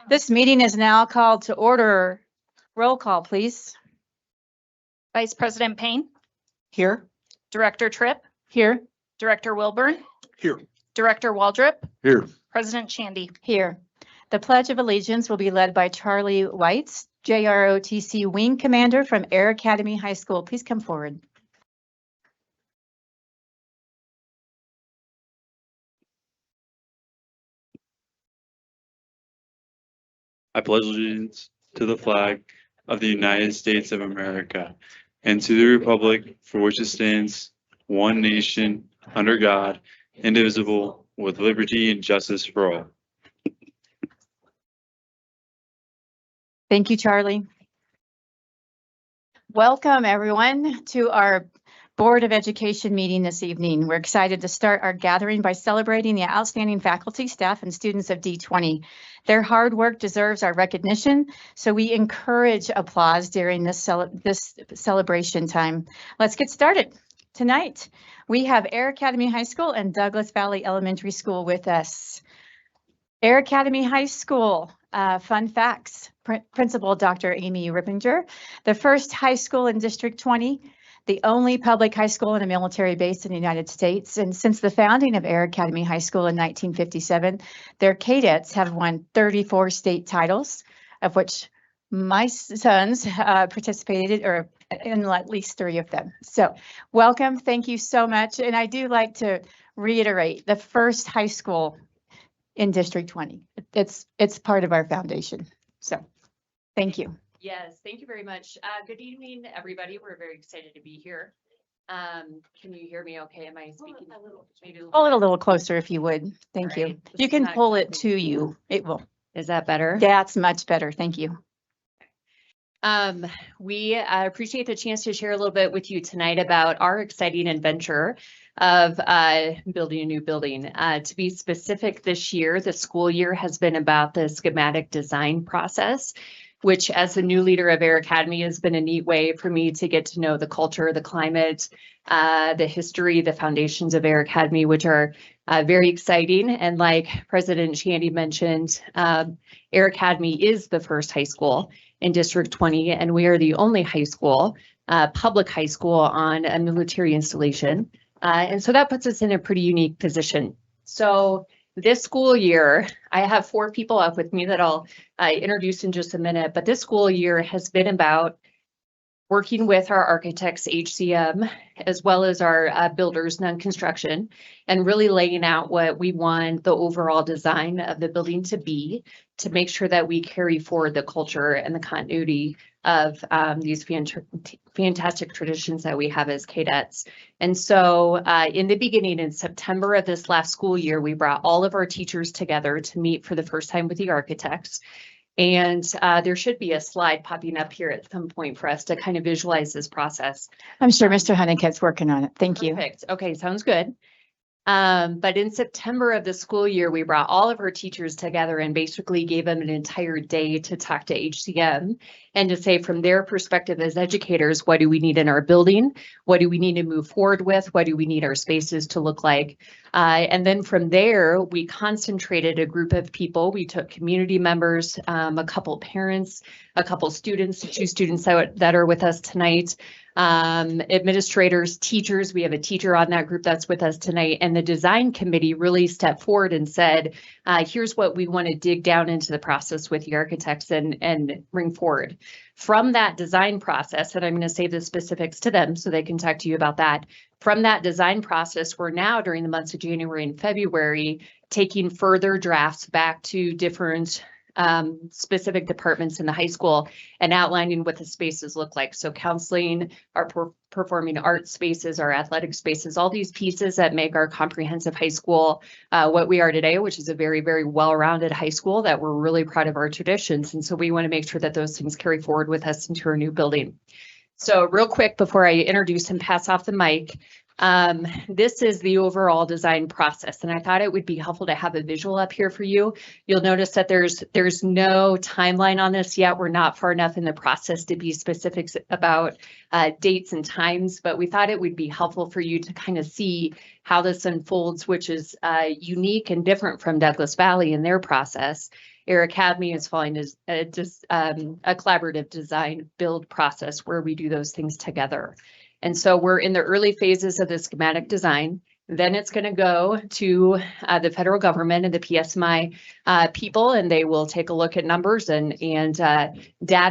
This meeting is now called to order. Roll call, please. Vice President Payne, Here. Director Tripp, Here. Director Wilburn, Here. Director Waldrop, Here. President Shandy. Here. The Pledge of Allegiance will be led by Charlie White, JROTC Wing Commander from Air Academy High School. Please come forward. I pledge allegiance to the flag of the United States of America and to the republic for which it stands, one nation, under God, indivisible, with liberty and justice for all. Thank you, Charlie. Welcome, everyone, to our Board of Education meeting this evening. We're excited to start our gathering by celebrating the outstanding faculty, staff, and students of D20. Their hard work deserves our recognition, so we encourage applause during this celebration time. Let's get started. Tonight, we have Air Academy High School and Douglas Valley Elementary School with us. Air Academy High School, fun facts. Principal Dr. Amy Rippinger, the first high school in District 20, the only public high school in a military base in the United States. And since the founding of Air Academy High School in 1957, their cadets have won 34 state titles, of which my sons participated or in at least 3 of them. So welcome, thank you so much. And I do like to reiterate, the first high school in District 20. It's part of our foundation. So thank you. Yes, thank you very much. Good evening, everybody. We're very excited to be here. Can you hear me okay? Am I speaking? Maybe Pull it a little closer if you would. Thank All you. right. This You is can not pull it exactly- to you. It will. Is that better? That's much better. Thank you. We appreciate the chance to share a little bit with you tonight about our exciting adventure of building a new building. To be specific, this year, the school year has been about the schematic design process, which as the new leader of Air Academy has been a neat way for me to get to know the culture, the climate, the history, the foundations of Air Academy, which are very exciting. And like President Shandy mentioned, Air Academy is the first high school in District 20, and we are the only high school, public high school on a military installation. And so that puts us in a pretty unique position. So this school year, I have 4 people up with me that I'll introduce in just a minute, but this school year has been about working with our architects, HCM, as well as our builders, non-construction, and really laying out what we want the overall design of the building to be, to make sure that we carry forward the culture and the continuity of these fantastic traditions that we have as cadets. And so in the beginning, in September of this last school year, we brought all of our teachers together to meet for the first time with the architects. And there should be a slide popping up here at some point for us to kind of visualize this process. I'm sure Mr. Honeycutt's working on it. Thank you. Perfect. Okay, sounds good. But in September of the school year, we brought all of our teachers together and basically gave them an entire day to talk to HCM and to say from their perspective as educators, what do we need in our building? What do we need to move forward with? What do we need our spaces to look like? And then from there, we concentrated a group of people. We took community members, a couple parents, a couple students, 2 students that are with us tonight, administrators, teachers. We have a teacher on that group that's with us tonight. And the design committee really stepped forward and said, here's what we want to dig down into the process with the architects and bring forward. From that design process, and I'm going to save the specifics to them so they can talk to you about that. From that design process, we're now during the months of January and February, taking further drafts back to different specific departments in the high school and outlining what the spaces look like. So counseling, our performing arts spaces, our athletic spaces, all these pieces that make our comprehensive high school what we are today, which is a very, very well-rounded high school that we're really proud of our traditions. And so we want to make sure that those things carry forward with us into our new building. So real quick, before I introduce and pass off the mic, this is the overall design process, and I thought it would be helpful to have a visual up here for you. You'll notice that there's no timeline on this yet. We're not far enough in the process to be specific about dates and times, but we thought it would be helpful for you to kind of see how this unfolds, which is unique and different from Douglas Valley in their process. Air Academy is following is a collaborative design build process where we do those things together. And so we're in the early phases of the schematic design. Then it's going to go to the federal government and the PSMI people, and they will take a look at numbers and data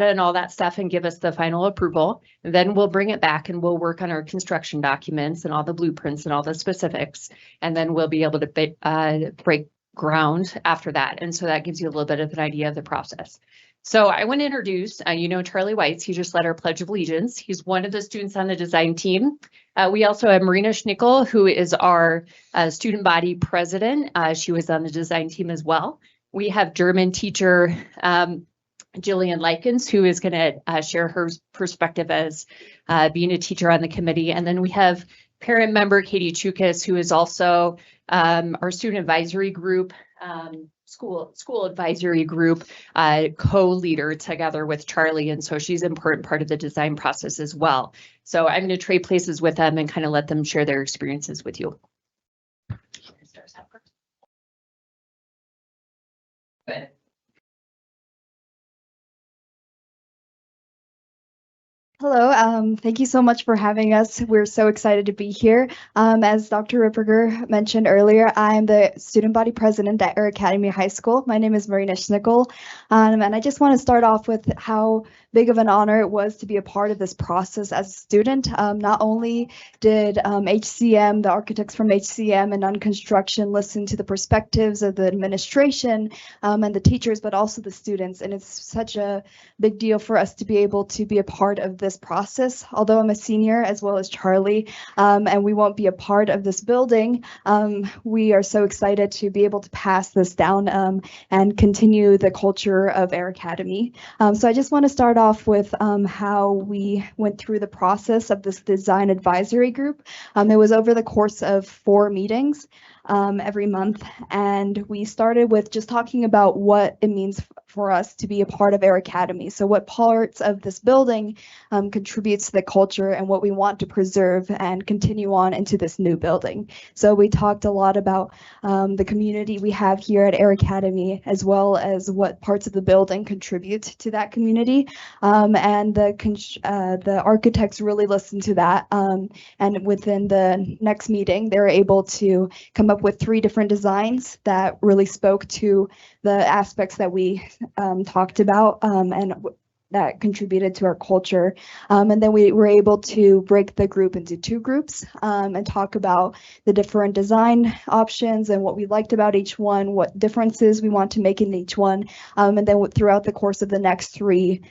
and all that stuff and give us the final approval. And then we'll bring it back and we'll work on our construction documents and all the blueprints and all the specifics. And then we'll be able to break ground after that. And so that gives you a little bit of an idea of the process. So I want to introduce, Charlie Weitz. He just led our Pledge of Allegiance. He's one of the students on the design team. We also have Marina Schnickel, who is our student body president. She was on the design team as well. We have German teacher Jillian Likens, who is going to share her perspective as being a teacher on the committee. And then we have parent member Katie Chukas, who is also our student advisory group, school advisory group co-leader together with Charlie. And so she's an important part of the design process as well. So I'm going to trade places with them and kind of let them share their experiences with you. Good. Hello, thank you so much for having us. We're so excited to be here. As Dr. Ripperger mentioned earlier, I'm the student body president at Air Academy High School. My name is Marina Schnickel, and I just want to start off with how big of an honor it was to be a part of this process as a student. Not only did HCM, the architects from HCM and Unconstruction listen to the perspectives of the administration and the teachers, but also the students. And it's such a big deal for us to be able to be a part of this process. Although I'm a senior as well as Charlie, and we won't be a part of this building, we are so excited to be able to pass this down and continue the culture of Air Academy. So I just want to start off with how we went through the process of this design advisory group. It was over the course of 4 meetings every month, and we started with just talking about what it means for us to be a part of Air Academy. So what parts of this building contributes to the culture and what we want to preserve and continue on into this new building. So we talked a lot about the community we have here at Air Academy, as well as what parts of the building contribute to that community. And the architects really listened to that. And within the next meeting, they were able to come up with 3 different designs that really spoke to the aspects that we talked about and that contributed to our culture. And then we were able to break the group into 2 groups and talk about the different design options and what we liked about each one, what differences we want to make in each one. And then throughout the course of the next 3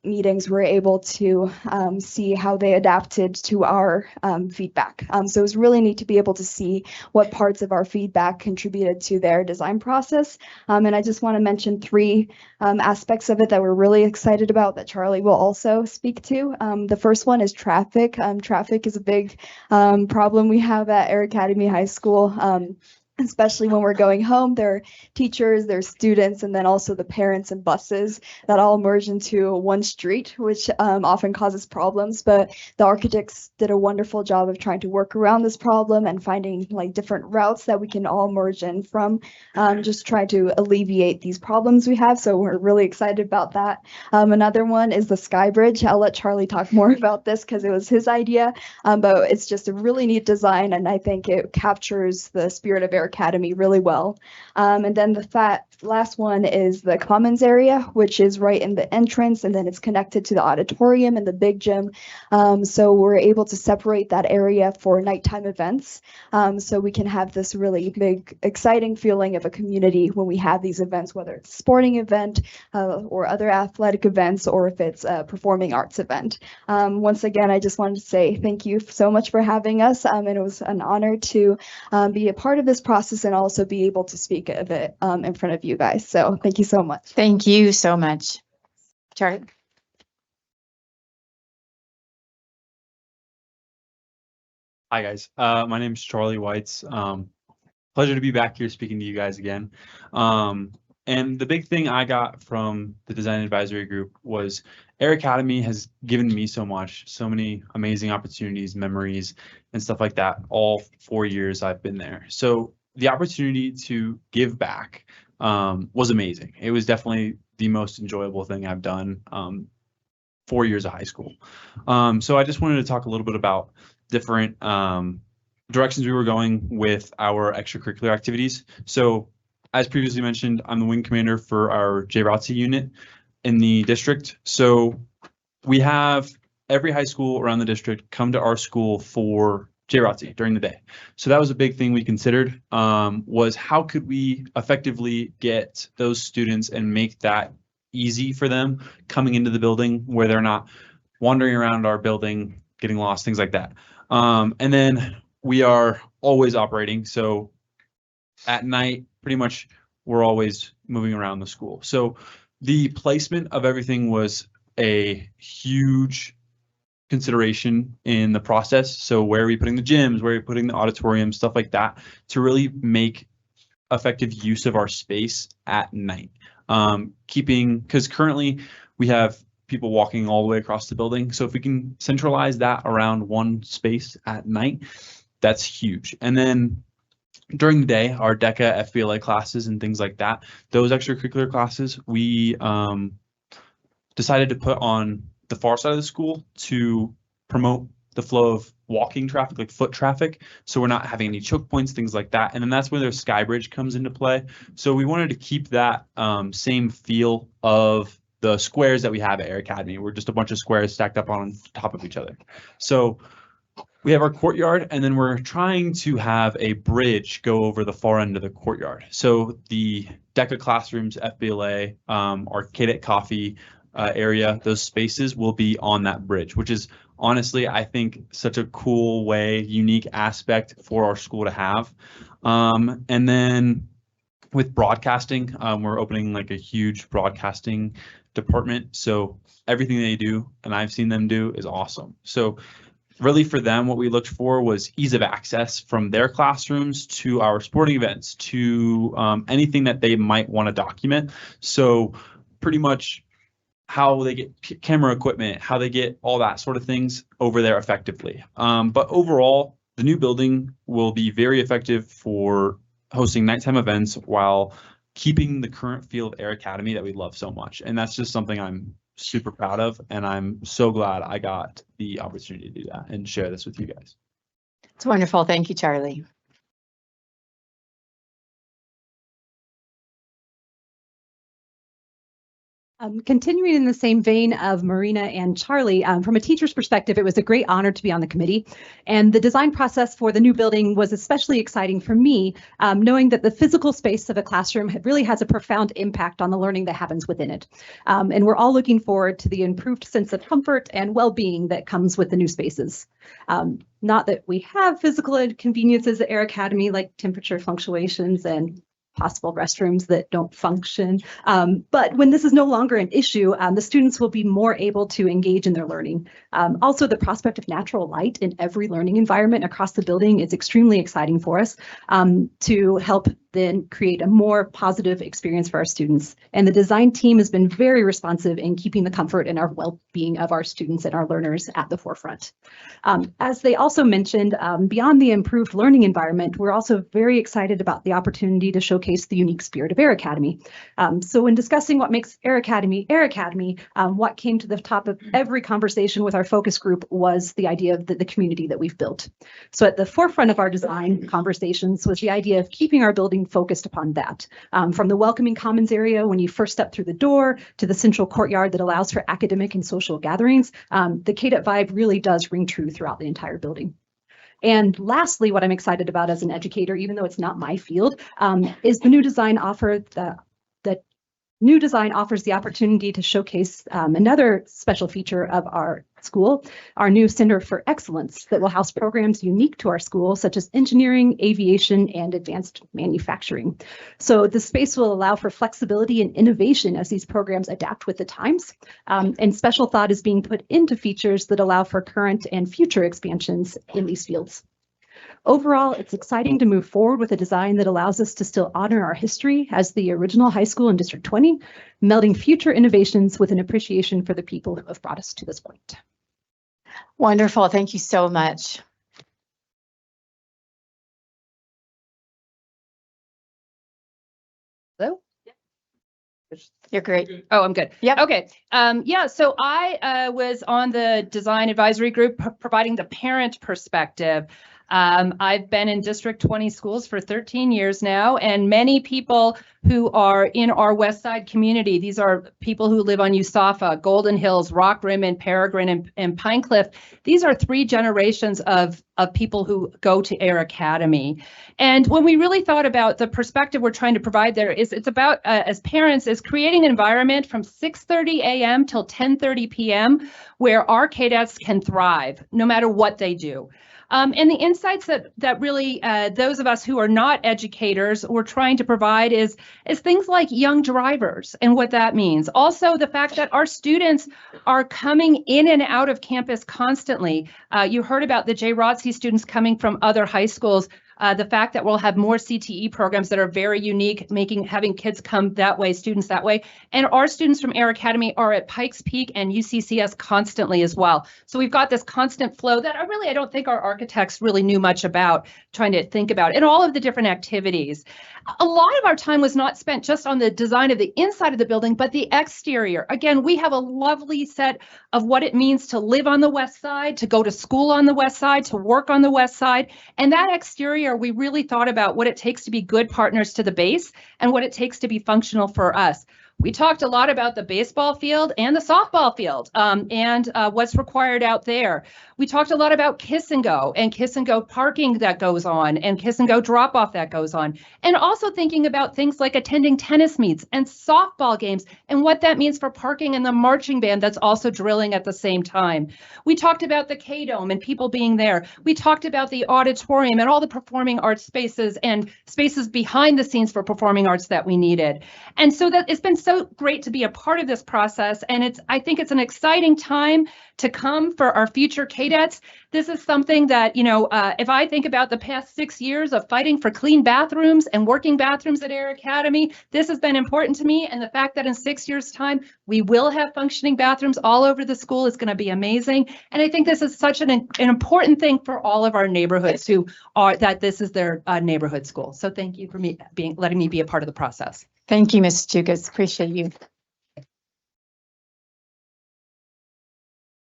meetings, we're able to see how they adapted to our feedback. So it was really neat to be able to see what parts of our feedback contributed to their design process. And I just want to mention 3 aspects of it that we're really excited about that Charlie will also speak to. The first one is traffic. Traffic is a big problem we have at Air Academy High School. Especially when we're going home, there are teachers, there's students, and then also the parents and buses that all merge into one street, which often causes problems. But the architects did a wonderful job of trying to work around this problem and finding like different routes that we can all merge in from, just try to alleviate these problems we have. So we're really excited about that. Another one is the Sky Bridge. I'll let Charlie talk more about this because it was his idea, but it's just a really neat design, and I think it captures the spirit of Air Academy really well. And then the last one is the commons area, which is right in the entrance, and then it's connected to the auditorium and the big gym. So we're able to separate that area for nighttime events. So we can have this really big, exciting feeling of a community when we have these events, whether it's a sporting event or other athletic events, or if it's a performing arts event. Once again, I just wanted to say thank you so much for having us. And it was an honor to be a part of this process and also be able to speak of it in front of you guys. So thank you so much. Thank you so much. Charlie. Hi guys, my name is Charlie Weitz. Pleasure to be back here speaking to you guys again. And the big thing I got from the design advisory group was Air Academy has given me so much, so many amazing opportunities, memories, and stuff like that all 4 years I've been there. So the opportunity to give back was amazing. It was definitely the most enjoyable thing I've done 4 years of high school. So I just wanted to talk a little bit about different directions we were going with our extracurricular activities. So as previously mentioned, I'm the wing commander for our JROTC unit in the district. So we have every high school around the district come to our school for JROTC during the day. So that was a big thing we considered, was how could we effectively get those students and make that easy for them coming into the building where they're not wandering around our building, getting lost, things like that. And then we are always operating. So at night, pretty much we're always moving around the school. So the placement of everything was a huge consideration in the process. So where are we putting the gyms, where are we putting the auditorium, stuff like that, to really make effective use of our space at night. Because currently we have people walking all the way across the building. So if we can centralize that around one space at night, that's huge. And then during the day, our DECA, FBLA classes and things like that, those extracurricular classes, we decided to put on the far side of the school to promote the flow of walking traffic, like foot traffic. So we're not having any choke points, things like that. And then that's where their Skybridge comes into play. So we wanted to keep that same feel of the squares that we have at Air Academy. We're just a bunch of squares stacked up on top of each other. So we have our courtyard, and then we're trying to have a bridge go over the far end of the courtyard. So the DECA classrooms, FBLA, our Cadet Coffee area, those spaces will be on that bridge, which is honestly, I think, such a cool way, unique aspect for our school to have. And then with broadcasting, we're opening like a huge broadcasting department. So everything they do, and I've seen them do, is awesome. So really for them, what we looked for was ease of access from their classrooms to our sporting events, to anything that they might want to document. So pretty much how they get camera equipment, how they get all that sort of things over there effectively. But overall, the new building will be very effective for hosting nighttime events while keeping the current feel of Air Academy that we love so much. And that's just something I'm super proud of, and I'm so glad I got the opportunity to do that and share this with you guys. It's wonderful. Thank you, Charlie. Continuing in the same vein of Marina and Charlie, from a teacher's perspective, it was a great honor to be on the committee. And the design process for the new building was especially exciting for me, knowing that the physical space of a classroom really has a profound impact on the learning that happens within it. And we're all looking forward to the improved sense of comfort and well-being that comes with the new spaces. Not that we have physical inconveniences at Air Academy, like temperature fluctuations and possible restrooms that don't function. But when this is no longer an issue, the students will be more able to engage in their learning. Also, the prospect of natural light in every learning environment across the building is extremely exciting for us to help then create a more positive experience for our students. And the design team has been very responsive in keeping the comfort and our well-being of our students and our learners at the forefront. As they also mentioned, beyond the improved learning environment, we're also very excited about the opportunity to showcase the unique spirit of Air Academy. So when discussing what makes Air Academy, what came to the top of every conversation with our focus group was the idea of the community that we've built. So at the forefront of our design conversations was the idea of keeping our building focused upon that. From the welcoming commons area when you first step through the door to the central courtyard that allows for academic and social gatherings, the Cadet vibe really does ring true throughout the entire building. And lastly, what I'm excited about as an educator, even though it's not my field, is the new design new design offers the opportunity to showcase another special feature of our school, our new Center for Excellence that will house programs unique to our school, such as engineering, aviation, and advanced manufacturing. So the space will allow for flexibility and innovation as these programs adapt with the times. And special thought is being put into features that allow for current and future expansions in these fields. Overall, it's exciting to move forward with a design that allows us to still honor our history as the original high school in District 20, melding future innovations with an appreciation for the people who have brought us to this point. Wonderful. Thank you so much. Hello? You're great. Oh, I'm good. Yep. Okay. Yeah, so I was on the design advisory group providing the parent perspective. I've been in District 20 schools for 13 years now, and many people who are in our West Side community, these are people who live on Usafa, Golden Hills, Rock Rimmon, Peregrine, and Pine Cliff. These are 3 generations of people who go to Air Academy. And when we really thought about the perspective we're trying to provide there, it's about, as parents, is creating an environment from 6:30 a.m. till 10:30 p.m. where our cadets can thrive, no matter what they do. And the insights that really those of us who are not educators we're trying to provide is things like young drivers and what that means. Also, the fact that our students are coming in and out of campus constantly. You heard about the J. Rotzi students coming from other high schools. The fact that we'll have more CTE programs that are very unique, having kids come that way, students that way. And our students from Air Academy are at Pikes Peak and UCCS constantly as well. So we've got this constant flow that I don't think our architects really knew much about, trying to think about, and all of the different activities. A lot of our time was not spent just on the design of the inside of the building, but the exterior. Again, we have a lovely set of what it means to live on the West Side, to go to school on the West Side, to work on the West Side. And that exterior, we really thought about what it takes to be good partners to the base and what it takes to be functional for us. We talked a lot about the baseball field and the softball field and what's required out there. We talked a lot about Kiss and Go parking that goes on and Kiss and Go drop off that goes on. And also thinking about things like attending tennis meets and softball games and what that means for parking and the marching band that's also drilling at the same time. We talked about the K-Dome and people being there. We talked about the auditorium and all the performing arts spaces and spaces behind the scenes for performing arts that we needed. And so that it's been so great to be a part of this process. And I think it's an exciting time to come for our future cadets. This is something that, if I think about the past 6 years of fighting for clean bathrooms and working bathrooms at Air Academy, this has been important to me. And the fact that in 6 years' time, we will have functioning bathrooms all over the school is going to be amazing. And I think this is such an important thing for all of our neighborhoods that this is their neighborhood school. So thank you for letting me be a part of the process. Thank you, Ms. Jugas. Appreciate you.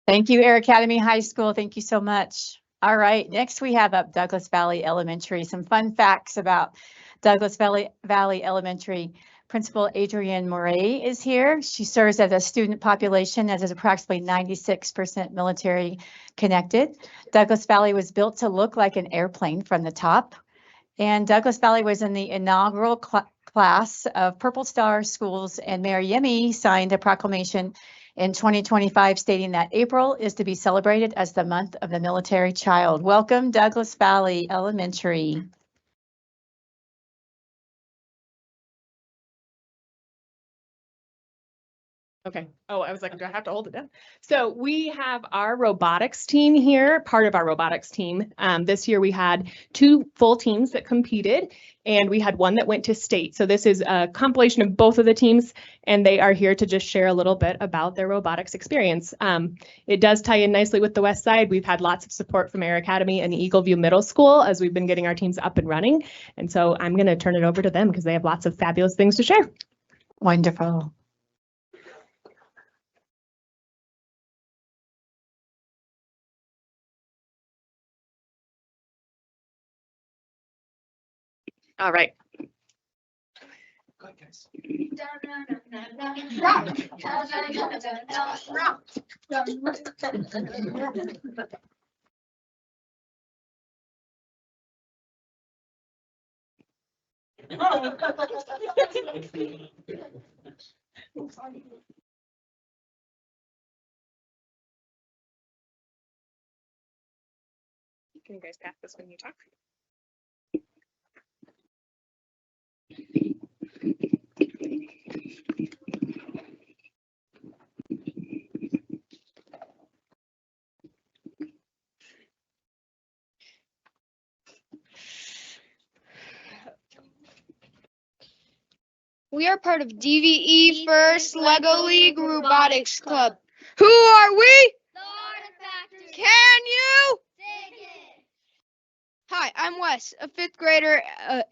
Thank you, Air Academy High School. Thank you so much. All right, next we have up Douglas Valley Elementary. Some fun facts about Douglas Valley Elementary. Principal Adrienne Moray is here. She serves as a student population that is approximately 96% military connected. Douglas Valley was built to look like an airplane from the top. And Douglas Valley was in the inaugural class of Purple Star schools, and Mayor Yemi signed a proclamation in 2025 stating that April is to be celebrated as the month of the military child. Welcome, Douglas Valley Elementary. Okay. Oh, I was like, do I have to hold it down? So we have our robotics team here, part of our robotics team. This year we had 2 full teams that competed and we had one that went to state. So this is a compilation of both of the teams and they are here to just share a little bit about their robotics experience. It does tie in nicely with the West Side. We've had lots of support from Air Academy and the Eagle View Middle School as we've been getting our teams up and running. And so I'm going to turn it over to them because they have lots of fabulous things to share. Wonderful. All right. Can you guys pass this when you talk? We are part of DVE First Lego League Robotics Club. Who are we? The Artifactors. Can you? Hi, I'm Wes, a fifth grader,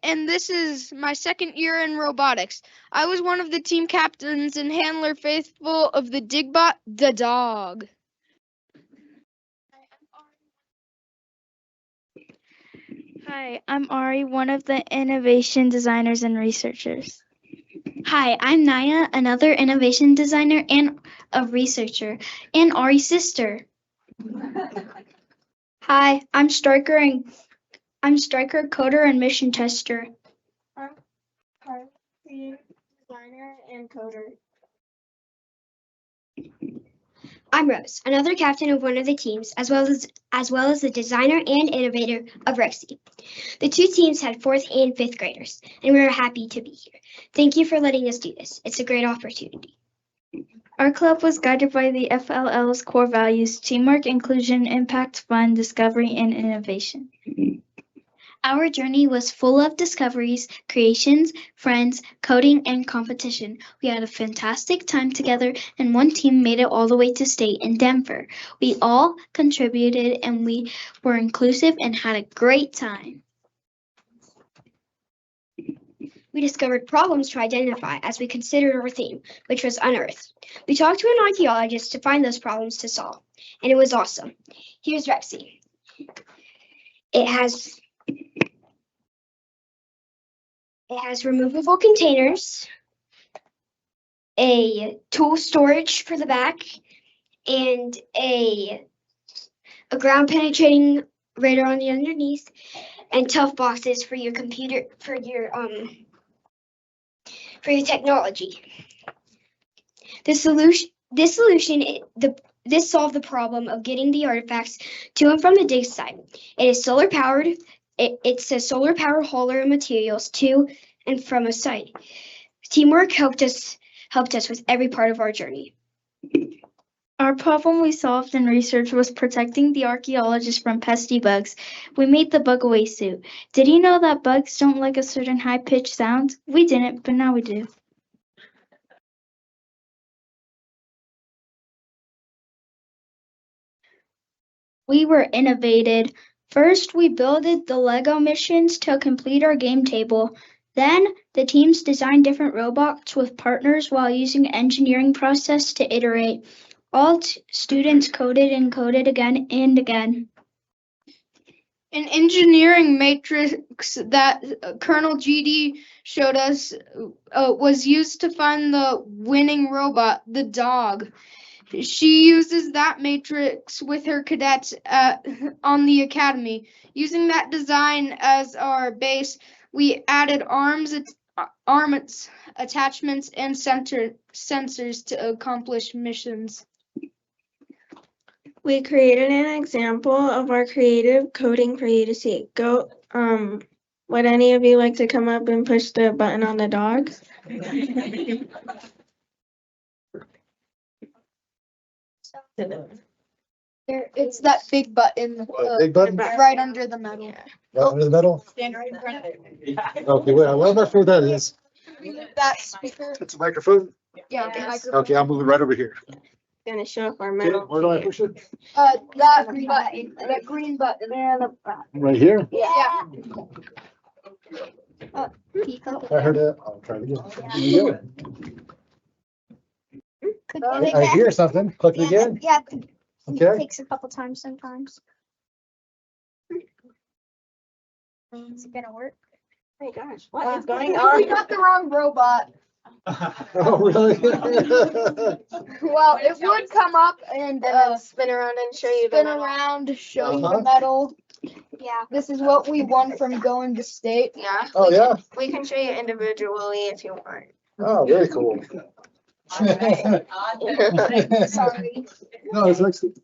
and this is my second year in robotics. I was one of the team captains and handler faithful of the Digbot, the dog. Hi, I'm Ari, one of the innovation designers and researchers. Hi, I'm Naya, another innovation designer and a researcher, and Ari's sister. Hi, I'm Striker, coder, and mission tester. I'm designer and coder. I'm Rose, another captain of one of the teams, as well as the designer and innovator of Rosie. The two teams had fourth and fifth graders, and we are happy to be here. Thank you for letting us do this. It's a great opportunity. Our club was guided by the FLL's core values: teamwork, inclusion, impact, fun, discovery, and innovation. Our journey was full of discoveries, creations, friends, coding, and competition. We had a fantastic time together, and one team made it all the way to state in Denver. We all contributed, and we were inclusive and had a great time. We discovered problems to identify as we considered our theme, which was unearthed. We talked to an archaeologist to find those problems to solve, and it was awesome. Here's Rexy. It has removable containers, a tool storage for the back, and a ground penetrating radar on the underneath, and tough boxes for your computer, for your technology. This solved the problem of getting the artifacts to and from the dig site. It is solar powered. It's a solar power hauler of materials to and from a site. Teamwork helped us with every part of our journey. Our problem we solved in research was protecting the archaeologists from pesky bugs. We made the bug away suit. Did you know that bugs don't like a certain high-pitched sound? We didn't, but now we do. We were innovated. First, we builded the Lego missions to complete our game table. Then, the teams designed different robots with partners while using engineering process to iterate. All students coded and coded again and again. An engineering matrix that Colonel GD showed us was used to find the winning robot, the dog. She uses that matrix with her cadets on the academy. Using that design as our base, we added arms, attachments, and sensors to accomplish missions. We created an example of our creative coding for you to see. Would any of you like to come up and push the button on the dog? It's that big button, Big button? right under the metal. Right under the metal? Stand right in front of it. Okay, wait, I'm not sure what that is. That speaker. It's a microphone? Yeah. Yes. Microphone. Okay, I'll move it right over here. Gonna show up our Okay, metal. where do I push it? That green button there on the back. Right here? Yeah. I heard it. I'll try it again. Here we go. I hear something. Click it again. Yeah, Okay. it takes a couple times sometimes. Is it gonna work? Oh my gosh, what is going on? We got the wrong robot. Oh, really? Well, it would come up and then spin around and show you the spin metal. around, show you Uh-huh. the metal. Yeah. This is what we won from going to state. Yeah. Oh, yeah? We can show you individually if you want. Oh, very cool. Sorry. No, it's excellent.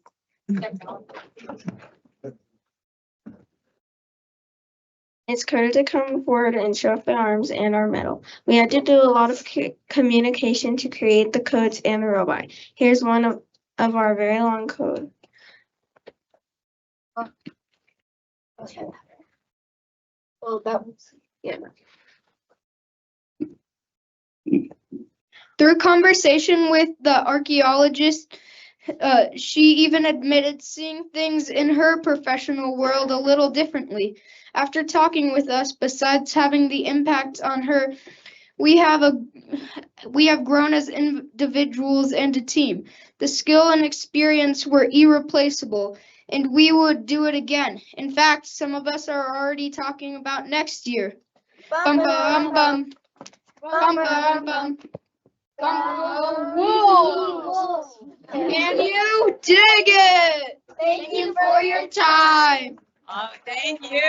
It's coded to come forward and show off the arms and our metal. We had to do a lot of communication to create the codes and the robot. Here's one of our very long code. Well, that was. Yeah. Through conversation with the archaeologist, She even admitted seeing things in her professional world a little differently. After talking with us, besides having the impact on her, we have grown as individuals and a team. The skill and experience were irreplaceable, and we would do it again. In fact, some of us are already talking about next year. Bum bum bum. Bum bum bum. Bum Wolves. Can you dig it? Thank you for your time. Oh, thank you.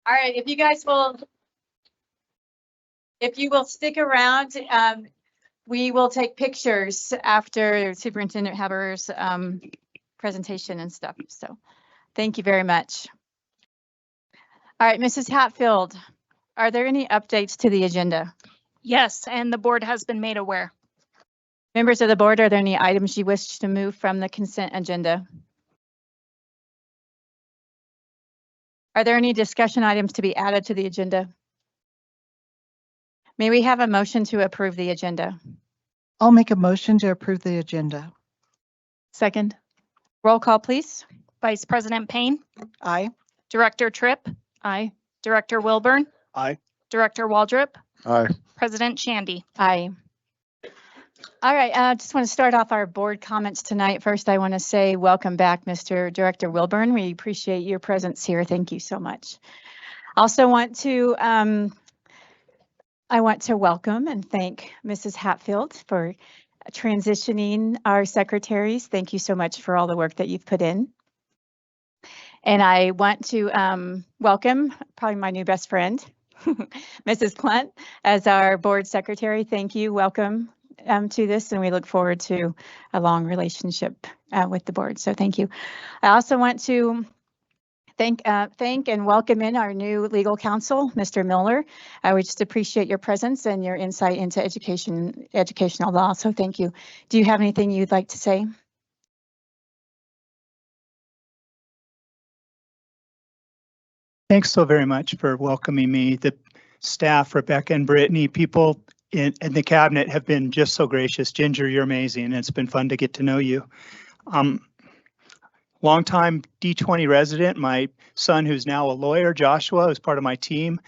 All right, if you will stick around, we will take pictures after Superintendent Haber's presentation and stuff. So thank you very much. All right, Mrs. Hatfield, are there any updates to the agenda? Yes, and the board has been made aware. Members of the board, are there any items you wish to move from the consent agenda? Are there any discussion items to be added to the agenda? May we have a motion to approve the agenda? I'll make a motion to approve the agenda. Second. Roll call, please. Vice President Payne, Aye. Director Tripp, Aye. Director Wilburn, Aye. Director Waldrop, Aye. President Shandy. Aye. All right, I just want to start off our board comments tonight. First, I want to say welcome back, Mr. Director Wilburn. We appreciate your presence here. Thank you so much. Also want to I want to welcome and thank Mrs. Hatfield for transitioning our secretaries. Thank you so much for all the work that you've put in. And I want to welcome probably my new best friend, Mrs. Clunt, as our board secretary. Thank you. Welcome to this, and we look forward to a long relationship with the board. So thank you. I also want to thank and welcome in our new legal counsel, Mr. Miller. We just appreciate your presence and your insight into educational law. So thank you. Do you have anything you'd like to say? Thanks so very much for welcoming me. The staff, Rebecca and Brittany, people in the cabinet have been just so gracious. Ginger, you're amazing. It's been fun to get to know you. Longtime D20 resident, my son, who's now a lawyer, Joshua, is part of my team,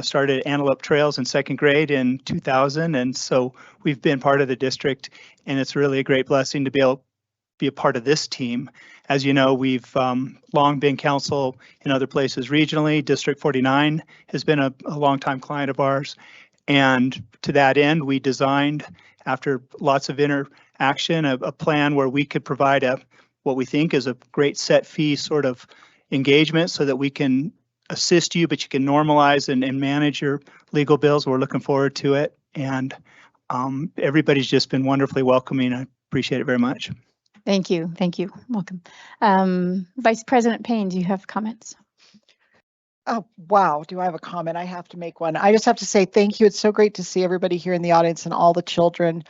started Antelope Trails in second grade in 2000. And so we've been part of the district, and it's really a great blessing to be able to be a part of this team. As you know, we've long been counsel in other places regionally. District 49 has been a longtime client of ours. And to that end, we designed, after lots of interaction, a plan where we could provide what we think is a great set fee sort of engagement so that we can assist you, but you can normalize and manage your legal bills. We're looking forward to it. And everybody's just been wonderfully welcoming. I appreciate it very much. Thank you. Thank you. Welcome. Vice President Payne, do you have comments? Oh, wow. Do I have a comment? I have to make one. I just have to say thank you. It's so great to see everybody here in the audience and all the children.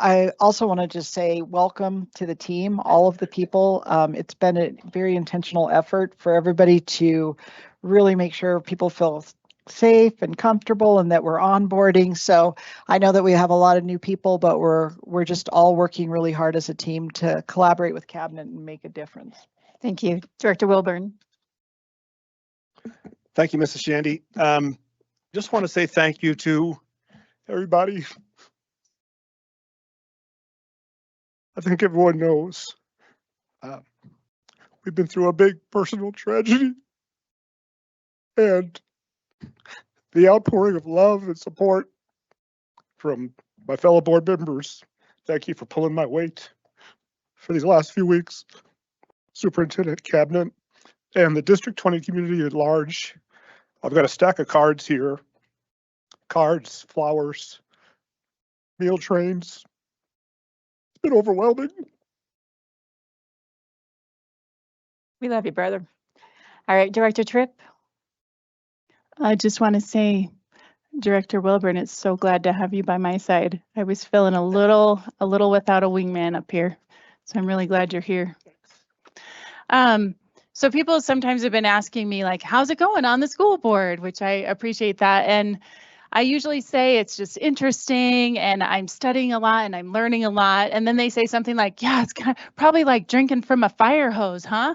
I also want to just say welcome to the team, all of the people. It's been a very intentional effort for everybody to really make sure people feel safe and comfortable and that we're onboarding. So I know that we have a lot of new people, but we're just all working really hard as a team to collaborate with cabinet and make a difference. Thank you. Director Wilburn. Thank you, Mrs. Shandy. Just want to say thank you to everybody. I think everyone knows we've been through a big personal tragedy, and the outpouring of love and support from my fellow board members. Thank you for pulling my weight for these last few weeks. Superintendent, cabinet, and the District 20 community at large. I've got a stack of cards here. Cards, flowers, meal trains. It's been overwhelming. We love you, brother. All right, Director Tripp. I just want to say, Director Wilburn, it's so glad to have you by my side. I was feeling a little without a wingman up here, so I'm really glad you're here. So people sometimes have been asking me, like, how's it going on the school board, which I appreciate that. And I usually say it's just interesting and I'm studying a lot and I'm learning a lot. And then they say something like, yeah, it's kind of probably like drinking from a fire hose, huh?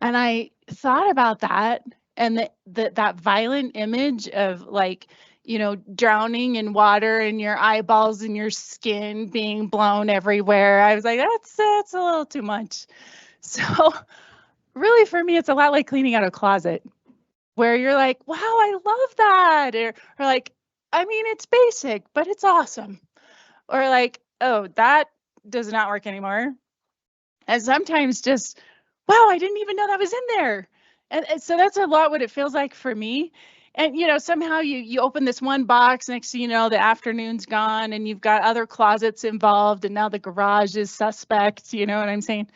And I thought about that and that violent image of like, you know, drowning in water and your eyeballs and your skin being blown everywhere. I was like, that's a little too much. So really for me, it's a lot like cleaning out a closet where you're like, wow, I love that. Or like, I mean, it's basic, but it's awesome. Or like, oh, that does not work anymore. And sometimes just, wow, I didn't even know that was in there. And so that's a lot what it feels like for me. And, you know, somehow you open this one box, next thing you know, the afternoon's gone and you've got other closets involved and now the garage is suspect, you know what I'm saying?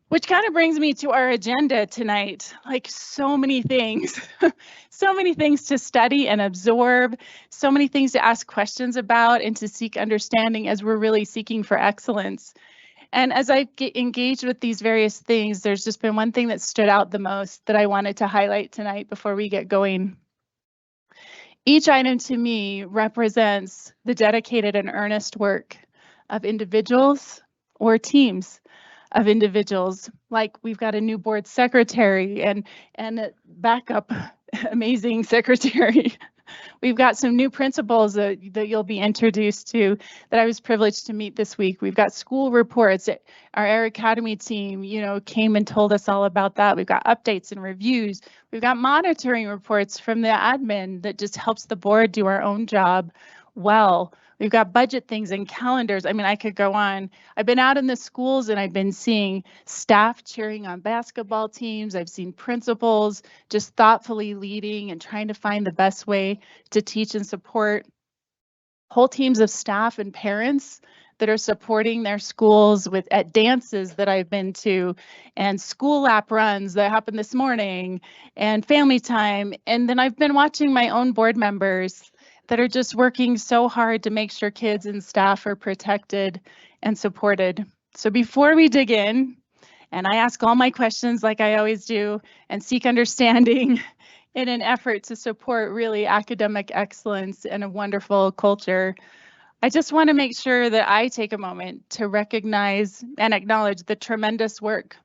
Which kind of brings me to our agenda tonight, like so many things, so many things to study and absorb, so many things to ask questions about and to seek understanding as we're really seeking for excellence. And as I get engaged with these various things, there's just been one thing that stood out the most that I wanted to highlight tonight before we get going. Each item to me represents the dedicated and earnest work of individuals or teams of individuals. Like we've got a new board secretary and a backup amazing secretary. We've got some new principals that you'll be introduced to that I was privileged to meet this week. We've got school reports. Our Air Academy team, you know, came and told us all about that. We've got updates and reviews. We've got monitoring reports from the admin that just helps the board do our own job well. We've got budget things and calendars. I mean, I could go on. I've been out in the schools and I've been seeing staff cheering on basketball teams. I've seen principals just thoughtfully leading and trying to find the best way to teach and support. Whole teams of staff and parents that are supporting their schools at dances that I've been to and school lap runs that happened this morning and family time. And then I've been watching my own board members that are just working so hard to make sure kids and staff are protected and supported. So before we dig in, and I ask all my questions like I always do and seek understanding in an effort to support really academic excellence and a wonderful culture, I just want to make sure that I take a moment to recognize and acknowledge the tremendous work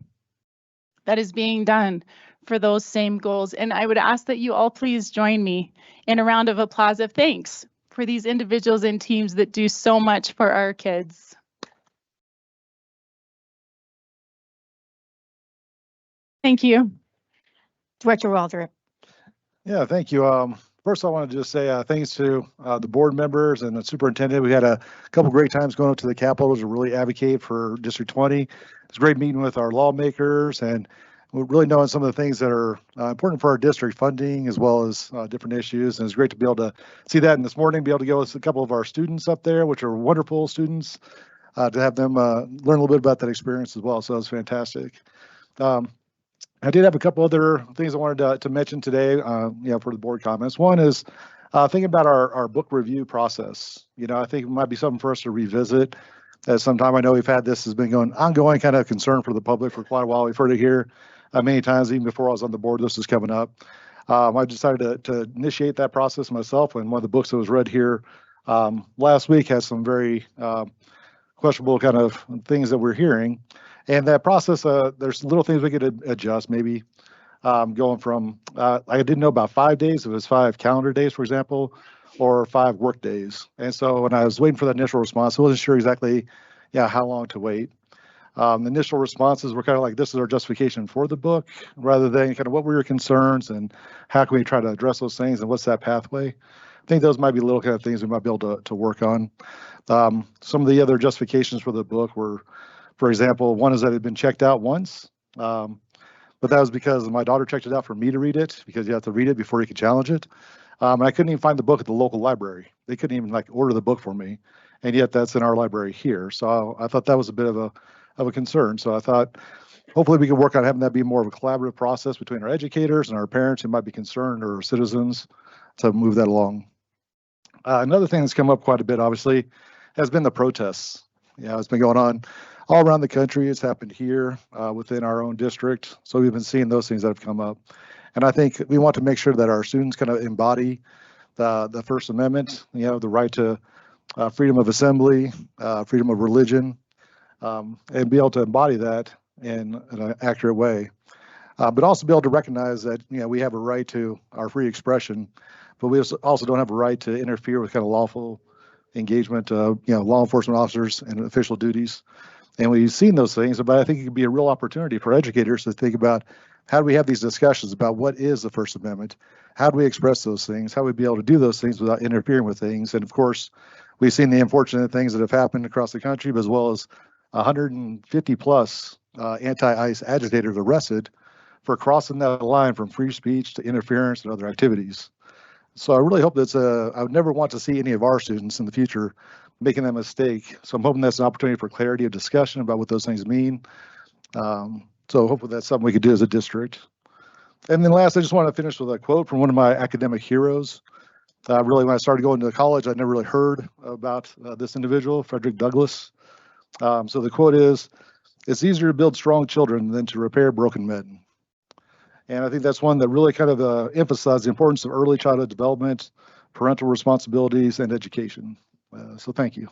that is being done for those same goals. And I would ask that you all please join me in a round of applause of thanks for these individuals and teams that do so much for our kids. Thank you. Director Waldrop. Yeah, thank you. First, I want to just say thanks to the board members and the superintendent. We had a couple great times going up to the Capitol to really advocate for District 20. It's great meeting with our lawmakers and we're really knowing some of the things that are important for our district, funding as well as different issues. And it's great to be able to see that. And this morning, be able to go with a couple of our students up there, which are wonderful students, to have them learn a little bit about that experience as well. So that's fantastic. I did have a couple other things I wanted to mention today, for the board comments. One is thinking about our book review process. You know, I think it might be something for us to revisit at some time. I know we've had this has been ongoing kind of concern for the public for quite a while. We've heard it here many times, even before I was on the board. This is coming up. I decided to initiate that process myself, and one of the books that was read here last week has some very questionable kind of things that we're hearing. And that process, there's little things we could adjust, maybe going from, I didn't know about 5 days, it was 5 calendar days, for example, or 5 work days. And so when I was waiting for the initial response, I wasn't sure exactly how long to wait. The initial responses were kind of like, this is our justification for the book, rather than kind of what were your concerns and how can we try to address those things and what's that pathway. I think those might be little kind of things we might be able to work on. Some of the other justifications for the book were, for example, one is that it had been checked out once, but that was because my daughter checked it out for me to read it, because you have to read it before you can challenge it. And I couldn't even find the book at the local library. They couldn't even order the book for me, and yet that's in our library here. So I thought that was a bit of a concern. So I thought hopefully we can work on having that be more of a collaborative process between our educators and our parents who might be concerned, or citizens, to move that along. Another thing that's come up quite a bit, obviously, has been the protests. It's been going on all around the country. It's happened here within our own district. So we've been seeing those things that have come up. And I think we want to make sure that our students kind of embody the First Amendment, the right to freedom of assembly, freedom of religion, and be able to embody that in an accurate way. But also be able to recognize that we have a right to our free expression, but we also don't have a right to interfere with kind of lawful engagement, law enforcement officers and official duties. And we've seen those things, but I think it could be a real opportunity for educators to think about how do we have these discussions about what is the First Amendment, how do we express those things, how we be able to do those things without interfering with things. And of course, we've seen the unfortunate things that have happened across the country, but as well as 150 plus anti-ICE agitators arrested for crossing that line from free speech to interference and other activities. So I really hope I would never want to see any of our students in the future making that mistake. So I'm hoping that's an opportunity for clarity of discussion about what those things mean. So hopefully that's something we could do as a district. And then last, I just want to finish with a quote from one of my academic heroes. Really, when I started going to college, I never really heard about this individual, Frederick Douglass. So the quote is, "It's easier to build strong children than to repair broken men." And I think that's one that really kind of emphasized the importance of early childhood development, parental responsibilities, and education. So thank you.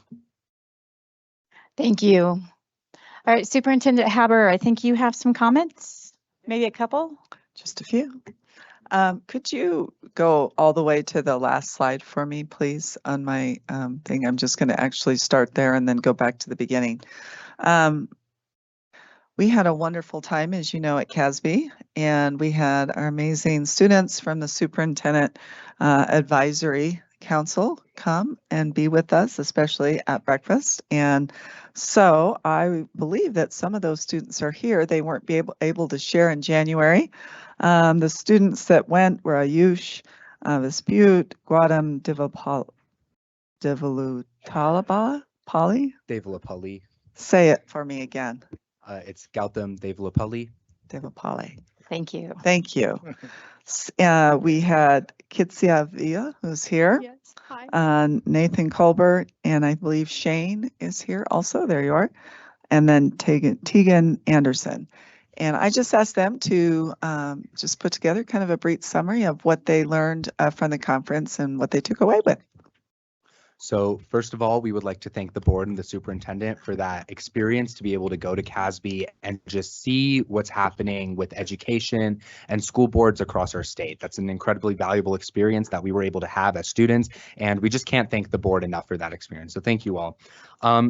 Thank you. All right, Superintendent Haber, I think you have some comments, maybe a couple? Just a few. Could you go all the way to the last slide for me, please, on my thing? I'm just going to actually start there and then go back to the beginning. We had a wonderful time, as you know, at CASB, and we had our amazing students from the Superintendent Advisory Council come and be with us, especially at breakfast. And so I believe that some of those students are here. They weren't able to share in January. The students that went were Ayush, Vespute, Gautam Devalupalli. Devalupalli. Say it for me again. It's Gautam Devalupalli. Devapalli. Thank you. Thank you. We had Kitsia Villa, who's here. Yes. Hi. Nathan Colbert, and I believe Shane is here also. There you are. And then Tegan Anderson. And I just asked them to just put together kind of a brief summary of what they learned from the conference and what they took away with. So first of all, we would like to thank the board and the superintendent for that experience to be able to go to CASB and just see what's happening with education and school boards across our state. That's an incredibly valuable experience that we were able to have as students, and we just can't thank the board enough for that experience. So thank you all.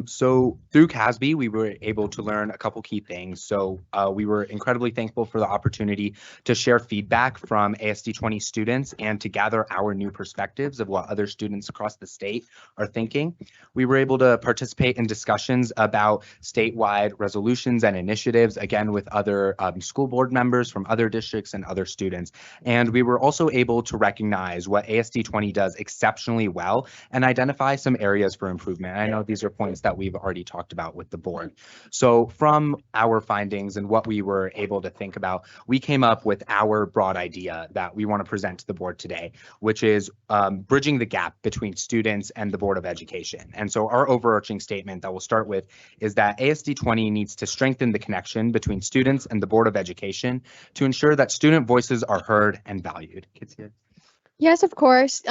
So through CASB, we were able to learn a couple key things. So we were incredibly thankful for the opportunity to share feedback from ASD 20 students and to gather our new perspectives of what other students across the state are thinking. We were able to participate in discussions about statewide resolutions and initiatives, again, with other school board members from other districts and other students. And we were also able to recognize what ASD 20 does exceptionally well and identify some areas for improvement. I know these are points that we've already talked about with the board. So from our findings and what we were able to think about, we came up with our broad idea that we want to present to the board today, which is bridging the gap between students and the Board of Education. And so our overarching statement that we'll start with is that ASD 20 needs to strengthen the connection between students and the Board of Education to ensure that student voices are heard and valued. Yes, of course.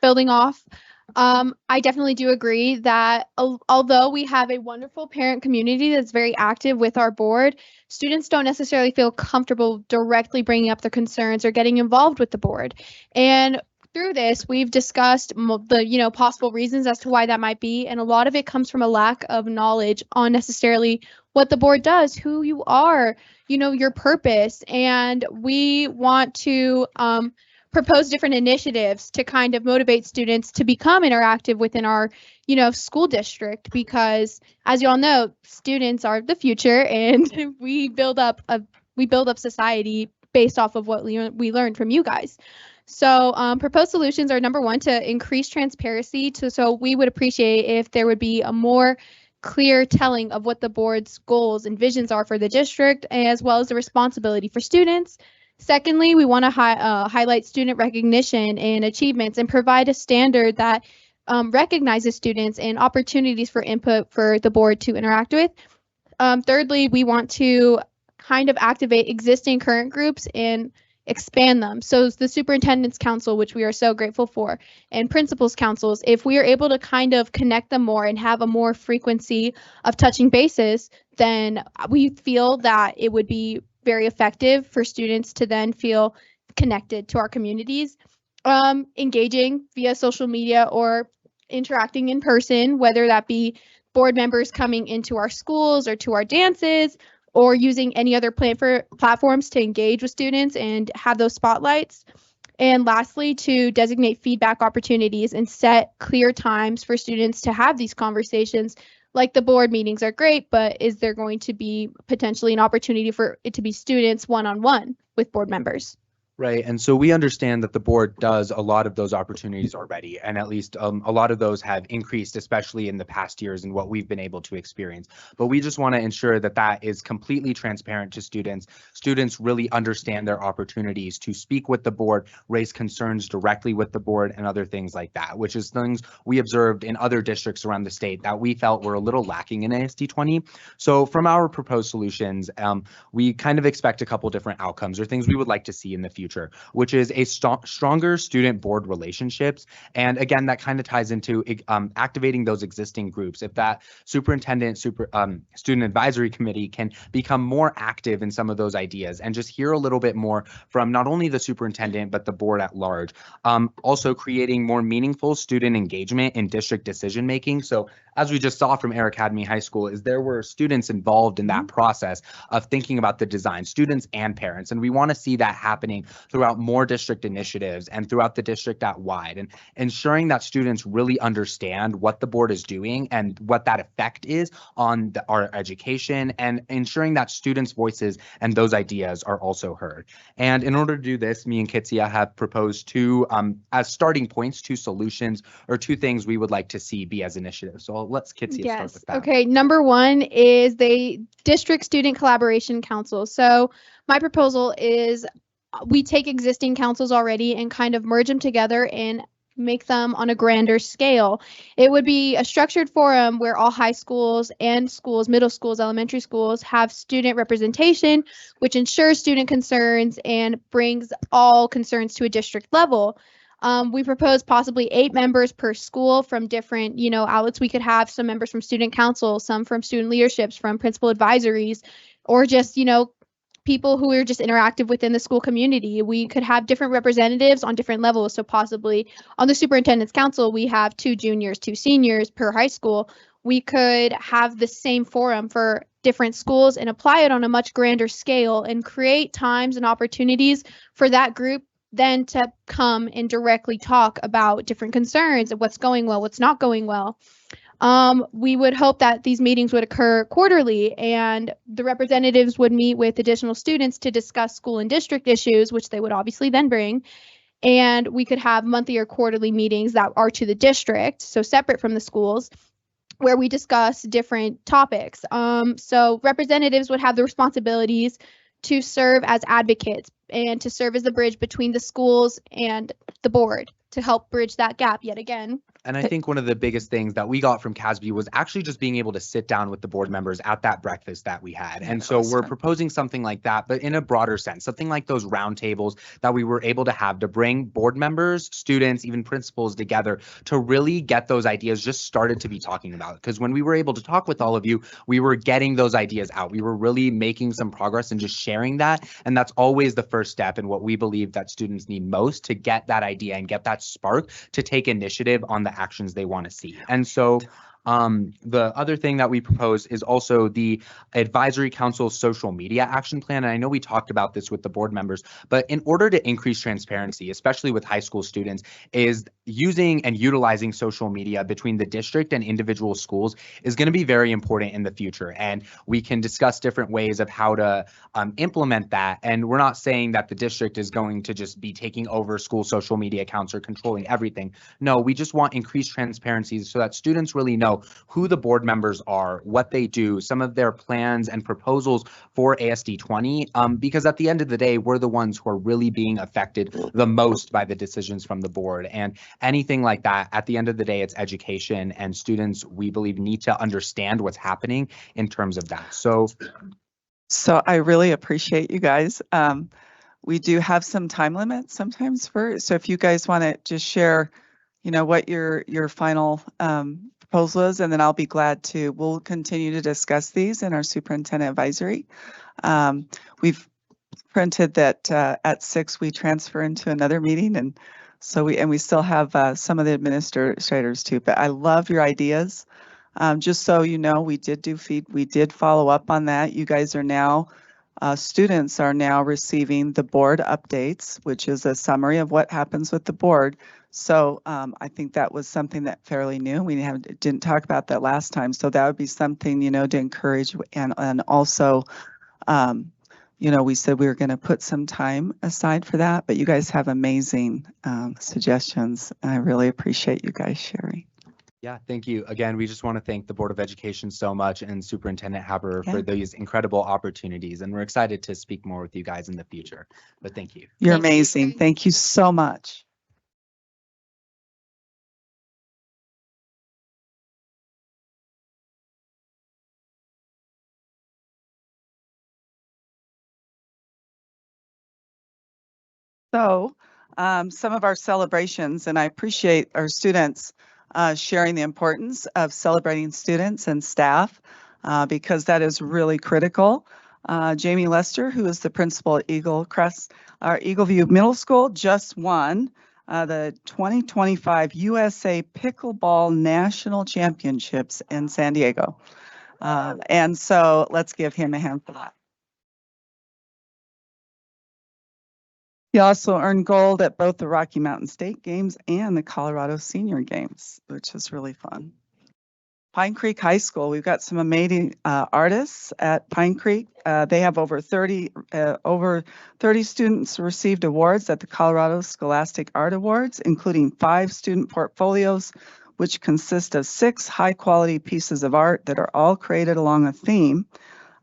Building off, I definitely do agree that although we have a wonderful parent community that's very active with our board, students don't necessarily feel comfortable directly bringing up their concerns or getting involved with the board. And through this, we've discussed the possible reasons as to why that might be, and a lot of it comes from a lack of knowledge on necessarily what the board does, who you are, your purpose, and we want to propose different initiatives to kind of motivate students to become interactive within our, school district, because as you all know, students are the future, and we build up society based off of what we learned from you guys. So proposed solutions are number one, to increase transparency. So we would appreciate if there would be a more clear telling of what the board's goals and visions are for the district, as well as the responsibility for students. Secondly, we want to highlight student recognition and achievements and provide a standard that recognizes students and opportunities for input for the board to interact with. Thirdly, we want to kind of activate existing current groups and expand them. So the superintendent's council, which we are so grateful for, and principals councils, if we are able to kind of connect them more and have a more frequency of touching bases, then we feel that it would be very effective for students to then feel connected to our communities, engaging via social media or interacting in person, whether that be board members coming into our schools or to our dances, or using any other platforms to engage with students and have those spotlights. And lastly, to designate feedback opportunities and set clear times for students to have these conversations. Like the board meetings are great, but is there going to be potentially an opportunity for it to be students one-on-one with board members? Right. And so we understand that the board does a lot of those opportunities already, and at least a lot of those have increased, especially in the past years and what we've been able to experience. But we just want to ensure that that is completely transparent to students. Students really understand their opportunities to speak with the board, raise concerns directly with the board, and other things like that, which is things we observed in other districts around the state that we felt were a little lacking in ASD 20. So from our proposed solutions, we kind of expect a couple different outcomes or things we would like to see in the future, which is a stronger student board relationships. And again, that kind of ties into activating those existing groups. If that superintendent, student advisory committee can become more active in some of those ideas and just hear a little bit more from not only the superintendent, but the board at large. Also creating more meaningful student engagement in district decision making. So as we just saw from Air Academy High School, is there were students involved in that process of thinking about the design, students and parents. And we want to see that happening throughout more district initiatives and throughout the district at wide, and ensuring that students really understand what the board is doing and what that effect is on our education, and ensuring that students' voices and those ideas are also heard. And in order to do this, me and Kitsia have proposed two, as starting points, two solutions or two things we would like to see be as initiatives. So let's Kitsia start with that. Okay, number one is the District Student Collaboration Council. So my proposal is we take existing councils already and kind of merge them together and make them on a grander scale. It would be a structured forum where all high schools and schools, middle schools, elementary schools have student representation, which ensures student concerns and brings all concerns to a district level. We propose possibly 8 members per school from different, outlets. We could have some members from student council, some from student leaderships, from principal advisories, or just, people who are just interactive within the school community. We could have different representatives on different levels. So possibly on the superintendent's council, we have 2 juniors, 2 seniors per high school. We could have the same forum for different schools and apply it on a much grander scale and create times and opportunities for that group then to come and directly talk about different concerns and what's going well, what's not going well. We would hope that these meetings would occur quarterly and the representatives would meet with additional students to discuss school and district issues, which they would obviously then bring. And we could have monthly or quarterly meetings that are to the district, so separate from the schools, where we discuss different topics. So representatives would have the responsibilities to serve as advocates and to serve as the bridge between the schools and the board to help bridge that gap yet again. And I think one of the biggest things that we got from CASB was actually just being able to sit down with the board members at that breakfast that we had. And so we're proposing something like that, but in a broader sense, something like those roundtables that we were able to have to bring board members, students, even principals together to really get those ideas just started to be talking about. Because when we were able to talk with all of you, we were getting those ideas out. We were really making some progress and just sharing that. And that's always the first step in what we believe that students need most to get that idea and get that spark to take initiative on the actions they want to see. And so the other thing that we propose is also the Advisory Council Social Media Action Plan. And I know we talked about this with the board members, but in order to increase transparency, especially with high school students, is using and utilizing social media between the district and individual schools is going to be very important in the future. And we can discuss different ways of how to implement that. And we're not saying that the district is going to just be taking over school social media accounts or controlling everything. No, we just want increased transparency so that students really know who the board members are, what they do, some of their plans and proposals for ASD 20, because at the end of the day, we're the ones who are really being affected the most by the decisions from the board. And anything like that, at the end of the day, it's education, and students, we believe, need to understand what's happening in terms of that. So I really appreciate you guys. We do have some time limits sometimes so if you guys want to just share, what your final proposal is, and then I'll be glad to, we'll continue to discuss these in our superintendent advisory. We've printed that at 6 we transfer into another meeting, and so we still have some of the administrators too, but I love your ideas. Just so you know, we did follow up on that. You guys are now, students are now receiving the board updates, which is a summary of what happens with the board. So I think that was something that fairly new. We didn't talk about that last time. So that would be something, to encourage, and also, we said we were going to put some time aside for that, but you guys have amazing suggestions. And I really appreciate you guys sharing. Yeah, thank you. Again, we just want to thank the Board of Education so much and Superintendent Haber for these incredible opportunities. And we're excited to speak more with you guys in the future. But thank you. You're amazing. Thank you so much. So some of our celebrations, and I appreciate our students sharing the importance of celebrating students and staff because that is really critical. Jamie Lester, who is the principal at Eagleview Middle School, just won the 2025 USA Pickleball National Championships in San Diego. And so let's give him a hand for that. He also earned gold at both the Rocky Mountain State Games and the Colorado Senior Games, which is really fun. Pine Creek High School, we've got some amazing artists at Pine Creek. They have over 30 students received awards at the Colorado Scholastic Art Awards, including 5 student portfolios, which consist of 6 high-quality pieces of art that are all created along a theme.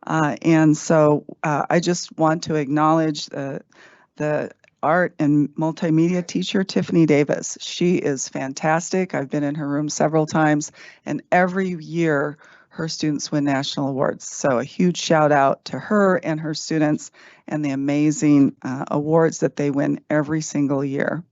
And so I just want to acknowledge the art and multimedia teacher, Tiffany Davis. She is fantastic. I've been in her room several times, and every year her students win national awards. So a huge shout out to her and her students and the amazing awards that they win every single year.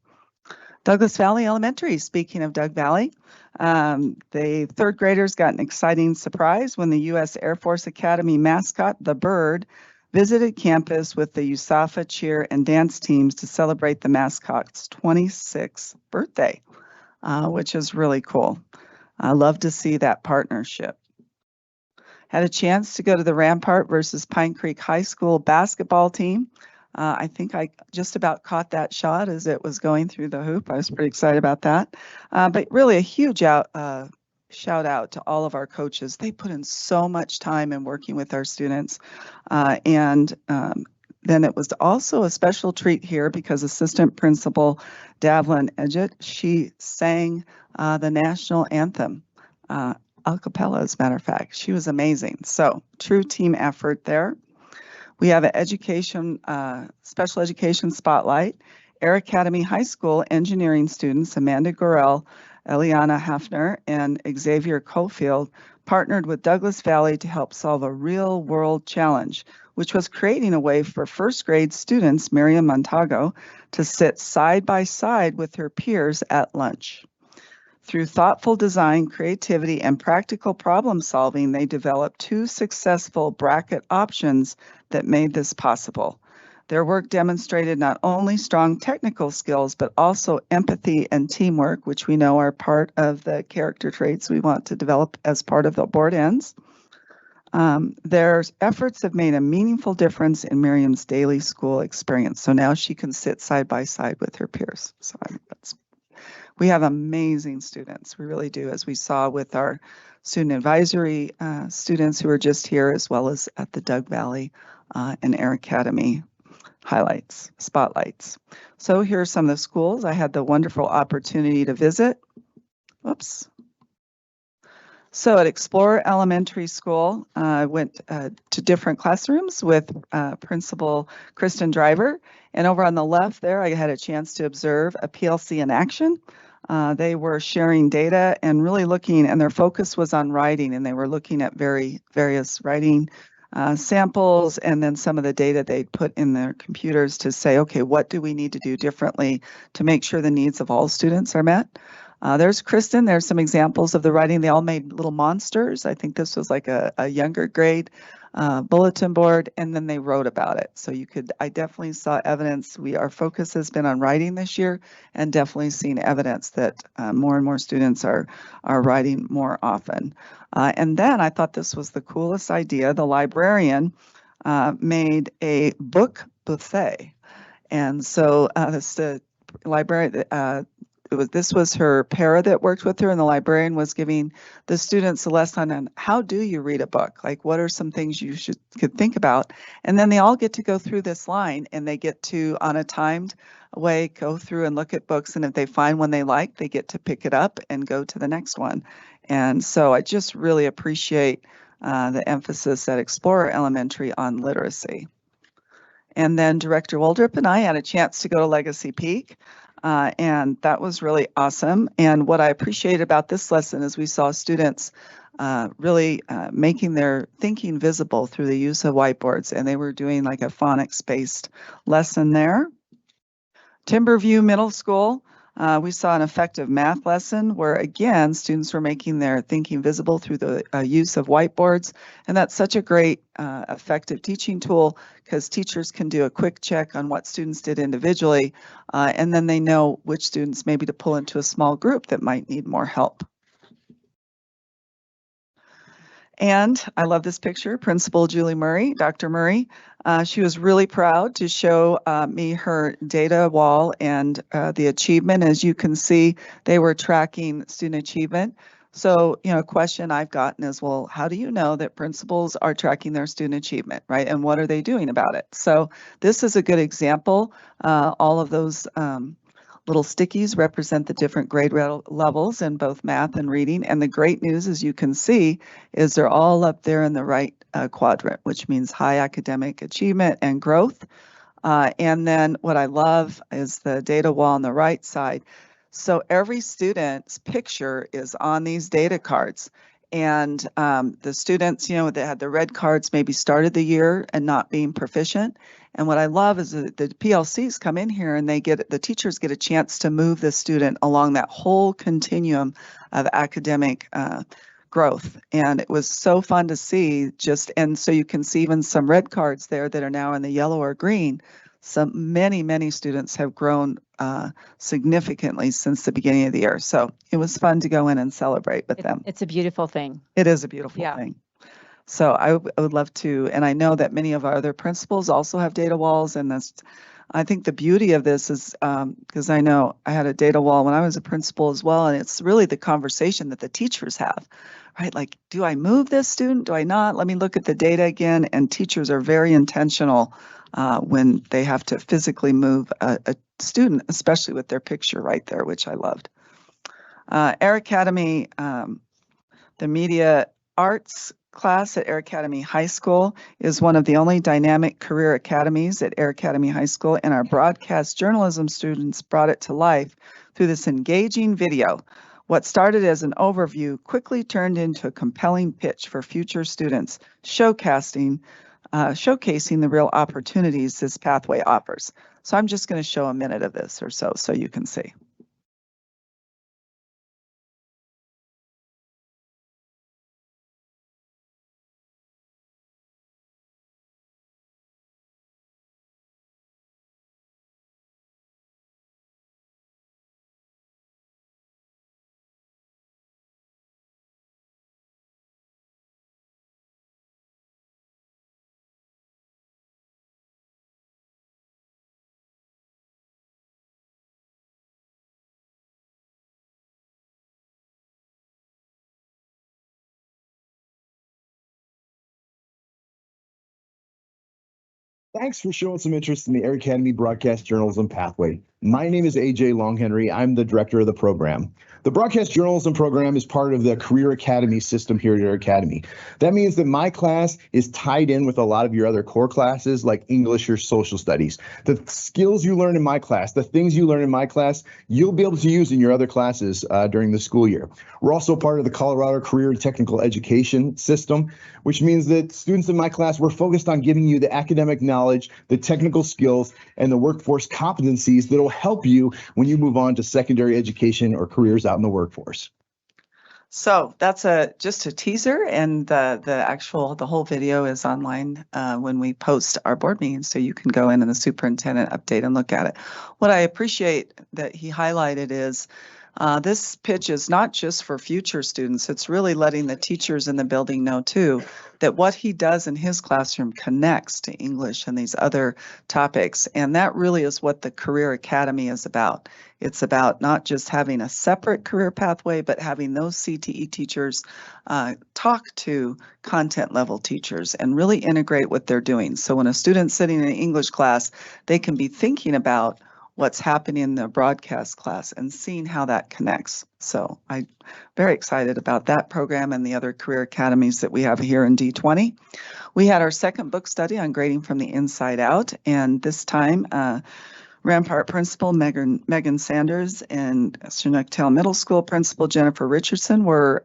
Douglas Valley Elementary, speaking of Doug Valley, the 3rd graders got an exciting surprise when the U.S. Air Force Academy mascot, the bird, visited campus with the USAFA cheer and dance teams to celebrate the mascot's 26th birthday, which is really cool. I love to see that partnership. Had a chance to go to the Rampart versus Pine Creek High School basketball team. I think I just about caught that shot as it was going through the hoop. I was pretty excited about that. But really a huge shout out to all of our coaches. They put in so much time in working with our students. And then it was also a special treat here because Assistant Principal Davlin Edgett, she sang the national anthem a cappella, as a matter of fact. She was amazing. So true team effort there. We have an special education spotlight. Air Academy High School engineering students Amanda Gorell, Eliana Hafner, and Xavier Cofield partnered with Douglas Valley to help solve a real-world challenge, which was creating a way for 1st grade students, Miriam Montago, to sit side by side with her peers at lunch. Through thoughtful design, creativity, and practical problem solving, they developed 2 successful bracket options that made this possible. Their work demonstrated not only strong technical skills, but also empathy and teamwork, which we know are part of the character traits we want to develop as part of the board ends. Their efforts have made a meaningful difference in Miriam's daily school experience. So now she can sit side by side with her peers. So we have amazing students. We really do, as we saw with our student advisory students who are just here, as well as at the Doug Valley and Air Academy spotlights. So here are some of the schools I had the wonderful opportunity to visit. Whoops. So at Explorer Elementary School, I went to different classrooms with Principal Kristen Driver. And over on the left there, I had a chance to observe a PLC in action. They were sharing data and really looking, and their focus was on writing, and they were looking at various writing samples and then some of the data they put in their computers to say, okay, what do we need to do differently to make sure the needs of all students are met? There's Kristen. There's some examples of the writing. They all made little monsters. I think this was like a younger grade bulletin board, and then they wrote about it. So I definitely saw evidence. Our focus has been on writing this year, and definitely seen evidence that more and more students are writing more often. And then I thought this was the coolest idea. The librarian made a book buffet. And so the library, this was her para that worked with her, and the librarian was giving the students a lesson on how do you read a book? Like, what are some things you could think about? And then they all get to go through this line, and they get to, on a timed way, go through and look at books. And if they find one they like, they get to pick it up and go to the next one. And so I just really appreciate the emphasis at Explorer Elementary on literacy. And then Director Waldrop and I had a chance to go to Legacy Peak. And that was really awesome. And what I appreciated about this lesson is we saw students really making their thinking visible through the use of whiteboards, and they were doing like a phonics-based lesson there. Timberview Middle School, we saw an effective math lesson where, again, students were making their thinking visible through the use of whiteboards. And that's such a great effective teaching tool, because teachers can do a quick check on what students did individually, and then they know which students maybe to pull into a small group that might need more help. And I love this picture, Principal Julie Murray, Dr. Murray. She was really proud to show me her data wall and the achievement. As you can see, they were tracking student achievement. So, a question I've gotten is, well, how do you know that principals are tracking their student achievement, right? And what are they doing about it? So this is a good example. All of those little stickies represent the different grade levels in both math and reading. And the great news, as you can see, is they're all up there in the right quadrant, which means high academic achievement and growth. And then what I love is the data wall on the right side. So every student's picture is on these data cards. And the students, that had the red cards maybe started the year and not being proficient. And what I love is that the PLCs come in here and the teachers get a chance to move the student along that whole continuum of academic growth. And it was so fun to see and so you can see even some red cards there that are now in the yellow or green. So many students have grown significantly since the beginning of the year. So it was fun to go in and celebrate with them. It's a beautiful thing. It is a beautiful thing. So I would love to, and I know that many of our other principals also have data walls, and I think the beauty of this is, because I know I had a data wall when I was a principal as well, and it's really the conversation that the teachers have, right? Like, do I move this student? Do I not? Let me look at the data again. And teachers are very intentional when they have to physically move a student, especially with their picture right there, which I loved. Air Academy, the media arts class at Air Academy High School is one of the only dynamic career academies at Air Academy High School, and our broadcast journalism students brought it to life through this engaging video. What started as an overview quickly turned into a compelling pitch for future students, showcasing the real opportunities this pathway offers. So I'm just going to show a minute of this or so you can see. Thanks for showing some interest in the Air Academy Broadcast Journalism pathway. My name is AJ Longhenry. I'm the director of the program. The Broadcast Journalism program is part of the Career Academy system here at your academy. That means that my class is tied in with a lot of your other core classes like English or social studies. The skills you learn in my class, the things you learn in my class, you'll be able to use in your other classes during the school year. We're also part of the Colorado Career and Technical Education system, which means that students in my class, we're focused on giving you the academic knowledge, the technical skills, and the workforce competencies that will help you when you move on to secondary education or careers out in the workforce. So that's just a teaser, and the whole video is online when we post our board meetings, so you can go in the superintendent update and look at it. What I appreciate that he highlighted is this pitch is not just for future students, it's really letting the teachers in the building know too that what he does in his classroom connects to English and these other topics. And that really is what the Career Academy is about. It's about not just having a separate career pathway, but having those CTE teachers talk to content level teachers and really integrate what they're doing. So when a student's sitting in an English class, they can be thinking about what's happening in the broadcast class and seeing how that connects. So I'm very excited about that program and the other career academies that we have here in D20. We had our second book study on grading from the inside out, and this time Rampart Principal Megan Sanders and Chinook Tail Middle School Principal Jennifer Richardson were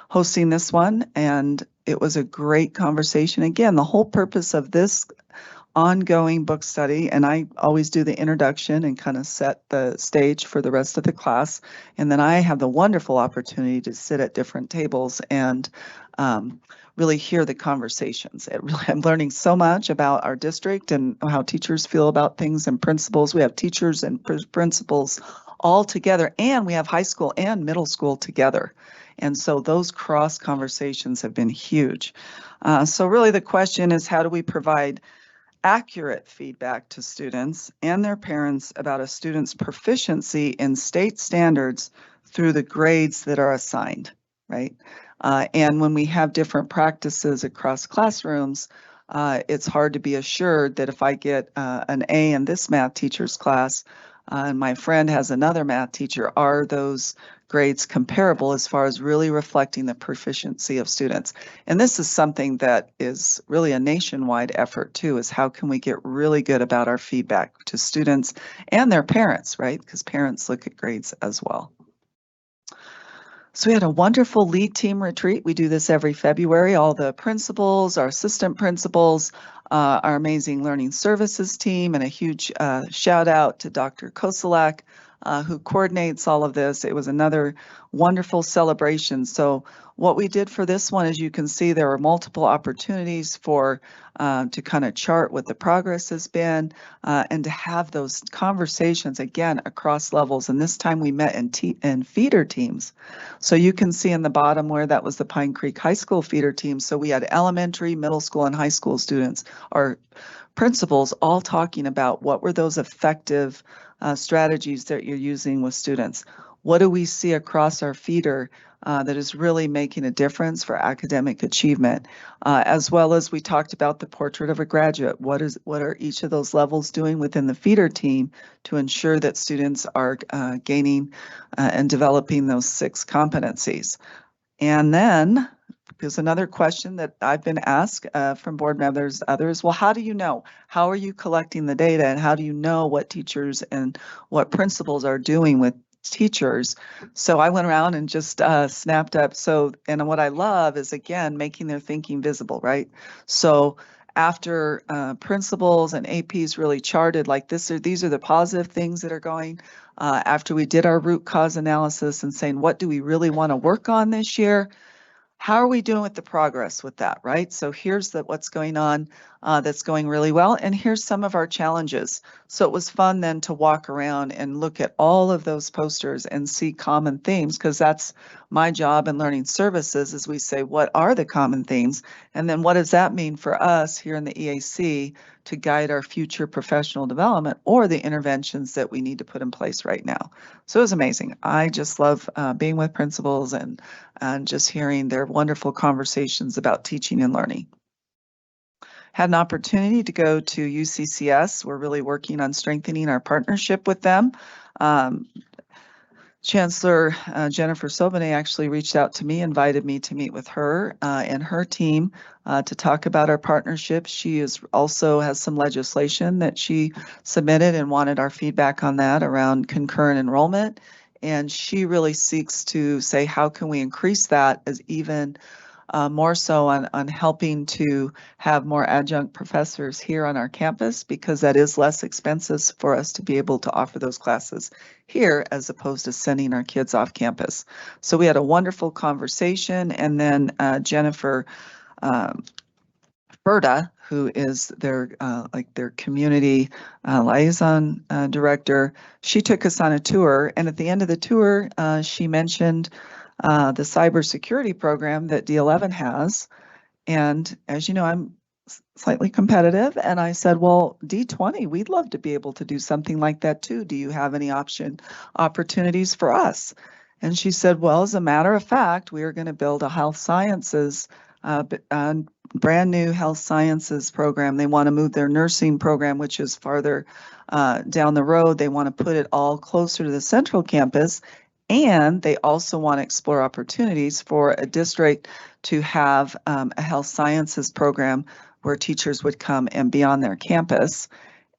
hosting this one, and it was a great conversation. Again, the whole purpose of this ongoing book study, and I always do the introduction and kind of set the stage for the rest of the class, and then I have the wonderful opportunity to sit at different tables and really hear the conversations. I'm learning so much about our district and how teachers feel about things and principals. We have teachers and principals all together, and we have high school and middle school together. And so those cross conversations have been huge. So really the question is, how do we provide accurate feedback to students and their parents about a student's proficiency in state standards through the grades that are assigned, right? And when we have different practices across classrooms, it's hard to be assured that if I get an A in this math teacher's class and my friend has another math teacher, are those grades comparable as far as really reflecting the proficiency of students? And this is something that is really a nationwide effort too, is how can we get really good about our feedback to students and their parents, right? Because parents look at grades as well. So we had a wonderful lead team retreat. We do this every February. All the principals, our assistant principals, our amazing learning services team, and a huge shout out to Dr. Koselak, who coordinates all of this. It was another wonderful celebration. So what we did for this one, as you can see, there were multiple opportunities for to kind of chart what the progress has been and to have those conversations again across levels. And this time we met in feeder teams. So you can see in the bottom where that was the Pine Creek High School feeder team. So we had elementary, middle school, and high school students, or principals, all talking about what were those effective strategies that you're using with students. What do we see across our feeder that is really making a difference for academic achievement? As well as we talked about the portrait of a graduate. What are each of those levels doing within the feeder team to ensure that students are gaining and developing those 6 competencies? And then there's another question that I've been asked from board members, others. Well, how do you know? How are you collecting the data, and how do you know what teachers and what principals are doing with teachers? So I went around and just snapped up. And what I love is, again, making their thinking visible, right? So after principals and APs really charted like this, these are the positive things that are going. After we did our root cause analysis and saying, what do we really want to work on this year? How are we doing with the progress with that, right? So here's what's going on that's going really well, and here's some of our challenges. So it was fun then to walk around and look at all of those posters and see common themes, because that's my job in learning services, is we say, what are the common themes? And then what does that mean for us here in the EAC to guide our future professional development or the interventions that we need to put in place right now? So it was amazing. I just love being with principals and just hearing their wonderful conversations about teaching and learning. had an opportunity to go to UCCS. We're really working on strengthening our partnership with them. Chancellor Jennifer Sobonnet actually reached out to me, invited me to meet with her and her team to talk about our partnership. She also has some legislation that she submitted and wanted our feedback on that around concurrent enrollment. And she really seeks to say, how can we increase that as even more so on helping to have more adjunct professors here on our campus, because that is less expensive for us to be able to offer those classes here as opposed to sending our kids off campus. So we had a wonderful conversation, and then Jennifer Berta, who is their their community liaison director, she took us on a tour, and at the end of the tour, she mentioned the cybersecurity program that D11 has. And as you know, I'm slightly competitive, and I said, well, D20, we'd love to be able to do something like that too. Do you have any opportunities for us? And she said, well, as a matter of fact, we are going to build a health sciences, brand new health sciences program. They want to move their nursing program, which is farther down the road. They want to put it all closer to the central campus. And they also want to explore opportunities for a district to have a health sciences program where teachers would come and be on their campus.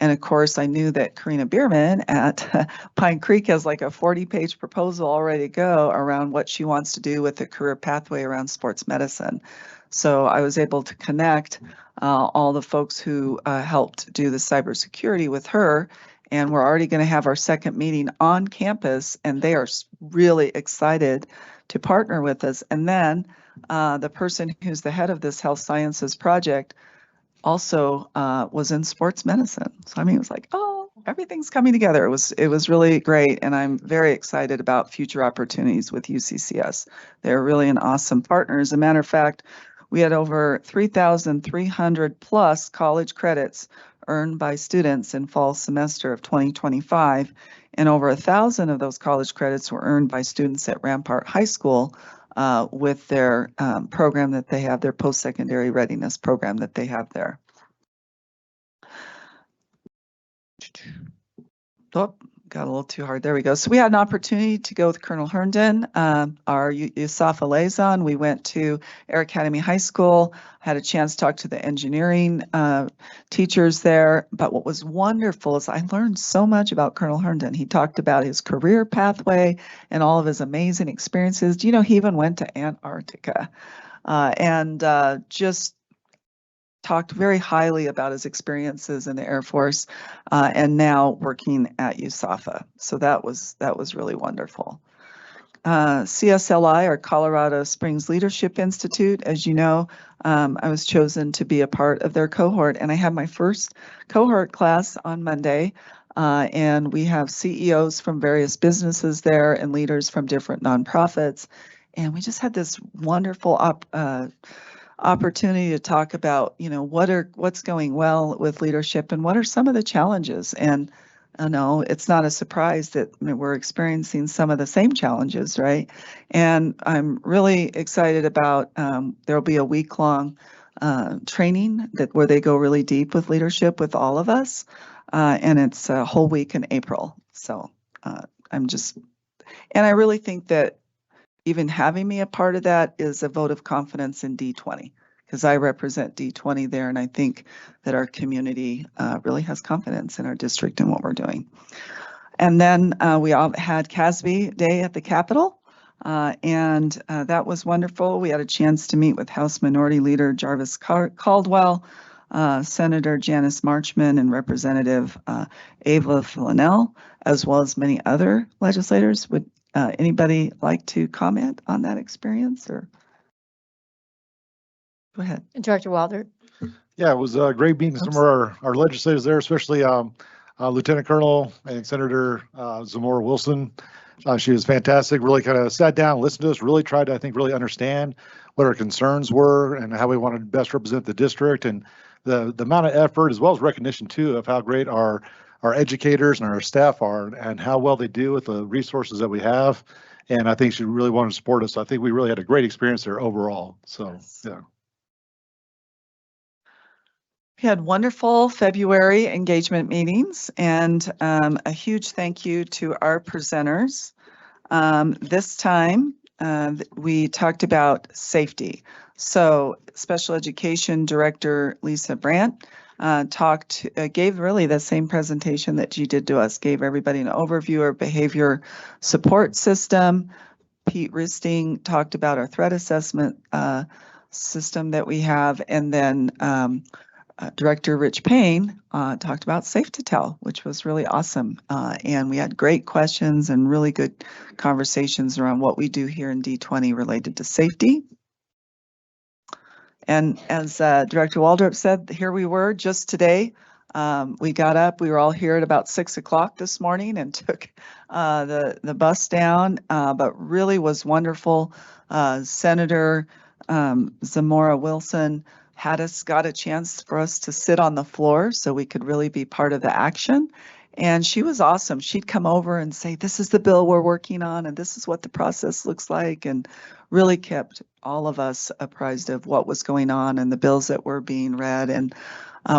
And of course, I knew that Karina Bierman at Pine Creek has like a 40-page proposal already to go around what she wants to do with the career pathway around sports medicine. So I was able to connect all the folks who helped do the cybersecurity with her. And we're already going to have our second meeting on campus, and they are really excited to partner with us. And then the person who's the head of this health sciences project also was in sports medicine. So I mean, it was like, oh, everything's coming together. It was really great, and I'm very excited about future opportunities with UCCS. They're really an awesome partner. As a matter of fact, we had over 3,300 plus college credits earned by students in fall semester of 2025, and over 1,000 of those college credits were earned by students at Rampart High School with their program that they have, their post-secondary readiness program that they have there. Oh, got a little too hard. There we go. So we had an opportunity to go with Colonel Herndon, our USAFA liaison. We went to Air Academy High School, had a chance to talk to the engineering teachers there. But what was wonderful is I learned so much about Colonel Herndon. He talked about his career pathway and all of his amazing experiences. Do you know he even went to Antarctica and just talked very highly about his experiences in the Air Force and now working at USAFA. So that was really wonderful. CSLI, or Colorado Springs Leadership Institute, as you know, I was chosen to be a part of their cohort, and I had my first cohort class on Monday. And we have CEOs from various businesses there and leaders from different nonprofits. And we just had this wonderful opportunity to talk about, you know, what's going well with leadership and what are some of the challenges. And I know it's not a surprise that we're experiencing some of the same challenges, right? And I'm really excited about there'll be a week-long training where they go really deep with leadership with all of us, and it's a whole week in April. So and I really think that even having me a part of that is a vote of confidence in D20, because I represent D20 there, and I think that our community really has confidence in our district and what we're doing. And then we all had CASB Day at the Capitol, and that was wonderful. We had a chance to meet with House Minority Leader Jarvis Caldwell, Senator Janice Marchman, and Representative Ava Flanell, as well as many other legislators. Would anybody like to comment on that experience, or go ahead? Director Waldron. Yeah, it was great meeting some of our legislators there, especially Lieutenant Colonel and Senator Zamora Wilson. She was fantastic, really kind of sat down, listened to us, really tried to, I think, really understand what our concerns were and how we wanted to best represent the district, and the amount of effort as well as recognition too of how great our educators and our staff are and how well they do with the resources that we have. And I think she really wanted to support us. So I think we really had a great experience there overall. So, yeah. We had wonderful February engagement meetings, and a huge thank you to our presenters. This time, we talked about safety. So Special Education Director Lisa Brandt gave really the same presentation that she did to us, gave everybody an overview of behavior support system. Pete Risting talked about our threat assessment system that we have, and then Director Rich Payne talked about Safe to Tell, which was really awesome. And we had great questions and really good conversations around what we do here in D20 related to safety. And as Director Waldrop said, here we were just today. We got up, we were all here at about 6 o'clock this morning and took the bus down, but really was wonderful. Senator Zamora Wilson got a chance for us to sit on the floor so we could really be part of the action. And she was awesome. She'd come over and say, this is the bill we're working on, and this is what the process looks like, and really kept all of us apprised of what was going on and the bills that were being read. And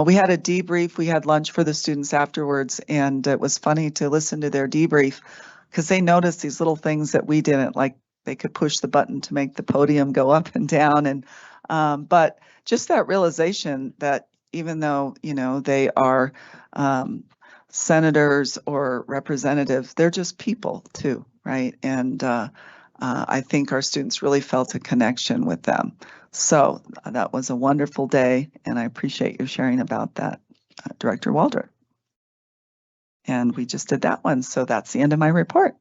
we had a debrief. We had lunch for the students afterwards, and it was funny to listen to their debrief because they noticed these little things that we didn't, like they could push the button to make the podium go up and down. And but just that realization that even though, you know, they are senators or representatives, they're just people too, right? And I think our students really felt a connection with them. So that was a wonderful day, and I appreciate you sharing about that, Director Waldrop. And we just did that one, so that's the end of my report.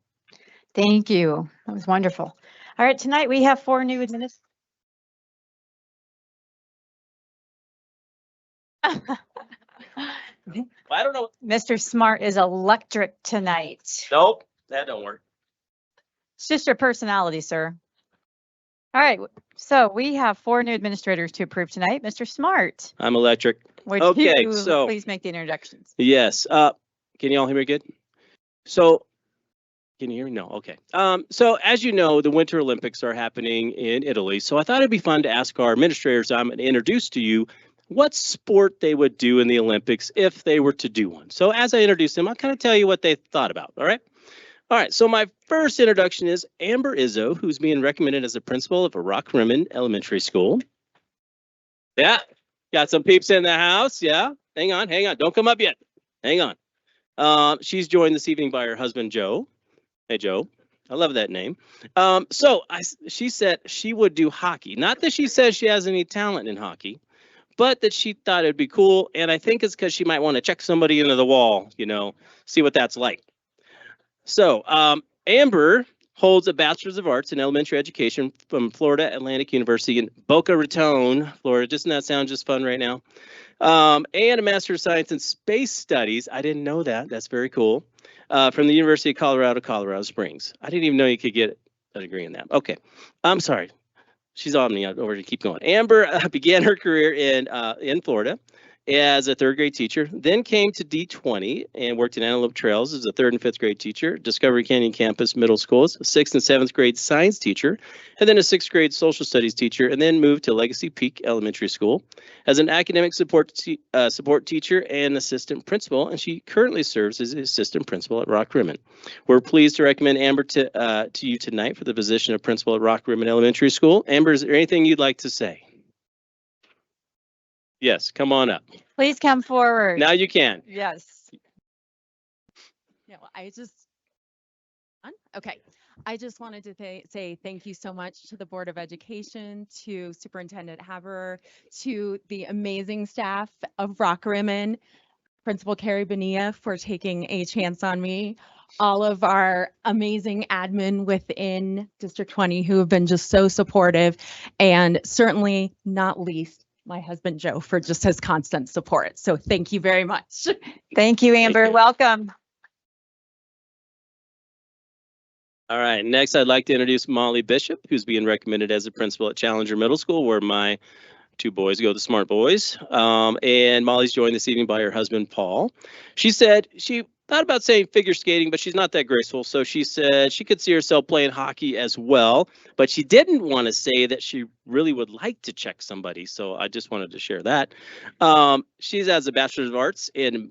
Thank you. That was wonderful. All right, tonight we have 4 new administrators. I don't know. Mr. Smart is electric tonight. Nope, that don't work. It's just your personality, sir. All right, so we have 4 new administrators to approve tonight. Mr. Smart, I'm electric. would Okay, you so please make the introductions? yes. Can you all hear me good? So can you hear me? No. Okay. So as you know, the Winter Olympics are happening in Italy. So I thought it'd be fun to ask our administrators I'm going to introduce to you what sport they would do in the Olympics if they were to do one. So as I introduce them, I'll kind of tell you what they thought about. All right. All right, so my first introduction is Amber Izzo, who's being recommended as the principal of a Rock Rimmon Elementary School. Yeah, got some peeps in the house. Yeah, hang on, don't come up yet. Hang on. She's joined this evening by her husband, Joe. Hey, Joe. I love that name. She said she would do hockey. Not that she says she has any talent in hockey, but that she thought it'd be cool. And I think it's because she might want to check somebody into the wall, you know, see what that's like. So Amber holds a Bachelor's of Arts in Elementary Education from Florida Atlantic University in Boca Raton, Florida. Doesn't that sound just fun right now? And a Master of Science in Space Studies. I didn't know that. That's very cool. From the University of Colorado, Colorado Springs. I didn't even know you could get a degree in that. Okay. I'm sorry. She's on me over to keep going. Amber began her career in Florida as a 3rd grade teacher, then came to D20 and worked in Antelope Trails as a 3rd and 5th grade teacher, Discovery Canyon Campus Middle Schools, a 6th and 7th grade science teacher, and then a 6th grade social studies teacher, and then moved to Legacy Peak Elementary School as an academic support teacher and assistant principal, and she currently serves as assistant principal at Rock Rimmon. We're pleased to recommend Amber to you tonight for the position of principal at Rock Rimmon Elementary School. Amber, is there anything you'd like to say? Yes, come on up. Please come forward. Now you can. Yes. No, okay. I just wanted to say thank you so much to the Board of Education, to Superintendent Haberer, to the amazing staff of Rock Rimmon, Principal Carrie Bonilla for taking a chance on me, all of our amazing admin within District 20 who have been just so supportive, and certainly not least, my husband, Joe, for just his constant support. So thank you very much. Thank you, Amber. Thank you. Welcome. All right, next I'd like to introduce Molly Bishop, who's being recommended as a principal at Challenger Middle School, where my 2 boys go, the smart boys. And Molly's joined this evening by her husband, Paul. She said she thought about saying figure skating, but she's not that graceful. So she said she could see herself playing hockey as well, but she didn't want to say that she really would like to check somebody. So I just wanted to share that. She has a Bachelor's of Arts in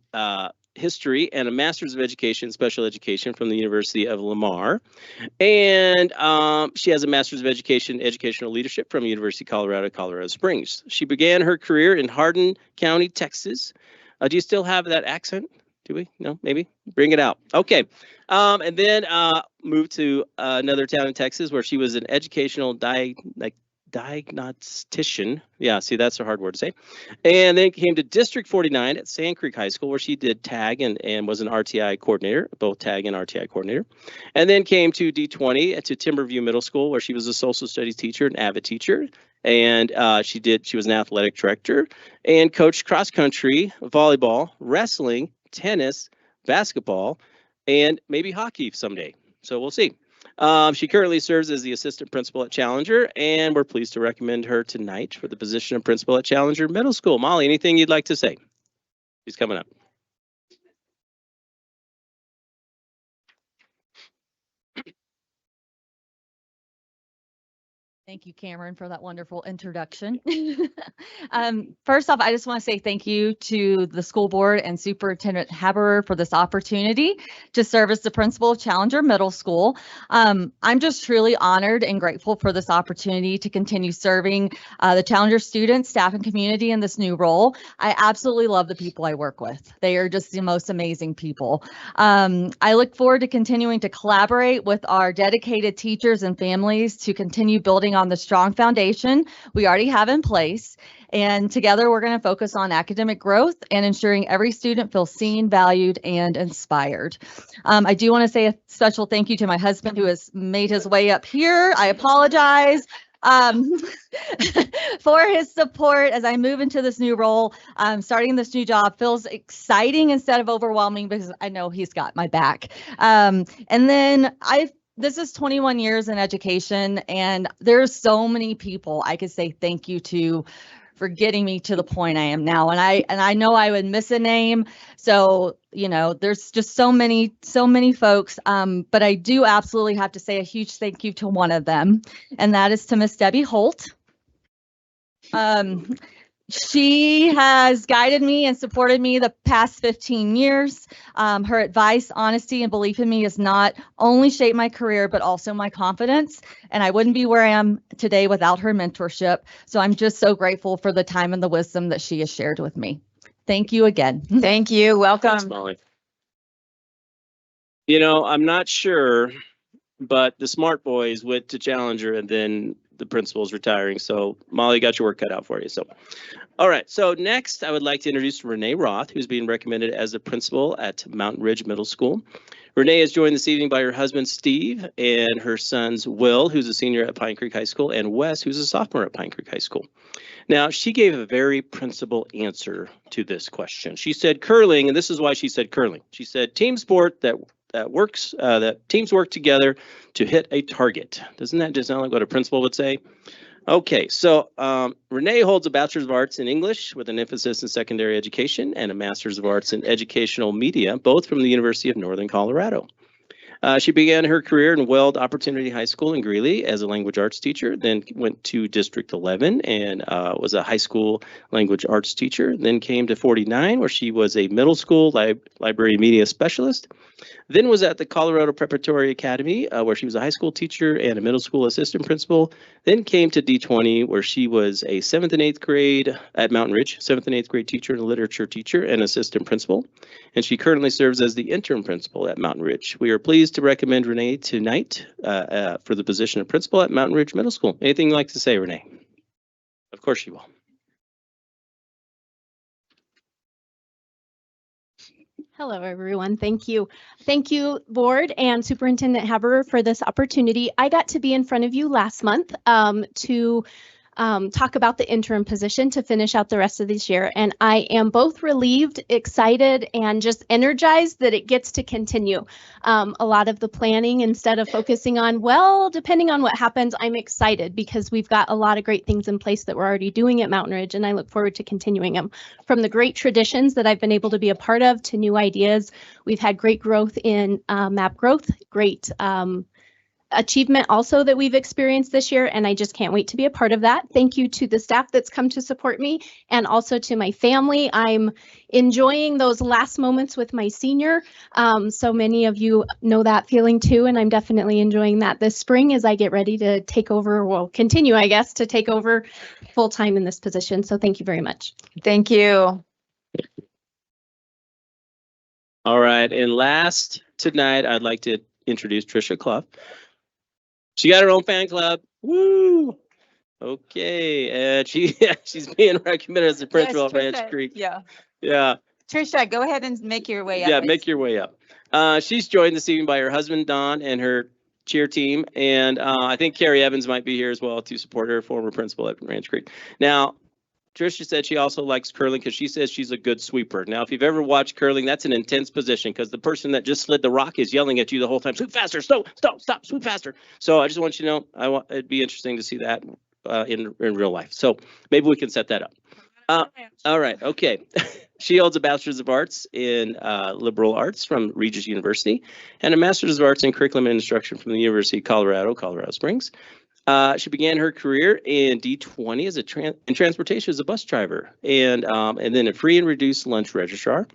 History and a Master's of Education, Special Education from the University of Lamar. And she has a Master's of Education, Educational Leadership from University of Colorado, Colorado Springs. She began her career in Hardin County, Texas. Do you still have that accent? Do we? No, maybe? Bring it out. Okay. And then moved to another town in Texas where she was an educational diagnostician. Yeah, see, that's a hard word to say. And then came to District 49 at Sand Creek High School, where she did tag and was an RTI coordinator, both tag and RTI coordinator. And then came to D20 to Timberview Middle School, where she was a social studies teacher, an avid teacher. And she was an athletic director and coached cross country, volleyball, wrestling, tennis, basketball, and maybe hockey someday. So we'll see. She currently serves as the assistant principal at Challenger, and we're pleased to recommend her tonight for the position of principal at Challenger Middle School. Molly, anything you'd like to say? She's coming up. Thank you, Cameron, for that wonderful introduction. First off, I just want to say thank you to the school board and Superintendent Haberer for this opportunity to serve as the principal of Challenger Middle School. I'm just truly honored and grateful for this opportunity to continue serving the Challenger students, staff, and community in this new role. I absolutely love the people I work with. They are just the most amazing people. I look forward to continuing to collaborate with our dedicated teachers and families to continue building on the strong foundation we already have in place. And together we're going to focus on academic growth and ensuring every student feels seen, valued, and inspired. I do want to say a special thank you to my husband who has made his way up here. I apologize for his support as I move into this new role. Starting this new job feels exciting instead of overwhelming because I know he's got my back. And then this is 21 years in education, and there's so many people I could say thank you to for getting me to the point I am now. And I know I would miss a name. So, you know, there's just so many folks. But I do absolutely have to say a huge thank you to one of them, and that is to Miss Debbie Holt. She has guided me and supported me the past 15 years. Her advice, honesty, and belief in me has not only shaped my career, but also my confidence. And I wouldn't be where I am today without her mentorship. So I'm just so grateful for the time and the wisdom that she has shared with me. Thank you again. Thank you. Welcome. Thanks, Molly. You know, I'm not sure, but the smart boys went to Challenger and then the principal's retiring. So Molly, got your work cut out for you. So, all right. So next I would like to introduce Renee Roth, who's being recommended as the principal at Mountain Ridge Middle School. Renee is joined this evening by her husband, Steve, and her sons, Will, who's a senior at Pine Creek High School, and Wes, who's a sophomore at Pine Creek High School. Now, she gave a very principled answer to this question. She said curling, and this is why she said curling. She said team sport that teams work together to hit a target. Doesn't that just sound like what a principal would say? Okay, so Renee holds a Bachelor's of Arts in English with an emphasis in secondary education and a Master's of Arts in Educational Media, both from the University of Northern Colorado. She began her career in Weld Opportunity High School in Greeley as a language arts teacher, then went to District 11 and was a high school language arts teacher, then came to 49 where she was a middle school library media specialist, then was at the Colorado Preparatory Academy where she was a high school teacher and a middle school assistant principal, then came to D20 where she was a 7th and 8th grade at Mountain Ridge, 7th and 8th grade teacher and literature teacher and assistant principal, and she currently serves as the interim principal at Mountain Ridge. We are pleased to recommend Renee tonight for the position of principal at Mountain Ridge Middle School. Anything you'd like to say, Renee? Of course you will. Hello, everyone. Thank you. Thank you, board and Superintendent Haberer, for this opportunity. I got to be in front of you last month to talk about the interim position to finish out the rest of this year. And I am both relieved, excited, and just energized that it gets to continue. A lot of the planning, instead of focusing on, well, depending on what happens, I'm excited because we've got a lot of great things in place that we're already doing at Mountain Ridge, and I look forward to continuing them. From the great traditions that I've been able to be a part of to new ideas, we've had great growth in map growth, great achievement also that we've experienced this year, and I just can't wait to be a part of that. Thank you to the staff that's come to support me and also to my family. I'm enjoying those last moments with my senior. So many of you know that feeling too, and I'm definitely enjoying that this spring as I get ready to take over, well, continue, I guess, to take over full-time in this position. So thank you very much. Thank you. All right, and last tonight, I'd like to introduce Trisha Clough. She got her own fan club. Woo! Okay, and she's being recommended as the principal of Ranch Creek. Yeah. Yeah. Trisha, go ahead and make your way up. Yeah, make your way up. She's joined this evening by her husband, Don, and her cheer team. And I think Carrie Evans might be here as well to support her, former principal at Ranch Creek. Now, Trisha said she also likes curling because she says she's a good sweeper. Now, if you've ever watched curling, that's an intense position because the person that just slid the rock is yelling at you the whole time, sweep faster, stop, sweep faster. So I just want you to know, it'd be interesting to see that in real life. So maybe we can set that up. All right, okay. She holds a Bachelor's of Arts in Liberal Arts from Regis University and a Master's of Arts in Curriculum and Instruction from the University of Colorado Springs. She began her career in D20 as in transportation as a bus driver, and then a free and reduced lunch registrar.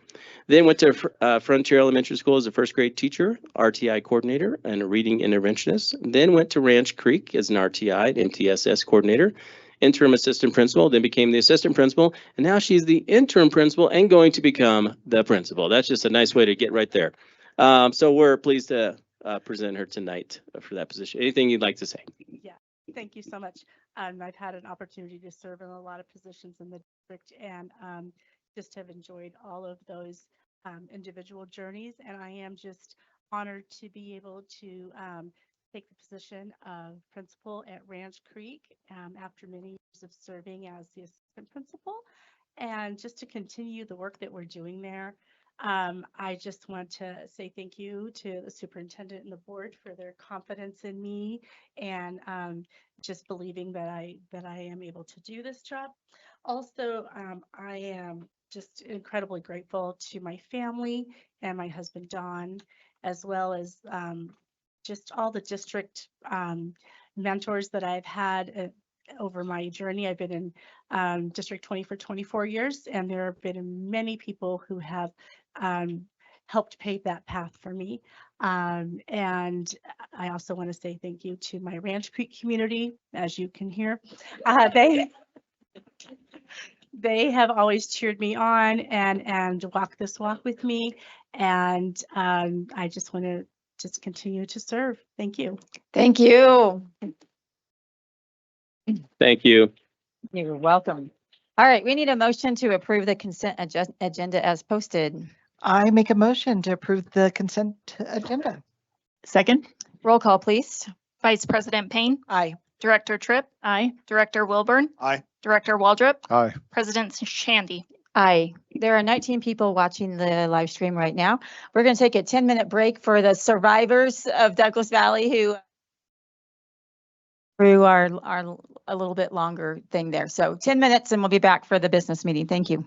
Then went to Frontier Elementary School as a first grade teacher, RTI coordinator, and a reading interventionist. Then went to Ranch Creek as an RTI and MTSS coordinator, interim assistant principal, then became the assistant principal, and now she's the interim principal and going to become the principal. That's just a nice way to get right there. So we're pleased to present her tonight for that position. Anything you'd like to say? Yeah, thank you so much. I've had an opportunity to serve in a lot of positions in the district and just have enjoyed all of those individual journeys. And I am just honored to be able to take the position of principal at Ranch Creek after many years of serving as the assistant principal, and just to continue the work that we're doing there. I just want to say thank you to the superintendent and the board for their confidence in me and just believing that I am able to do this job. Also, I am just incredibly grateful to my family and my husband Don, as well as just all the district mentors that I've had over my journey. I've been in District 20 for 24 years, and there have been many people who have helped pave that path for me. And I also want to say thank you to my Ranch Creek community. As you can hear, they have always cheered me on and walked this walk with me. And I just want to continue to serve. Thank you. Thank you. Thank you. You're welcome. All right, we need a motion to approve the consent agenda as posted. I make a motion to approve the consent agenda. Second. Roll call, please. Vice President Payne. Aye. Director Tripp. Aye. Director Wilburn. Aye. Director Waldrop. Aye. President Shandy. Aye. There are 19 people watching the live stream right now. We're going to take a 10-minute break for the survivors of Douglas Valley who through our a little bit longer thing there. So 10 minutes and we'll be back for the business meeting. Thank you.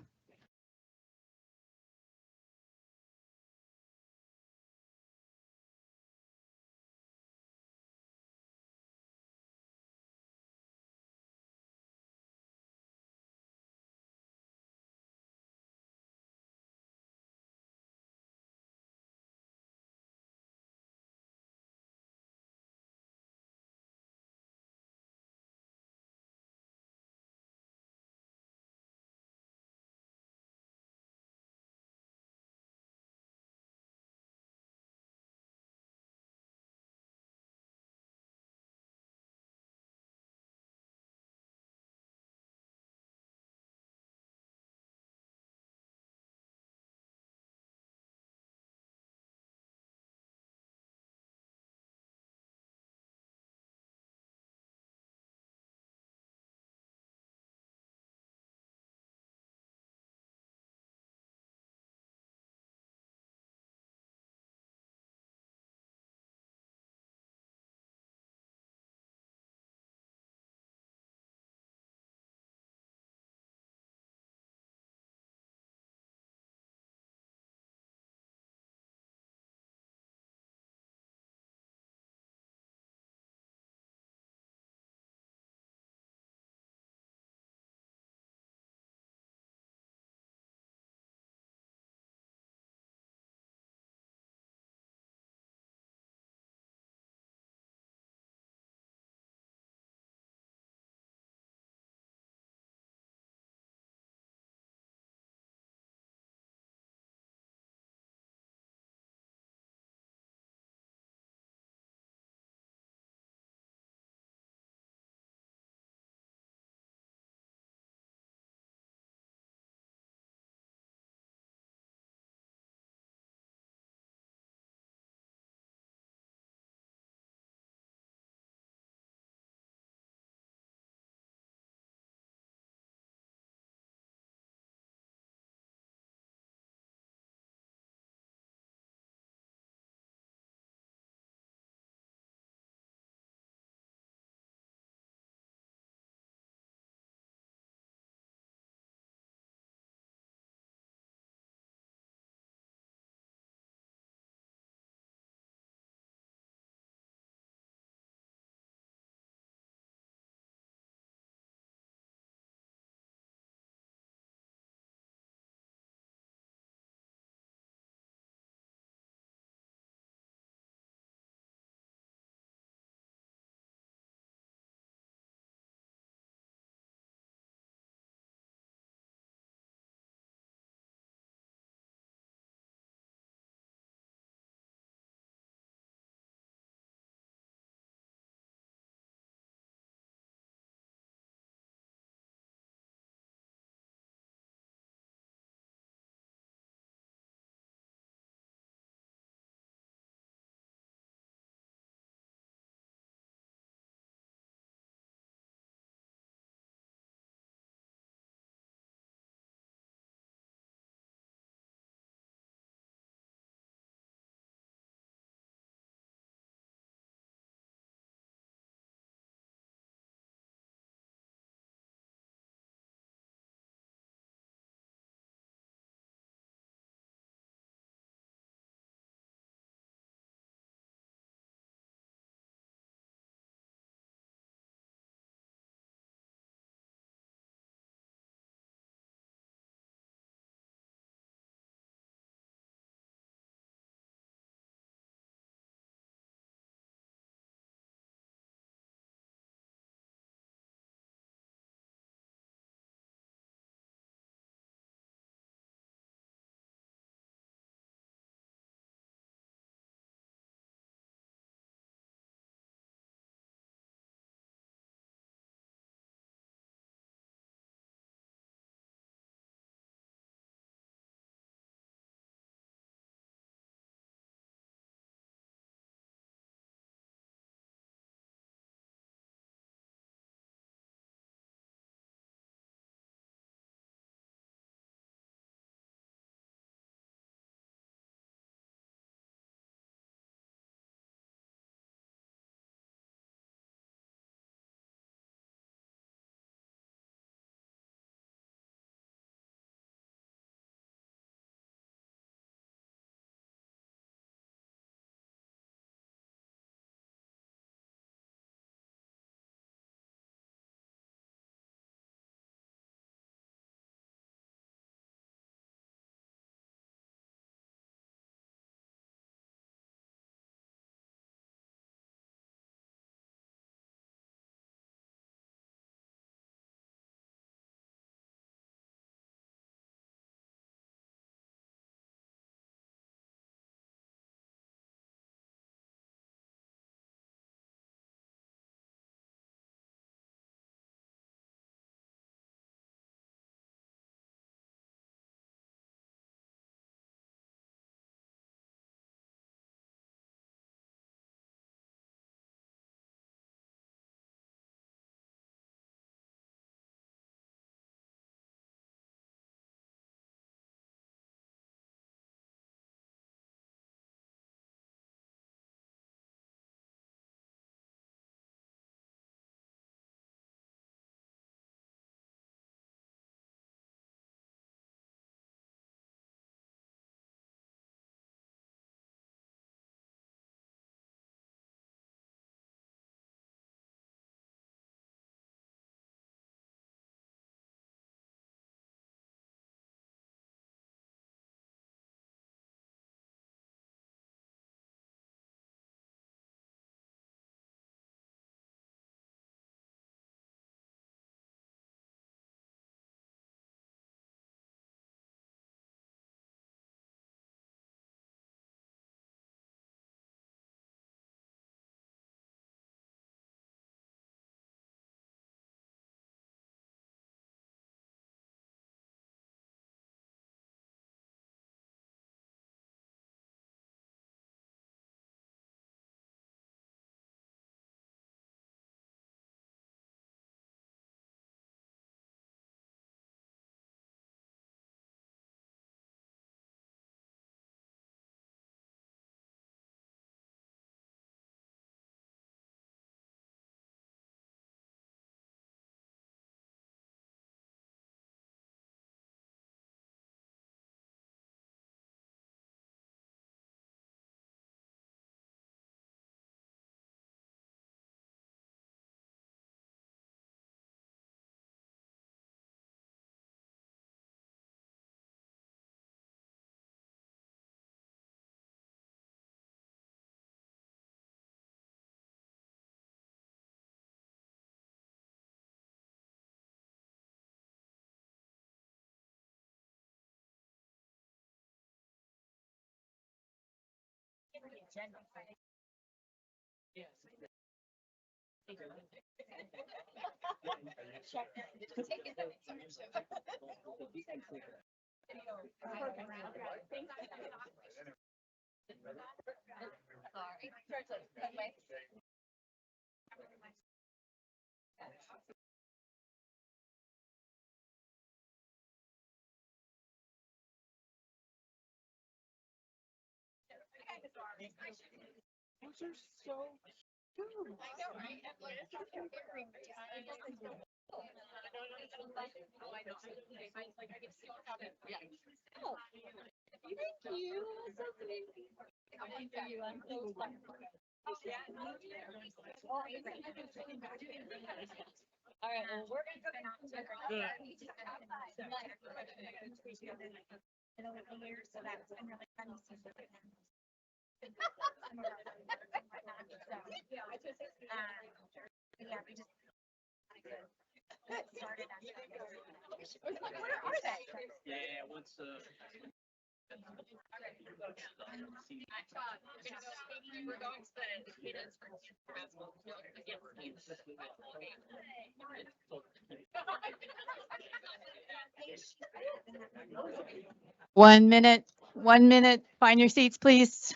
1 minute, 1 minute. Find your seats, please.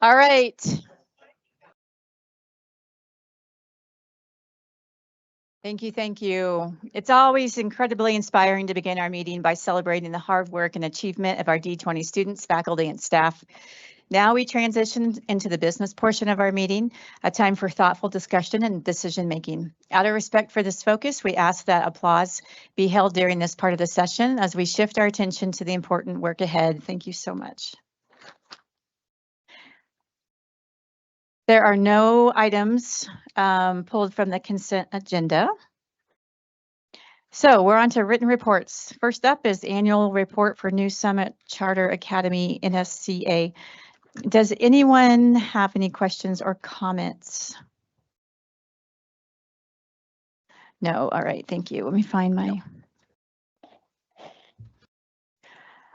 All right. Thank you, thank you. It's always incredibly inspiring to begin our meeting by celebrating the hard work and achievement of our D20 students, faculty, and staff. Now we transition into the business portion of our meeting, a time for thoughtful discussion and decision making. Out of respect for this focus, we ask that applause be held during this part of the session as we shift our attention to the important work ahead. Thank you so much. There are no items pulled from the consent agenda. So we're on to written reports. First up is annual report for New Summit Charter Academy NSCA. Does anyone have any questions or comments? No, all right, thank you. Let me find my.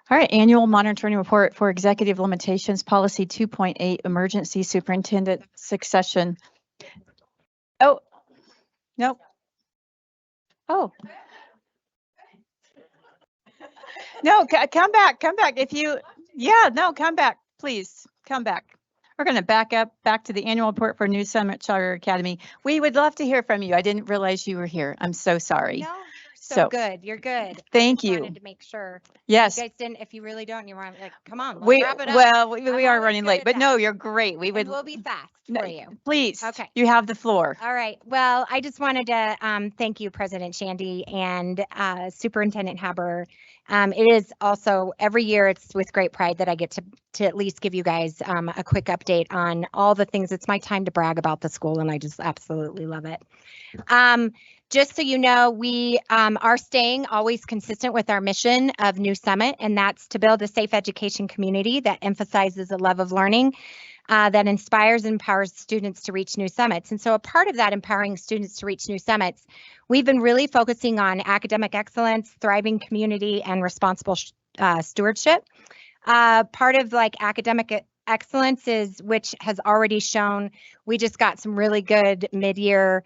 All right, annual monitoring report for executive limitations policy 2.8 emergency superintendent succession. Oh, no. Oh. No, come back. If you, yeah, no, come back, please, come back. We're going to back to the annual report for New Summit Charter Academy. We would love to hear from you. I didn't realize you were here. I'm so sorry. No, so good. You're good. Thank you. Wanted to make sure. Yes. You guys didn't, if you really don't, you want like, come on, let's We, wrap it up. well, we are always running good late, at but no, that. you're great. We would, And we'll be fast no, for you. please. Okay. You have the floor. All right. Well, I just wanted to thank you, President Shandy and Superintendent Haber. It is also every year it's with great pride that I get to at least give you guys a quick update on all the things. It's my time to brag about the school, and I just absolutely love it. Just so you know, we are staying always consistent with our mission of New Summit, and that's to build a safe education community that emphasizes a love of learning. that inspires and empowers students to reach new summits. And so a part of that empowering students to reach new summits, we've been really focusing on academic excellence, thriving community, and responsible stewardship. Part of like academic excellence is, which has already shown, we just got some really good mid-year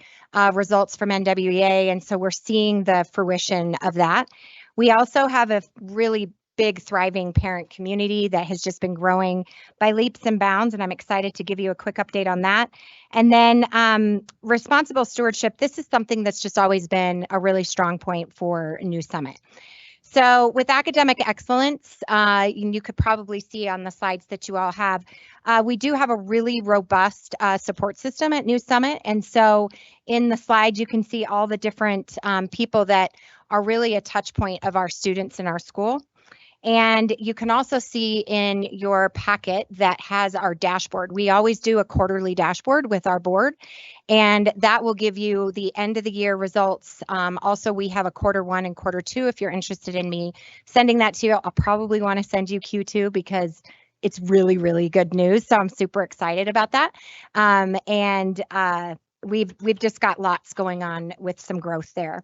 results from NWEA, and so we're seeing the fruition of that. We also have a really big thriving parent community that has just been growing by leaps and bounds, and I'm excited to give you a quick update on that. And then responsible stewardship, this is something that's just always been a really strong point for New Summit. So with academic excellence, you could probably see on the slides that you all have, we do have a really robust support system at New Summit. And so in the slides, you can see all the different people that are really a touch point of our students in our school. And you can also see in your packet that has our dashboard. We always do a quarterly dashboard with our board, and that will give you the end of the year results. Also, we have a Q1 and Q2. If you're interested in me sending that to you, I'll probably want to send you Q2 because it's really, really good news. So I'm super excited about that. We've just got lots going on with some growth there.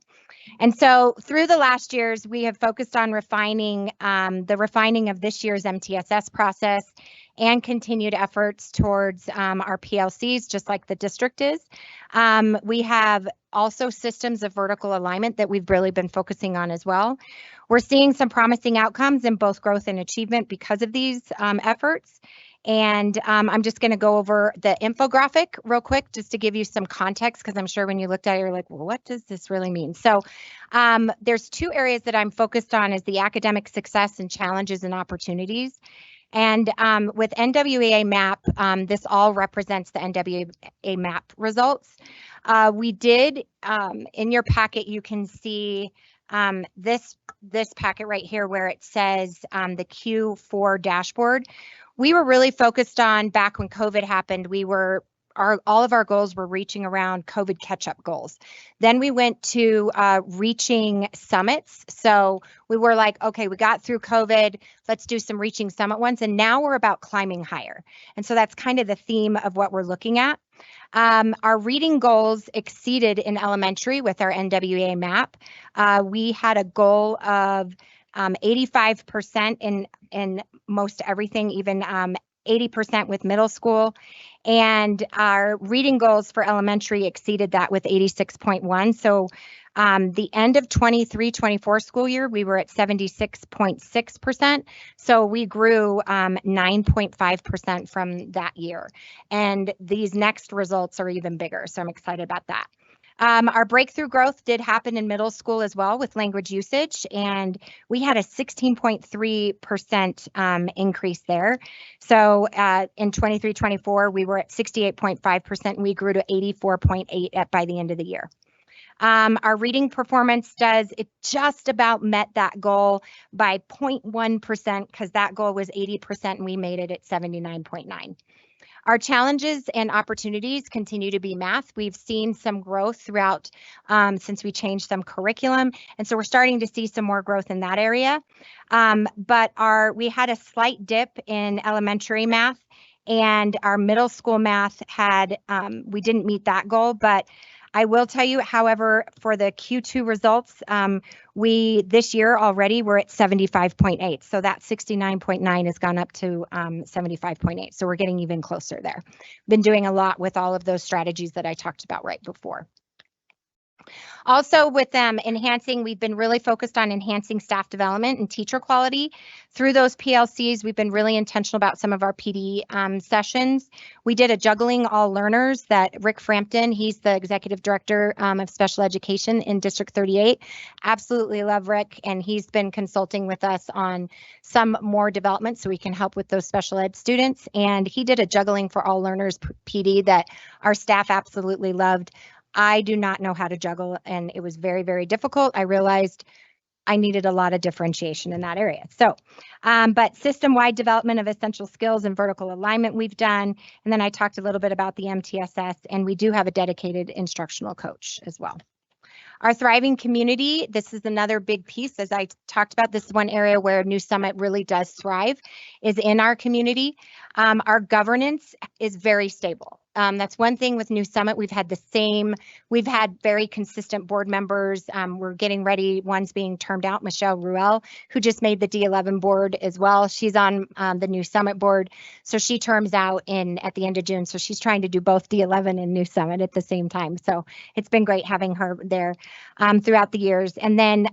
And so through the last years, we have focused on refining of this year's MTSS process and continued efforts towards our PLCs, just like the district is. We have also systems of vertical alignment that we've really been focusing on as well. We're seeing some promising outcomes in both growth and achievement because of these efforts. And I'm just going to go over the infographic real quick just to give you some context, because I'm sure when you looked at it, you're like, well, what does this really mean? So there's two areas that I'm focused on is the academic success and challenges and opportunities. And with NWEA MAP, this all represents the NWEA MAP results. We did, in your packet, you can see this packet right here where it says the Q4 dashboard. We were really focused on, back when COVID happened, all of our goals were reaching around COVID catch-up goals. Then we went to reaching summits. So we were like, okay, we got through COVID, let's do some reaching summit ones. And now we're about climbing higher. And so that's kind of the theme of what we're looking at. Our reading goals exceeded in elementary with our NWEA MAP. We had a goal of 85% in most everything, even 80% with middle school. And our reading goals for elementary exceeded that with 86.1. So the end of 23-24 school year, we were at 76.6%. So we grew 9.5% from that year. And these next results are even bigger. So I'm excited about that. Our breakthrough growth did happen in middle school as well with language usage, and we had a 16.3% increase there. So in 23-24, we were at 68.5%, and we grew to 84.8% by the end of the year. Our reading performance it just about met that goal by 0.1%, because that goal was 80% and we made it at 79.9%. Our challenges and opportunities continue to be math. We've seen some growth throughout since we changed some curriculum. And so we're starting to see some more growth in that area. But we had a slight dip in elementary math, and our middle school math we didn't meet that goal. But I will tell you, however, for the Q2 results, this year already we're at 75.8. So that 69.9 has gone up to 75.8. So we're getting even closer there. Been doing a lot with all of those strategies that I talked about right before. Also with enhancing, we've been really focused on enhancing staff development and teacher quality. Through those PLCs, we've been really intentional about some of our PD sessions. We did a juggling all learners that Rick Frampton, he's the executive director of special education in District 38. Absolutely love Rick, and he's been consulting with us on some more development so we can help with those special ed students. And he did a juggling for all learners PD that our staff absolutely loved. I do not know how to juggle, and it was very, very difficult. I realized I needed a lot of differentiation in that area. So, but system-wide development of essential skills and vertical alignment we've done. And then I talked a little bit about the MTSS, and we do have a dedicated instructional coach as well. Our thriving community, this is another big piece. As I talked about, this is one area where New Summit really does thrive, is in our community. Our governance is very stable. That's one thing with New Summit. We've had very consistent board members. We're getting ready. One's being termed out, Michelle Ruel, who just made the D11 board as well. She's on the New Summit board. So she terms out at the end of June. So she's trying to do both D11 and New Summit at the same time. So it's been great having her there throughout the years. And then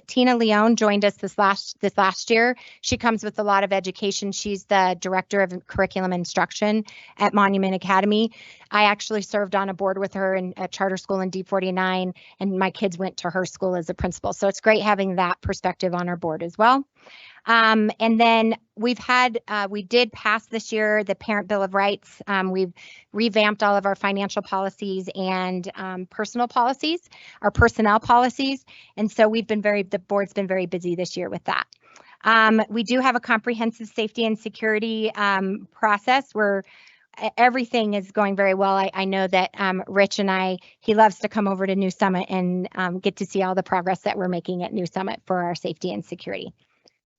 Tina Leone joined us this last year. She comes with a lot of education. She's the director of curriculum instruction at Monument Academy. I actually served on a board with her in a charter school in D49, and my kids went to her school as a principal. So it's great having that perspective on our board as well. And then we did pass this year the Parent Bill of Rights. We've revamped all of our financial policies and personnel policies. And so the board's been very busy this year with that. We do have a comprehensive safety and security process where everything is going very well. I know that Rich and he loves to come over to New Summit and get to see all the progress that we're making at New Summit for our safety and security.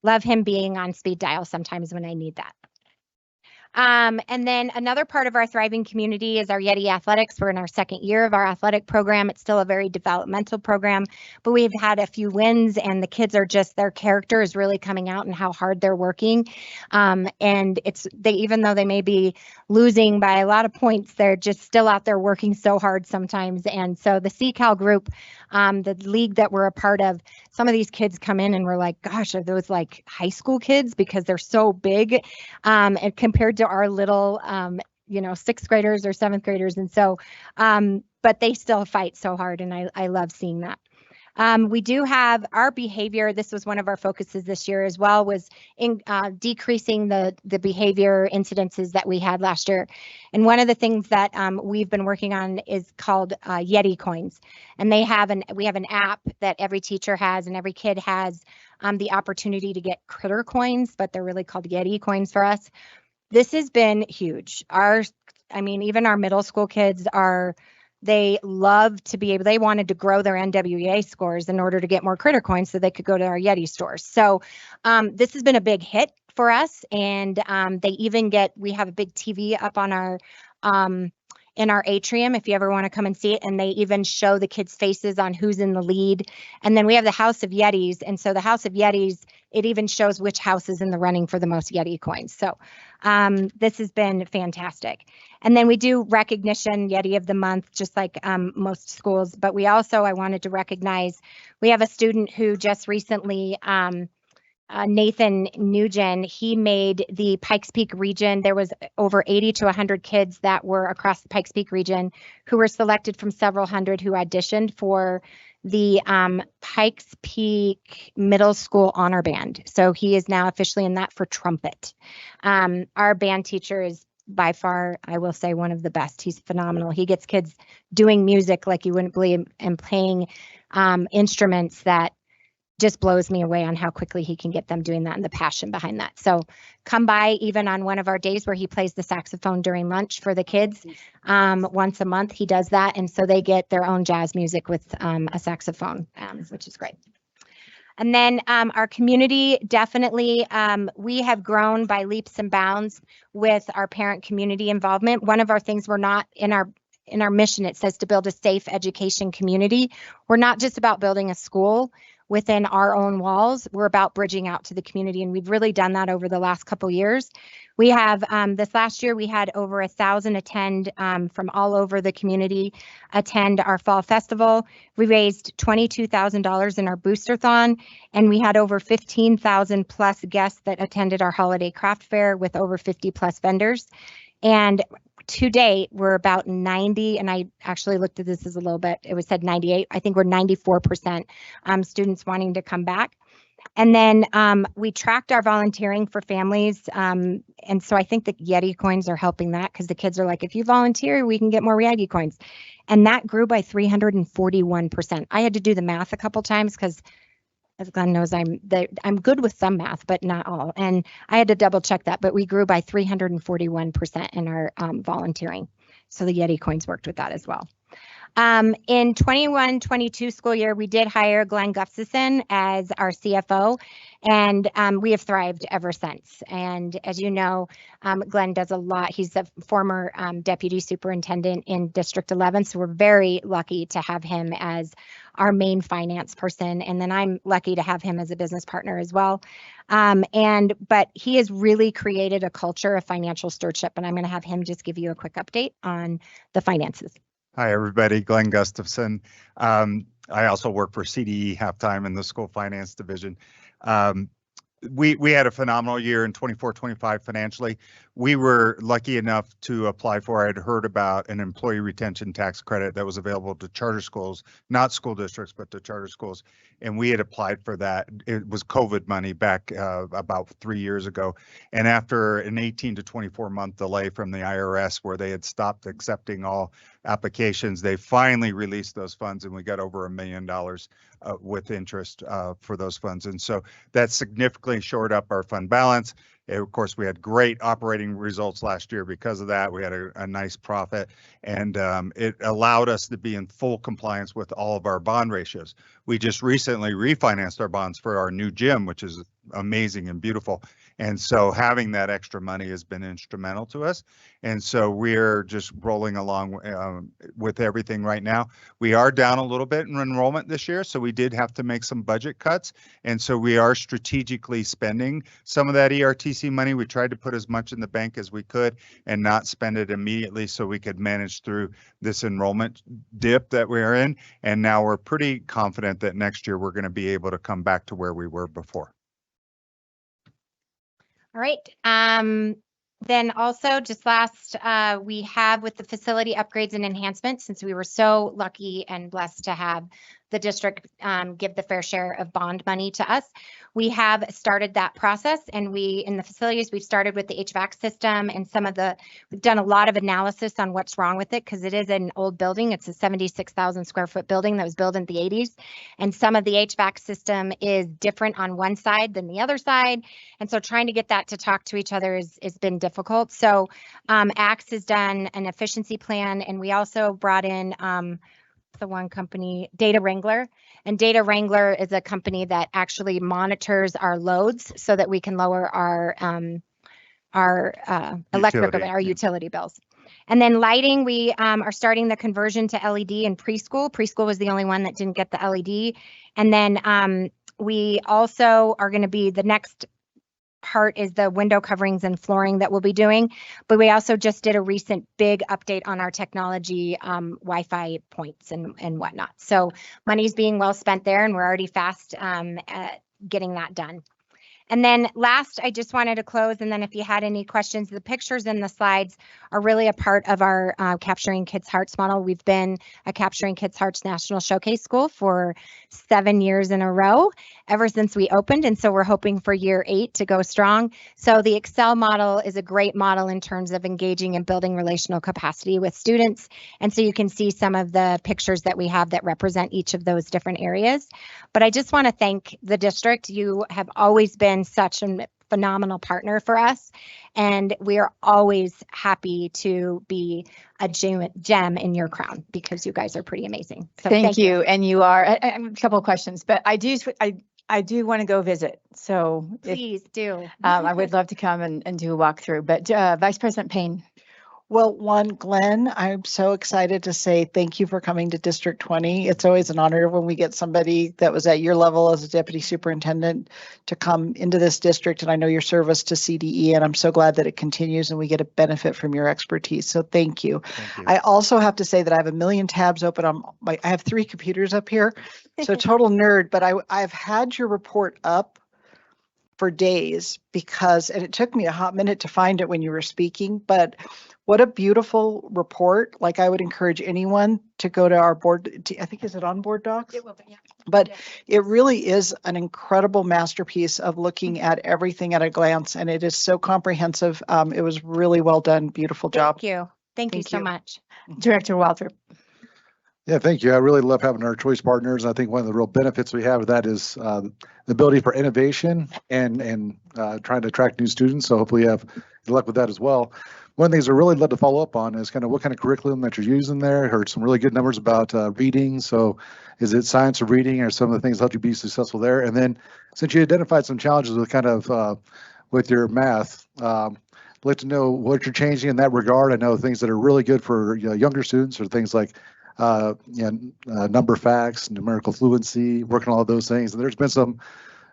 Love him being on speed dial sometimes when I need that. And then another part of our thriving community is our Yeti Athletics. We're in our second year of our athletic program. It's still a very developmental program, but we've had a few wins, and the kids their character is really coming out and how hard they're working. And even though they may be losing by a lot of points, they're just still out there working so hard sometimes. And so the CCAL group, the league that we're a part of, some of these kids come in and we're like, gosh, are those like high school kids? Because they're so big and compared to our little, 6th graders or 7th graders. And so, but they still fight so hard. And I love seeing that. We do have our behavior. This was one of our focuses this year as well, was in decreasing the behavior incidences that we had last year. And one of the things that we've been working on is called Yeti coins. And we have an app that every teacher has and every kid has the opportunity to get critter coins, but they're really called Yeti coins for us. This has been huge. Even our middle school kids they wanted to grow their NWEA scores in order to get more critter coins so they could go to our Yeti stores. So this has been a big hit for us. And we have a big TV up on our, in our atrium, if you ever want to come and see it. And they even show the kids' faces on who's in the lead. And then we have the House of Yetis. And so the House of Yetis, it even shows which house is in the running for the most Yeti coins. So this has been fantastic. And then we do recognition Yeti of the month, just like most schools. But I wanted to recognize, we have a student who just recently, Nathan Nugent, he made the Pikes Peak region. There was over 80 to 100 kids that were across the Pikes Peak region who were selected from several hundred who auditioned for the Pikes Peak Middle School Honor Band. So he is now officially in that for trumpet. Our band teacher is by far, I will say, one of the best. He's phenomenal. He gets kids doing music like you wouldn't believe and playing instruments that just blows me away on how quickly he can get them doing that and the passion behind that. So come by even on one of our days where he plays the saxophone during lunch for the kids. Once a month he does that. And so they get their own jazz music with a saxophone, which is great. And then our community, definitely, we have grown by leaps and bounds with our parent community involvement. One of our things, we're not in our mission, it says to build a safe education community. We're not just about building a school within our own walls. We're about bridging out to the community, and we've really done that over the last couple years. We have, this last year, we had over 1,000 attend from all over the community attend our fall festival. We raised $22,000 in our booster-thon, and we had over 15,000 plus guests that attended our holiday craft fair with over 50 plus vendors. And to date, we're about 90, and I actually looked at this as a little bit, it was said 98. I think we're 94% students wanting to come back. And then we tracked our volunteering for families. And so I think the Yeti coins are helping that, because the kids are like, if you volunteer, we can get more Yeti coins. And that grew by 341%. I had to do the math a couple times because, as Glenn knows, I'm good with some math, but not all. And I had to double check that, but we grew by 341% in our volunteering. So the Yeti coins worked with that as well. In 21-22 school year, we did hire Glenn Gustafson as our CFO, and we have thrived ever since. And as you know, Glenn does a lot. He's a former deputy superintendent in District 11, so we're very lucky to have him as our main finance person. And then I'm lucky to have him as a business partner as well. But he has really created a culture of financial stewardship, and I'm going to have him just give you a quick update on the finances. Hi, everybody. Glenn Gustafson. I also work for CDE halftime in the school finance division. We had a phenomenal year in 24-25 financially. We were lucky enough to apply for, I'd heard about an employee retention tax credit that was available to charter schools, not school districts, but to charter schools. And we had applied for that. It was COVID money back about 3 years ago. And after an 18 to 24 month delay from the IRS where they had stopped accepting all applications, they finally released those funds and we got over $1 million with interest for those funds. And so that significantly shored up our fund balance. Of course, we had great operating results last year because of that. We had a nice profit, and it allowed us to be in full compliance with all of our bond ratios. We just recently refinanced our bonds for our new gym, which is amazing and beautiful. And so having that extra money has been instrumental to us. And so we're just rolling along with everything right now. We are down a little bit in enrollment this year, so we did have to make some budget cuts. And so we are strategically spending some of that ERTC money. We tried to put as much in the bank as we could and not spend it immediately so we could manage through this enrollment dip that we're in. And now we're pretty confident that next year we're going to be able to come back to where we were before. All right. Then also just last, we have with the facility upgrades and enhancements, since we were so lucky and blessed to have the district give the fair share of bond money to us. We have started that process, and in the facilities, we've started with the HVAC system and we've done a lot of analysis on what's wrong with it, because it is an old building. It's a 76,000 square foot building that was built in the 80s. And some of the HVAC system is different on one side than the other side. And so trying to get that to talk to each other has been difficult. So ACTS has done an efficiency plan, and we also brought in the one company, Data Wrangler. And Data Wrangler is a company that actually monitors our loads so that we can lower our electric, our utility bills. And then lighting, we are starting the conversion to LED in preschool. Preschool was the only one that didn't get the LED. And then we also are going to be, the next part is the window coverings and flooring that we'll be doing. But we also just did a recent big update on our technology, Wi-Fi points and whatnot. So money's being well spent there, and we're already fast at getting that done. And then last, I just wanted to close, and then if you had any questions, the pictures in the slides are really a part of our Capturing Kids' Hearts model. We've been a Capturing Kids' Hearts National Showcase School for 7 years in a row, ever since we opened, and so we're hoping for year 8 to go strong. So the Excel model is a great model in terms of engaging and building relational capacity with students, and so you can see some of the pictures that we have that represent each of those different areas. But I just want to thank the district. You have always been such a phenomenal partner for us, and we are always happy to be a gem in your crown, because you guys are pretty amazing. So thank you. And you are. I have a couple of questions, but I do want to go visit. So please do. I would love to come and do a walkthrough. But Vice President Payne. Well, Glenn, I'm so excited to say thank you for coming to District 20. It's always an honor when we get somebody that was at your level as a deputy superintendent to come into this district. And I know your service to CDE, and I'm so glad that it continues and we get a benefit from your expertise. So thank you. I also have to say that I have a million tabs open on I have 3 computers up here. So total nerd, but I've had your report up for days and it took me a hot minute to find it when you were speaking, but what a beautiful report. Like, I would encourage anyone to go to our board. I think, is it on Board Docs? It will be, yeah. But it really is an incredible masterpiece of looking at everything at a glance, and it is so comprehensive. It was really well done. Beautiful job. Thank you. Thank you so much. Director Waltrip. Yeah, thank you. I really love having our choice partners. I think one of the real benefits we have of that is the ability for innovation and trying to attract new students. So hopefully you have good luck with that as well. one of the things I really love to follow up on is kind of what kind of curriculum that you're using there. I heard some really good numbers about reading. So is it science of reading or some of the things that help you be successful there? And then since you identified some challenges with kind of with your math, I'd like to know what you're changing in that regard. I know things that are really good for younger students are things like number facts, numerical fluency, working on all of those things. And there's been some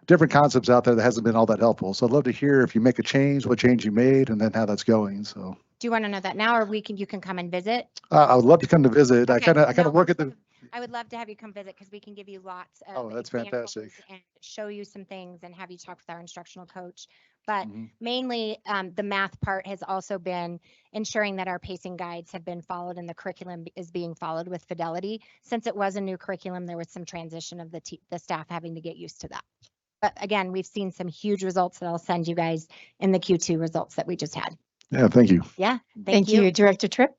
different concepts out there that hasn't been all that helpful. So I'd love to hear if you make a change, what change you made, and then how that's going. So Do you want to know that now, or you can come and visit? I would love to come to visit. Okay, I kind of work at the. I would love to have you come visit because we can give you lots of Oh, that's examples fantastic. and show you some things and have you talk with our instructional coach. But Mm-hmm. mainly the math part has also been ensuring that our pacing guides have been followed and the curriculum is being followed with fidelity. Since it was a new curriculum, there was some transition of the staff having to get used to that. But again, we've seen some huge results that I'll send you guys in the Q2 results that we just had. Yeah, thank you. Yeah, Thank you, Director Tripp.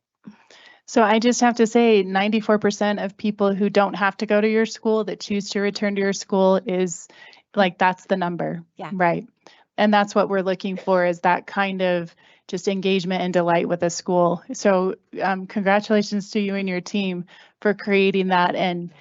So I just have to say 94% of people who don't have to go to your school that choose to return to your school is like, that's the number. Yeah. Right. And that's what we're looking for, is that kind of just engagement and delight with a school. So congratulations to you and your team for creating that and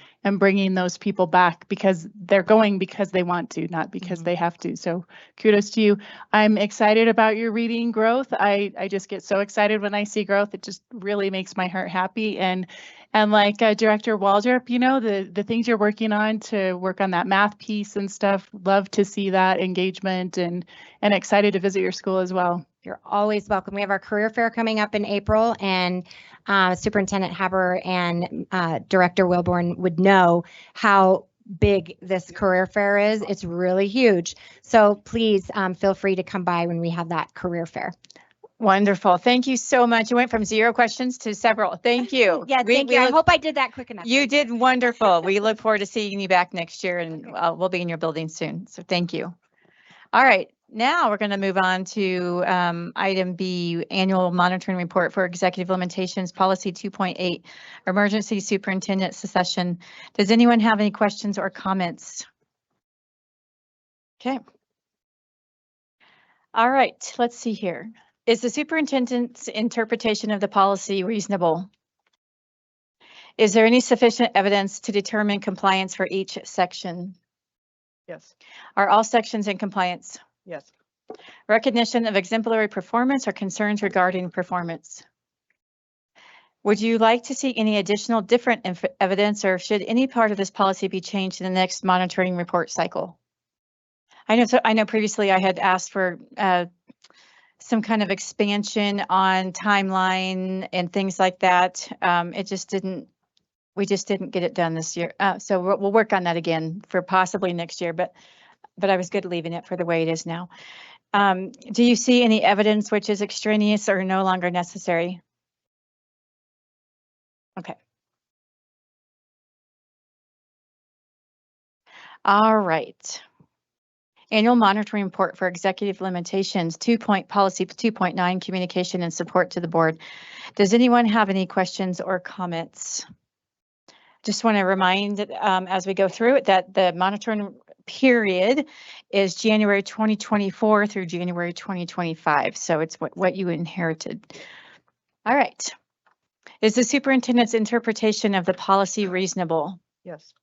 bringing those people back, because they're going because they want to, not because they have to. So kudos to you. I'm excited about your reading growth. I just get so excited when I see growth. It just really makes my heart happy. And like Director Waldrop, you know, the things you're working on to work on that math piece and stuff, love to see that engagement, and excited to visit your school as well. You're always welcome. We have our career fair coming up in April, and Superintendent Haber and Director Wilborn would know how big this career fair is. It's really huge. So please feel free to come by when we have that career fair. Wonderful. Thank you so much. You went from 0 questions to several. Thank you. Yeah, thank you. I hope I did that quick enough. You did wonderful. We look forward to seeing you back next year, and we'll be in your building soon. So thank you. All right. Now we're going to move on to item B, annual monitoring report for executive limitations, policy 2.8, emergency superintendent succession. Does anyone have any questions or comments? Okay. All right, let's see here. Is the superintendent's interpretation of the policy reasonable? Is there any sufficient evidence to determine compliance for each section? Yes. Are all sections in compliance? Yes. Recognition of exemplary performance or concerns regarding performance? Would you like to see any additional different evidence, or should any part of this policy be changed in the next monitoring report cycle? I know previously I had asked for some kind of expansion on timeline and things like that. We just didn't get it done this year. So we'll work on that again for possibly next year, but I was good leaving it for the way it is now. Do you see any evidence which is extraneous or no longer necessary? Okay. All right. Annual monitoring report for executive limitations, policy 2.9, communication and support to the board. Does anyone have any questions or comments? Just want to remind as we go through it that the monitoring period is January 2024 through January 2025. So it's what you inherited. All right. Is the superintendent's interpretation of the policy reasonable? Yes.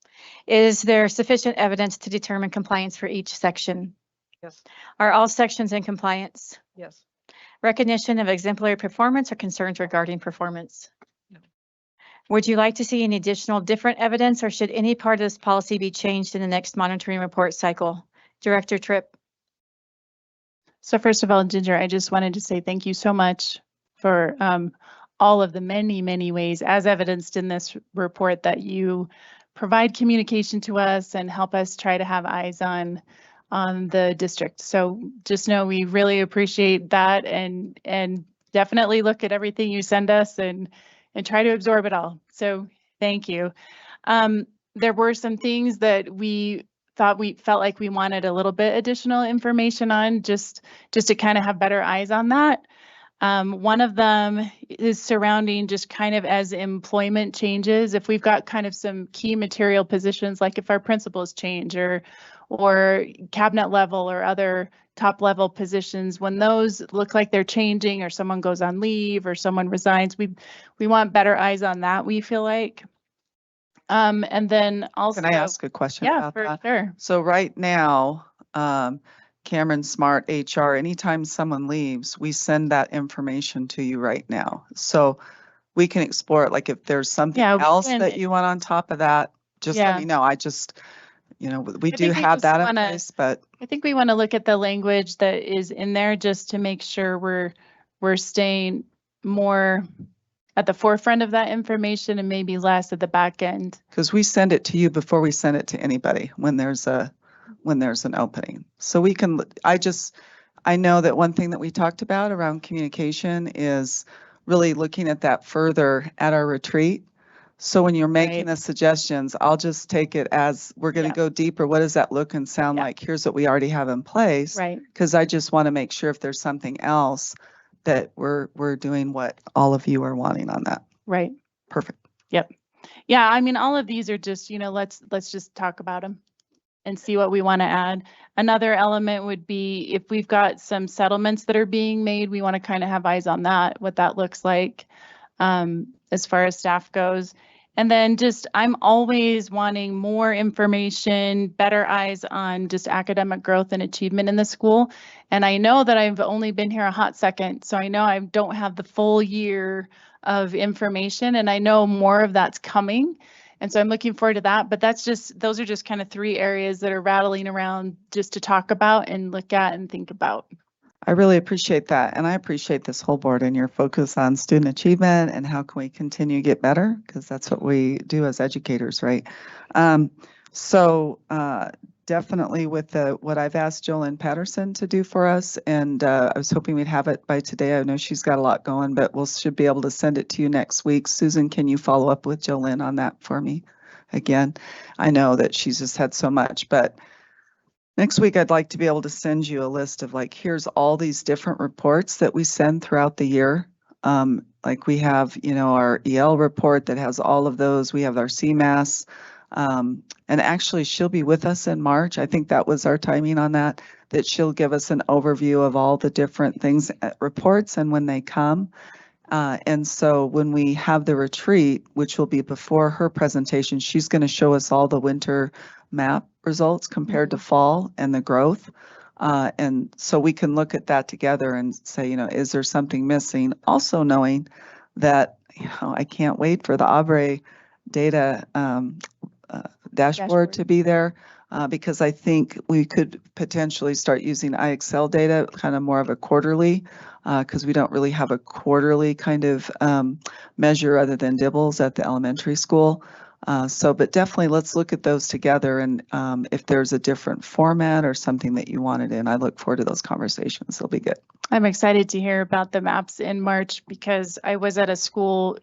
Is there sufficient evidence to determine compliance for each section? Yes. Are all sections in compliance? Yes. Recognition of exemplary performance or concerns regarding performance? No. Would you like to see any additional different evidence, or should any part of this policy be changed in the next monitoring report cycle? Director Tripp. So first of all, Ginger, I just wanted to say thank you so much for all of the many, many ways, as evidenced in this report, that you provide communication to us and help us try to have eyes on the district. So just know we really appreciate that, and definitely look at everything you send us and try to absorb it all. So thank you. There were some things that we felt like we wanted a little bit additional information on, just to kind of have better eyes on that. One of them is surrounding just kind of as employment changes, if we've got kind of some key material positions, like if our principals change or cabinet level or other top level positions, when those look like they're changing or someone goes on leave or someone resigns, we want better eyes on that, we feel like. And then also. Can I ask a question Yeah, about for that? sure. So right now, Cameron Smart HR, anytime someone leaves, we send that information to you right now. So we can explore it. Like if there's something Yeah, we else can- that you want on top of that, just let Yeah. me know. I just, we I do think we have just that in wanna- place, but I think we want to look at the language that is in there just to make sure we're staying more at the forefront of that information and maybe less at the back end. because we send it to you before we send it to anybody when there's an opening. So we can, I know that one thing that we talked about around communication is really looking at that further at our retreat. So when you're making the suggestions, I'll just take it as we're going to go deeper. What does that look and sound like? Here's what we already have in place. Right. Because I just want to make sure if there's something else that we're doing what all of you are wanting on that. Right. Perfect. Yep. Yeah, I mean, all of these are just, let's just talk about them and see what we want to add. Another element would be if we've got some settlements that are being made, we want to kind of have eyes on that, what that looks like as far as staff goes. And then I'm always wanting more information, better eyes on just academic growth and achievement in the school. And I know that I've only been here a hot second, so I know I don't have the full year of information, and I know more of that's coming. And so I'm looking forward to that, but those are just kind of 3 areas that are rattling around just to talk about and look at and think about. I really appreciate that. And I appreciate this whole board and your focus on student achievement and how can we continue to get better, because that's what we do as educators, right? Definitely with what I've asked Jolynn Patterson to do for us, and I was hoping we'd have it by today. I know she's got a lot going, but should be able to send it to you next week. Susan, can you follow up with Jolynn on that for me again? I know that she's just had so much, but next week, I'd like to be able to send you a list of here's all these different reports that we send throughout the year. Like we have, our EL report that has all of those. We have our CMAS. And actually, she'll be with us in March. I think that was our timing on that she'll give us an overview of all the different things, reports, and when they come. And so when we have the retreat, which will be before her presentation, she's going to show us all the winter map results compared to fall and the growth. And so we can look at that together and say, is there something missing? Also knowing that, I can't wait for the Aubrey data dashboard to be there. Because I think we could potentially start using IXL data kind of more of a quarterly, because we don't really have a quarterly kind of measure other than Dibbles at the elementary school. But definitely let's look at those together, and if there's a different format or something that you wanted in, I look forward to those conversations. They'll be good. I'm excited to hear about the maps in March because I was at a school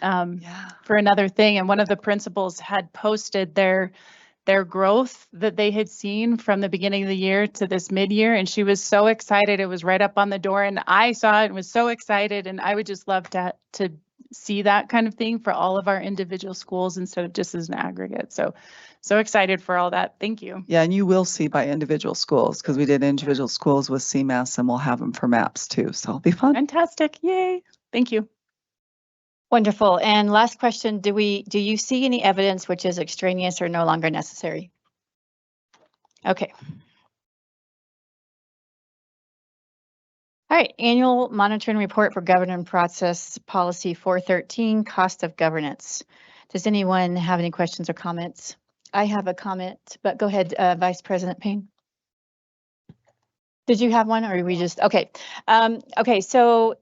for another thing, and one of the principals had posted their growth that they had seen from the beginning of the year to this mid-year, and she was so excited. It was right up on the door, and I saw it and was so excited, and I would just love to see that kind of thing for all of our individual schools instead of just as an aggregate. So excited for all that. Thank you. Yeah, and you will see by individual schools, because we did individual schools with CMAS, and we'll have them for maps too. So it'll be fun. Fantastic. Yay. Thank you. Wonderful. And last question, do you see any evidence which is extraneous or no longer necessary? Okay. All right, annual monitoring report for governance process policy 413, cost of governance. Does anyone have any questions or comments? I have a comment, but go ahead, Vice President Payne. Did you have one, or we just, okay. Okay, so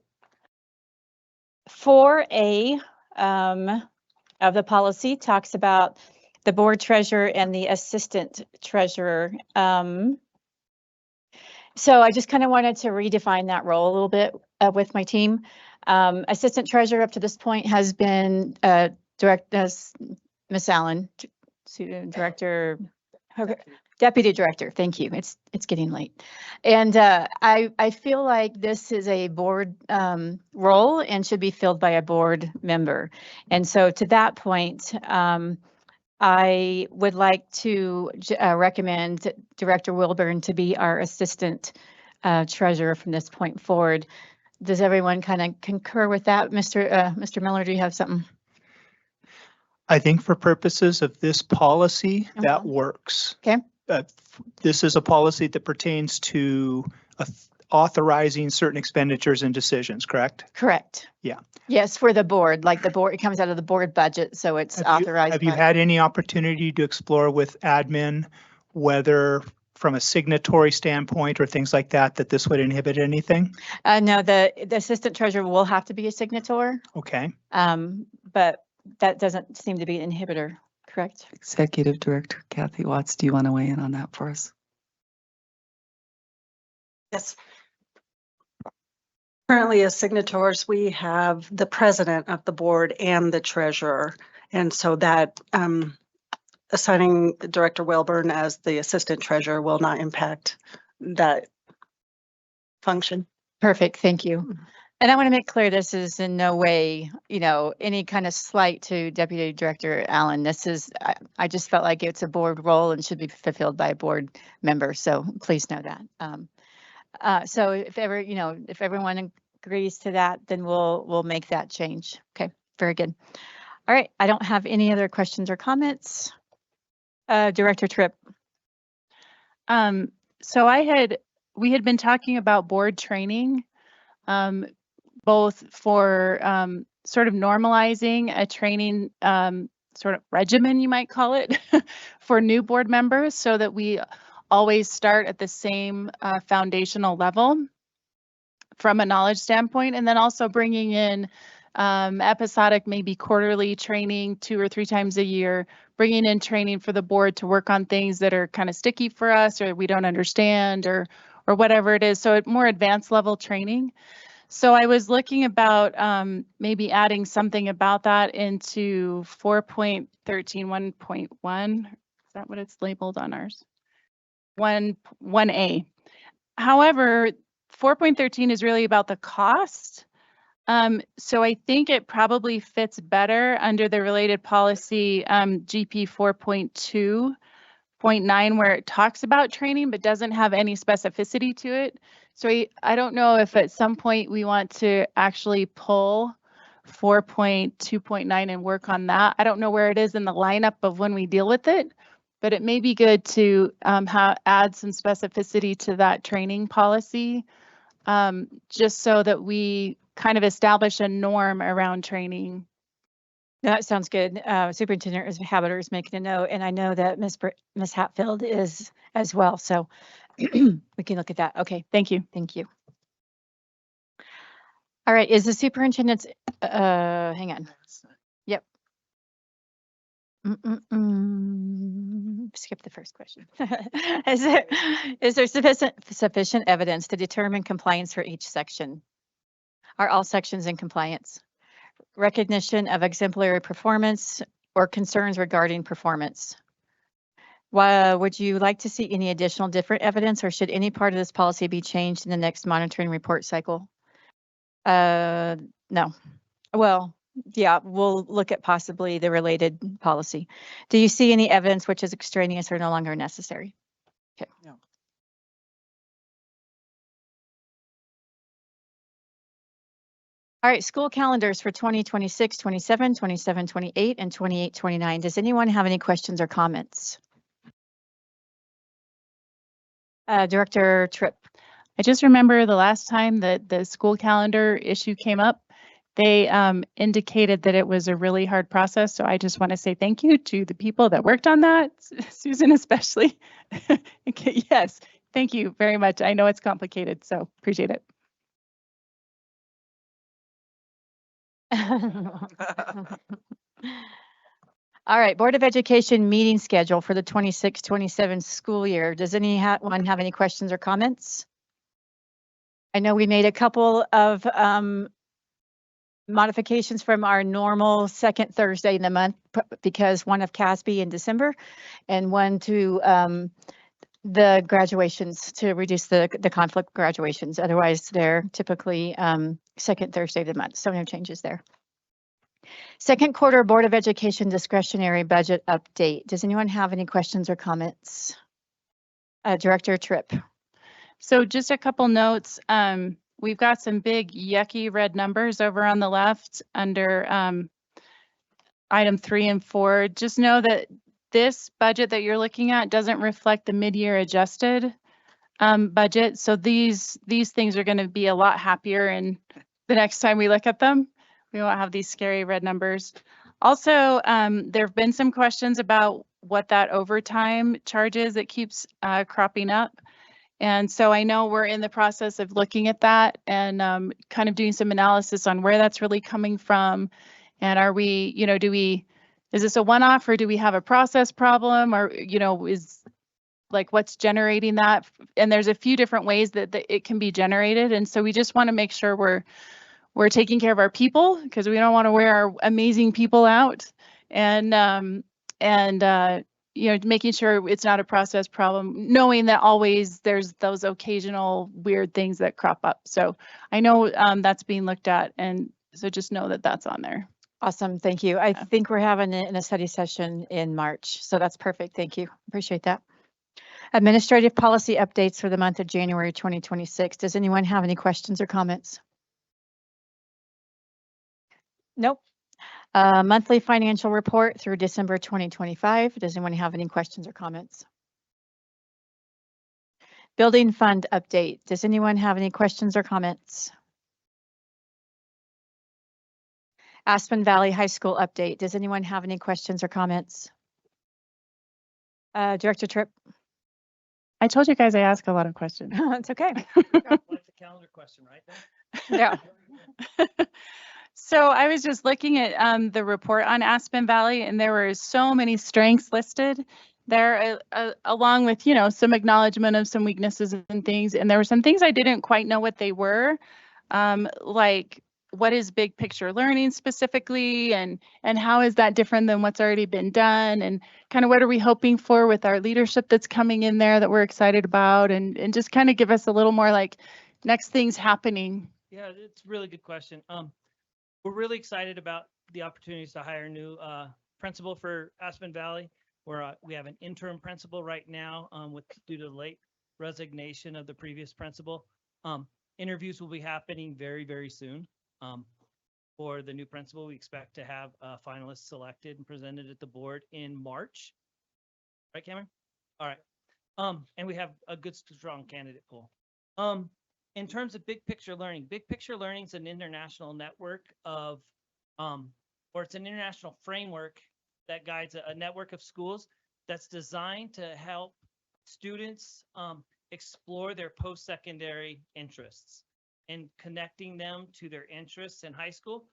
4A of the policy talks about the board treasurer and the assistant treasurer. So I just kind of wanted to redefine that role a little bit with my team. Assistant treasurer up to this point has been Miss Allen, deputy director. Thank you. It's getting late, and I feel like this is a board role and should be filled by a board member. And so to that point, I would like to recommend Director Wilburn to be our assistant treasurer from this point forward. Does everyone kind of concur with that? Mr. Miller, do you have something? I think for purposes of this policy, that works. Okay. This is a policy that pertains to authorizing certain expenditures and decisions, correct? Correct. Yeah. Yes, for the board, like the board, it comes out of the board budget, so it's authorized. Have you had any opportunity to explore with admin whether from a signatory standpoint or things like that, that this would inhibit anything? No, the assistant treasurer will have to be a signator, Okay. but that doesn't seem to be an inhibitor, correct? Executive Director Kathy Watts, do you want to weigh in on that for us? Yes. Currently, as signatories, we have the president of the board and the treasurer. And so that assigning Director Wilburn as the assistant treasurer will not impact that function. Perfect, thank you. And I want to make clear, this is in no way, any kind of slight to Deputy Director Allen. This is, I just felt like it's a board role and should be fulfilled by a board member. So please know that. So if everyone agrees to that, then we'll make that change. Okay, very good. All right, I don't have any other questions or comments. Director Tripp. So we had been talking about board training, both for sort of normalizing a training sort of regimen, you might call it, for new board members, so that we always start at the same foundational level from a knowledge standpoint, and then also bringing in episodic, maybe quarterly training 2 or 3 times a year, bringing in training for the board to work on things that are kind of sticky for us or we don't understand or whatever it is. So more advanced level training. So I was looking about maybe adding something about that into 4.13 1.1. Is that what it's labeled on ours? 1A. However, 4.13 is really about the cost. So I think it probably fits better under the related policy GP 4.2.9, where it talks about training but doesn't have any specificity to it. So I don't know if at some point we want to actually pull 4.2.9 and work on that. I don't know where it is in the lineup of when we deal with it, but it may be good to add some specificity to that training policy, just so that we kind of establish a norm around training. That sounds good. Superintendent Habiter is making a note, and I know that Ms. Hatfield is as well. So we can look at that. Okay, thank you. Thank you. All right, is the superintendent's, hang on. Yep. Skip the first question. Is there sufficient evidence to determine compliance for each section? Are all sections in compliance? Recognition of exemplary performance or concerns regarding performance? Would you like to see any additional different evidence, or should any part of this policy be changed in the next monitoring report cycle? No. Well, yeah, we'll look at possibly the related policy. Do you see any evidence which is extraneous or no longer necessary? Okay. No. All right, school calendars for 2026, 27, 27, 28, and 28, 29. Does anyone have any questions or comments? Director Tripp. I just remember the last time that the school calendar issue came up, they indicated that it was a really hard process. So I just want to say thank you to the people that worked on that, Susan especially. Okay, yes, thank you very much. I know it's complicated, so appreciate it. All right, Board of Education meeting schedule for the 26-27 school year. Does anyone have any questions or comments? I know we made a couple of modifications from our normal second Thursday in the month, because one of CASB in December and one to the graduations, to reduce the conflict graduations. Otherwise, they're typically second Thursday of the month. So no changes there. Second quarter Board of Education discretionary budget update. Does anyone have any questions or comments? Director Tripp. So just a couple notes. We've got some big yucky red numbers over on the left under item 3 and 4. Just know that this budget that you're looking at doesn't reflect the mid-year adjusted budget. So these things are going to be a lot happier, and the next time we look at them, we won't have these scary red numbers. Also, there have been some questions about what that overtime charge is that keeps cropping up. And so I know we're in the process of looking at that and kind of doing some analysis on where that's really coming from. And are we, is this a one-off, or do we have a process problem, or, is like what's generating that? And there's a few different ways that it can be generated. And so we just want to make sure we're taking care of our people, because we don't want to wear our amazing people out, and making sure it's not a process problem, knowing that always there's those occasional weird things that crop up. So I know that's being looked at, and so just know that that's on there. Awesome, thank you. I think we're having it in a study session in March, so that's perfect. Thank you, appreciate that. Administrative policy updates for the month of January 2026. Does anyone have any questions or comments? Nope. Monthly financial report through December 2025. Does anyone have any questions or comments? Building fund update. Does anyone have any questions or comments? Aspen Valley High School update. Does anyone have any questions or comments? Director Tripp. I told you guys I ask a lot of questions. It's okay. Like the calendar question, right? Yeah. So I was just looking at the report on Aspen Valley, and there were so many strengths listed there, along with, some acknowledgement of some weaknesses and things. And there were some things I didn't quite know what they were, like what is big picture learning specifically, and how is that different than what's already been done, and kind of what are we hoping for with our leadership that's coming in there that we're excited about, and just kind of give us a little more like next things happening. Yeah, it's a really good question. We're really excited about the opportunities to hire a new principal for Aspen Valley, where we have an interim principal right now due to the late resignation of the previous principal. Interviews will be happening very, very soon. For the new principal, we expect to have finalists selected and presented at the board in March. Right, Cameron? All right. And we have a good, strong candidate pool. In terms of big picture learning is an international network of, or it's an international framework that guides a network of schools that's designed to help students explore their post-secondary interests and connecting them to their interests in high school,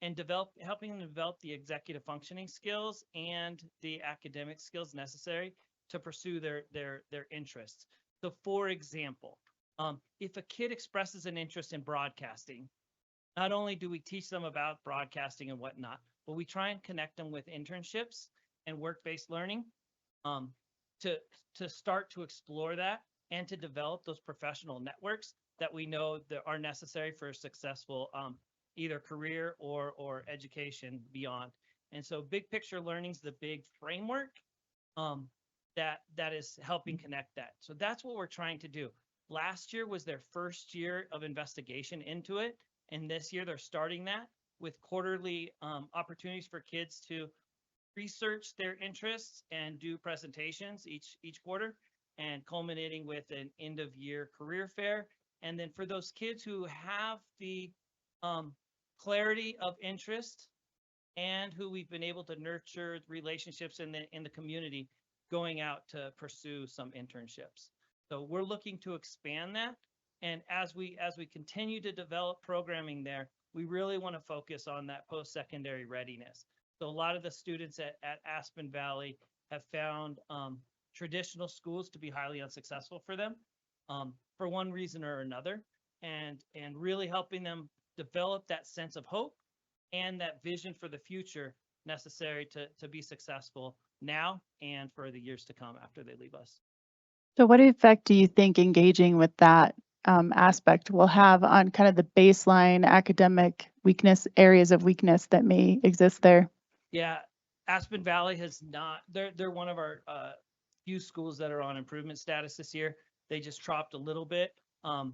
and helping them develop the executive functioning skills and the academic skills necessary to pursue their interests. So, for example, if a kid expresses an interest in broadcasting, not only do we teach them about broadcasting and whatnot, but we try and connect them with internships and work-based learning to start to explore that and to develop those professional networks that we know that are necessary for a successful either career or education beyond. And so big picture learning is the big framework that is helping connect that. So that's what we're trying to do. Last year was their first year of investigation into it. And this year they're starting that with quarterly opportunities for kids to research their interests and do presentations each quarter, and culminating with an end of year career fair. And then for those kids who have the clarity of interest and who we've been able to nurture relationships in the community, going out to pursue some internships. So we're looking to expand that. And as we continue to develop programming there, we really want to focus on that post-secondary readiness. So a lot of the students at Aspen Valley have found traditional schools to be highly unsuccessful for them for one reason or another, and really helping them develop that sense of hope and that vision for the future necessary to be successful now and for the years to come after they leave us. So what effect do you think engaging with that aspect we'll have on kind of the baseline academic weakness, areas of weakness that may exist there. Yeah, Aspen Valley has not, they're one of our few schools that are on improvement status this year. They just dropped a little bit. And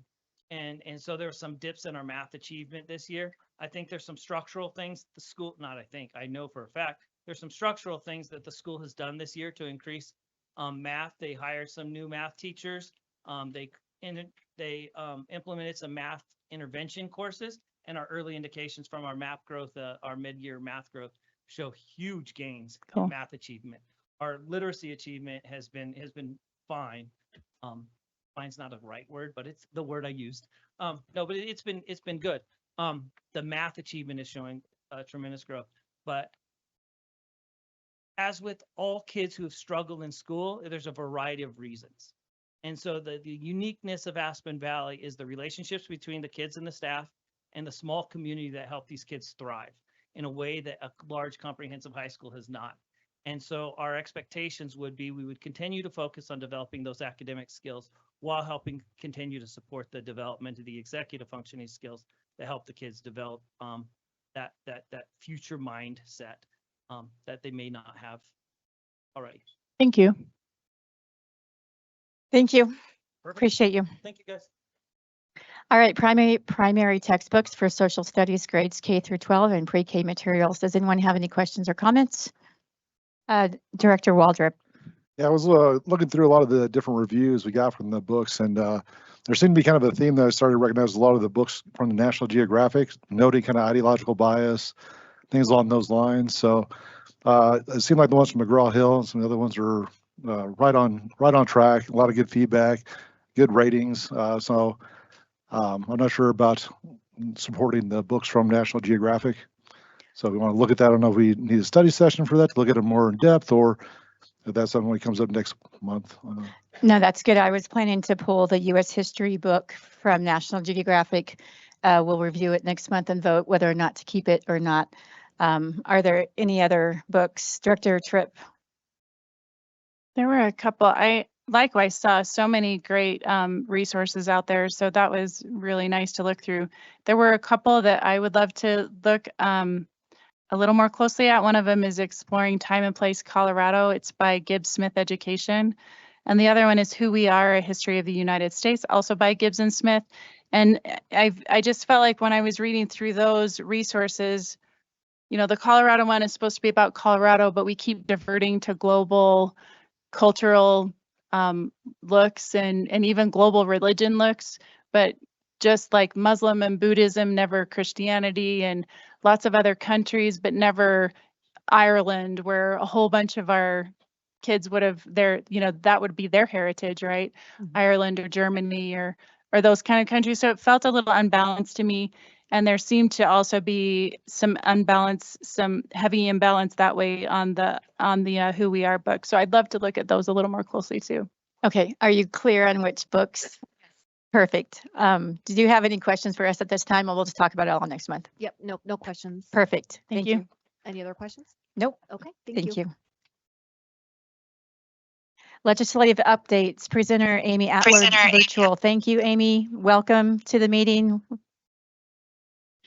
so there were some dips in our math achievement this year. I think there's some structural things the school, not I think, I know for a fact, there's some structural things that the school has done this year to increase math. They hired some new math teachers. They implemented some math intervention courses, and our early indications from our math growth, our mid-year math growth, show huge gains in math achievement. Our literacy achievement has been fine. Fine's not a right word, but it's the word I used. No, but it's been good. The math achievement is showing tremendous growth. But as with all kids who have struggled in school, there's a variety of reasons. And so the uniqueness of Aspen Valley is the relationships between the kids and the staff and the small community that help these kids thrive in a way that a large comprehensive high school has not. And so our expectations would be we would continue to focus on developing those academic skills while helping continue to support the development of the executive functioning skills that help the kids develop that future mindset that they may not have already. Thank you. Thank you. Perfect. Appreciate you. Thank you, guys. All right, primary textbooks for social studies grades K through 12 and pre-K materials. Does anyone have any questions or comments? Director Waldrop. Yeah, I was looking through a lot of the different reviews we got from the books, and there seemed to be kind of a theme that I started to recognize a lot of the books from the National Geographic, noting kind of ideological bias, things along those lines. So it seemed like the ones from McGraw-Hill and some of the other ones were right on track. A lot of good feedback, good ratings. So I'm not sure about supporting the books from National Geographic. So we want to look at that. I don't know if we need a study session for that to look at it more in depth, or if that's something that comes up next month. No, that's good. I was planning to pull the U.S. history book from National Geographic. We'll review it next month and vote whether or not to keep it or not. Are there any other books? Director Tripp. There were a couple. I likewise saw so many great resources out there, so that was really nice to look through. There were a couple that I would love to look a little more closely at. One of them is Exploring Time and Place Colorado. It's by Gibbs Smith Education. And the other one is Who We Are, A History of the United States, also by Gibbs and Smith. And I just felt like when I was reading through those resources, you know, the Colorado one is supposed to be about Colorado, but we keep diverting to global cultural looks and even global religion looks, but just like Muslim and Buddhism, never Christianity, and lots of other countries, but never Ireland, where a whole bunch of our kids would have that would be their heritage, right? Mm-hmm. Ireland or Germany or those kind of countries. So it felt a little unbalanced to me. And there seemed to also be some heavy imbalance that way on the Who We Are book. So I'd love to look at those a little more closely too. Okay, are you clear on which books? Perfect. Did you have any questions for us at this time, or we'll just talk about it all next month? Yep, no questions. Perfect. Thank you. Any other questions? Nope. Okay, Thank you. Legislative updates. Presenter Amy Atwood, virtual. Thank you, Amy. Welcome to the meeting.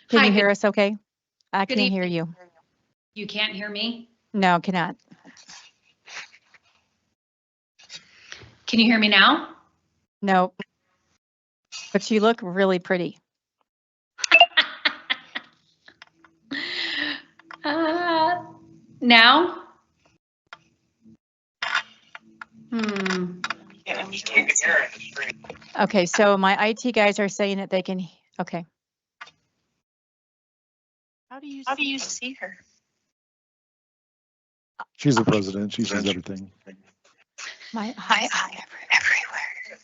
Can you hear us okay? I can't hear you. You can't hear me? No, cannot. Can you hear me now? No. But you look really pretty. Now? Okay, so my IT guys are saying that they can, okay. How do you see her? She's the president. She sees everything. My eyes everywhere.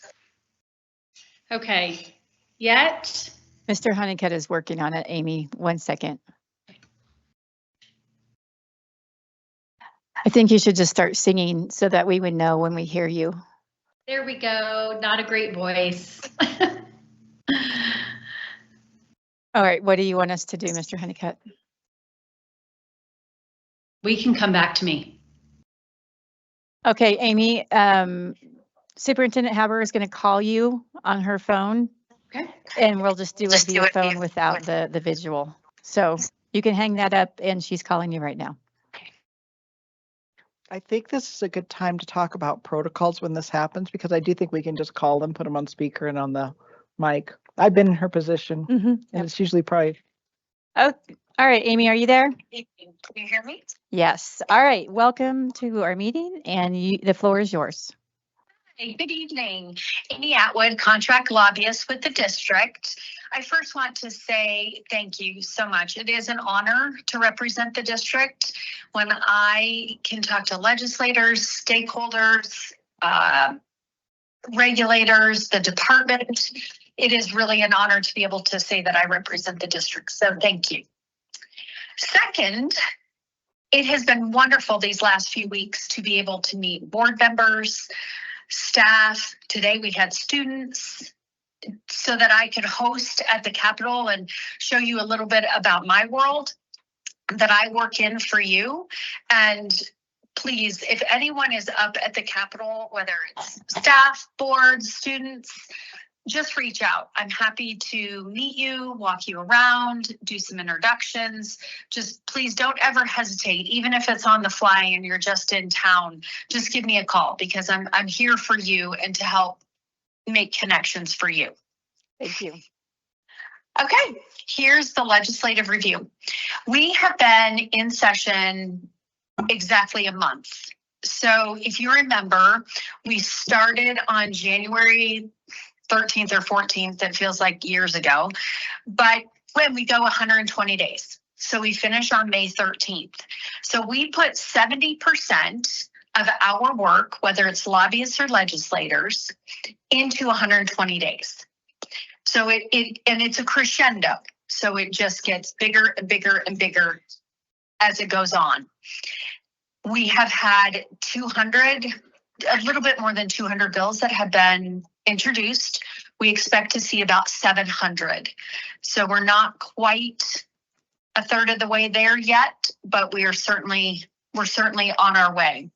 Okay. Yet? Mr. Honeycutt is working on it, Amy. 1 second. I think you should just start singing so that we would know when we hear you. There we go. Not a great voice. All right, what do you want us to do, Mr. Honeycutt? We can come back to me. Okay, Amy, Superintendent Haber is going to call you on her phone Okay. And we'll just do it via phone without the visual. So you can hang that up and she's calling you right now. I think this is a good time to talk about protocols when this happens, because I do think we can just call them, put them on speaker and on the mic. I've been in her position, and it's usually probably. Oh, all right, Amy, are you there? Can you hear me? Yes. All right. Welcome to our meeting, and the floor is yours. Hey, good evening. Amy Atwood, contract lobbyist with the district. I first want to say thank you so much. It is an honor to represent the district. When I can talk to legislators, stakeholders, regulators, the department, it is really an honor to be able to say that I represent the district. So thank you. Second, it has been wonderful these last few weeks to be able to meet board members, staff. Today we had students, so that I could host at the Capitol and show you a little bit about my world that I work in for you. And please, if anyone is up at the Capitol, whether it's staff, boards, students, just reach out. I'm happy to meet you, walk you around, do some introductions. Just please don't ever hesitate, even if it's on the fly and you're just in town, just give me a call, because I'm here for you and to help make connections for you. Thank you. Okay, here's the legislative review. We have been in session exactly a month. So if you remember, we started on January 13th or 14th, it feels like years ago, but when we go 120 days. So we finish on May 13th. So we put 70% of our work, whether it's lobbyists or legislators, into 120 days. So it's a crescendo. So it just gets bigger and bigger and bigger as it goes on. We have had 200, a little bit more than 200 bills that have been introduced. We expect to see about 700. So we're not quite a third of the way there yet, but we're certainly on our way.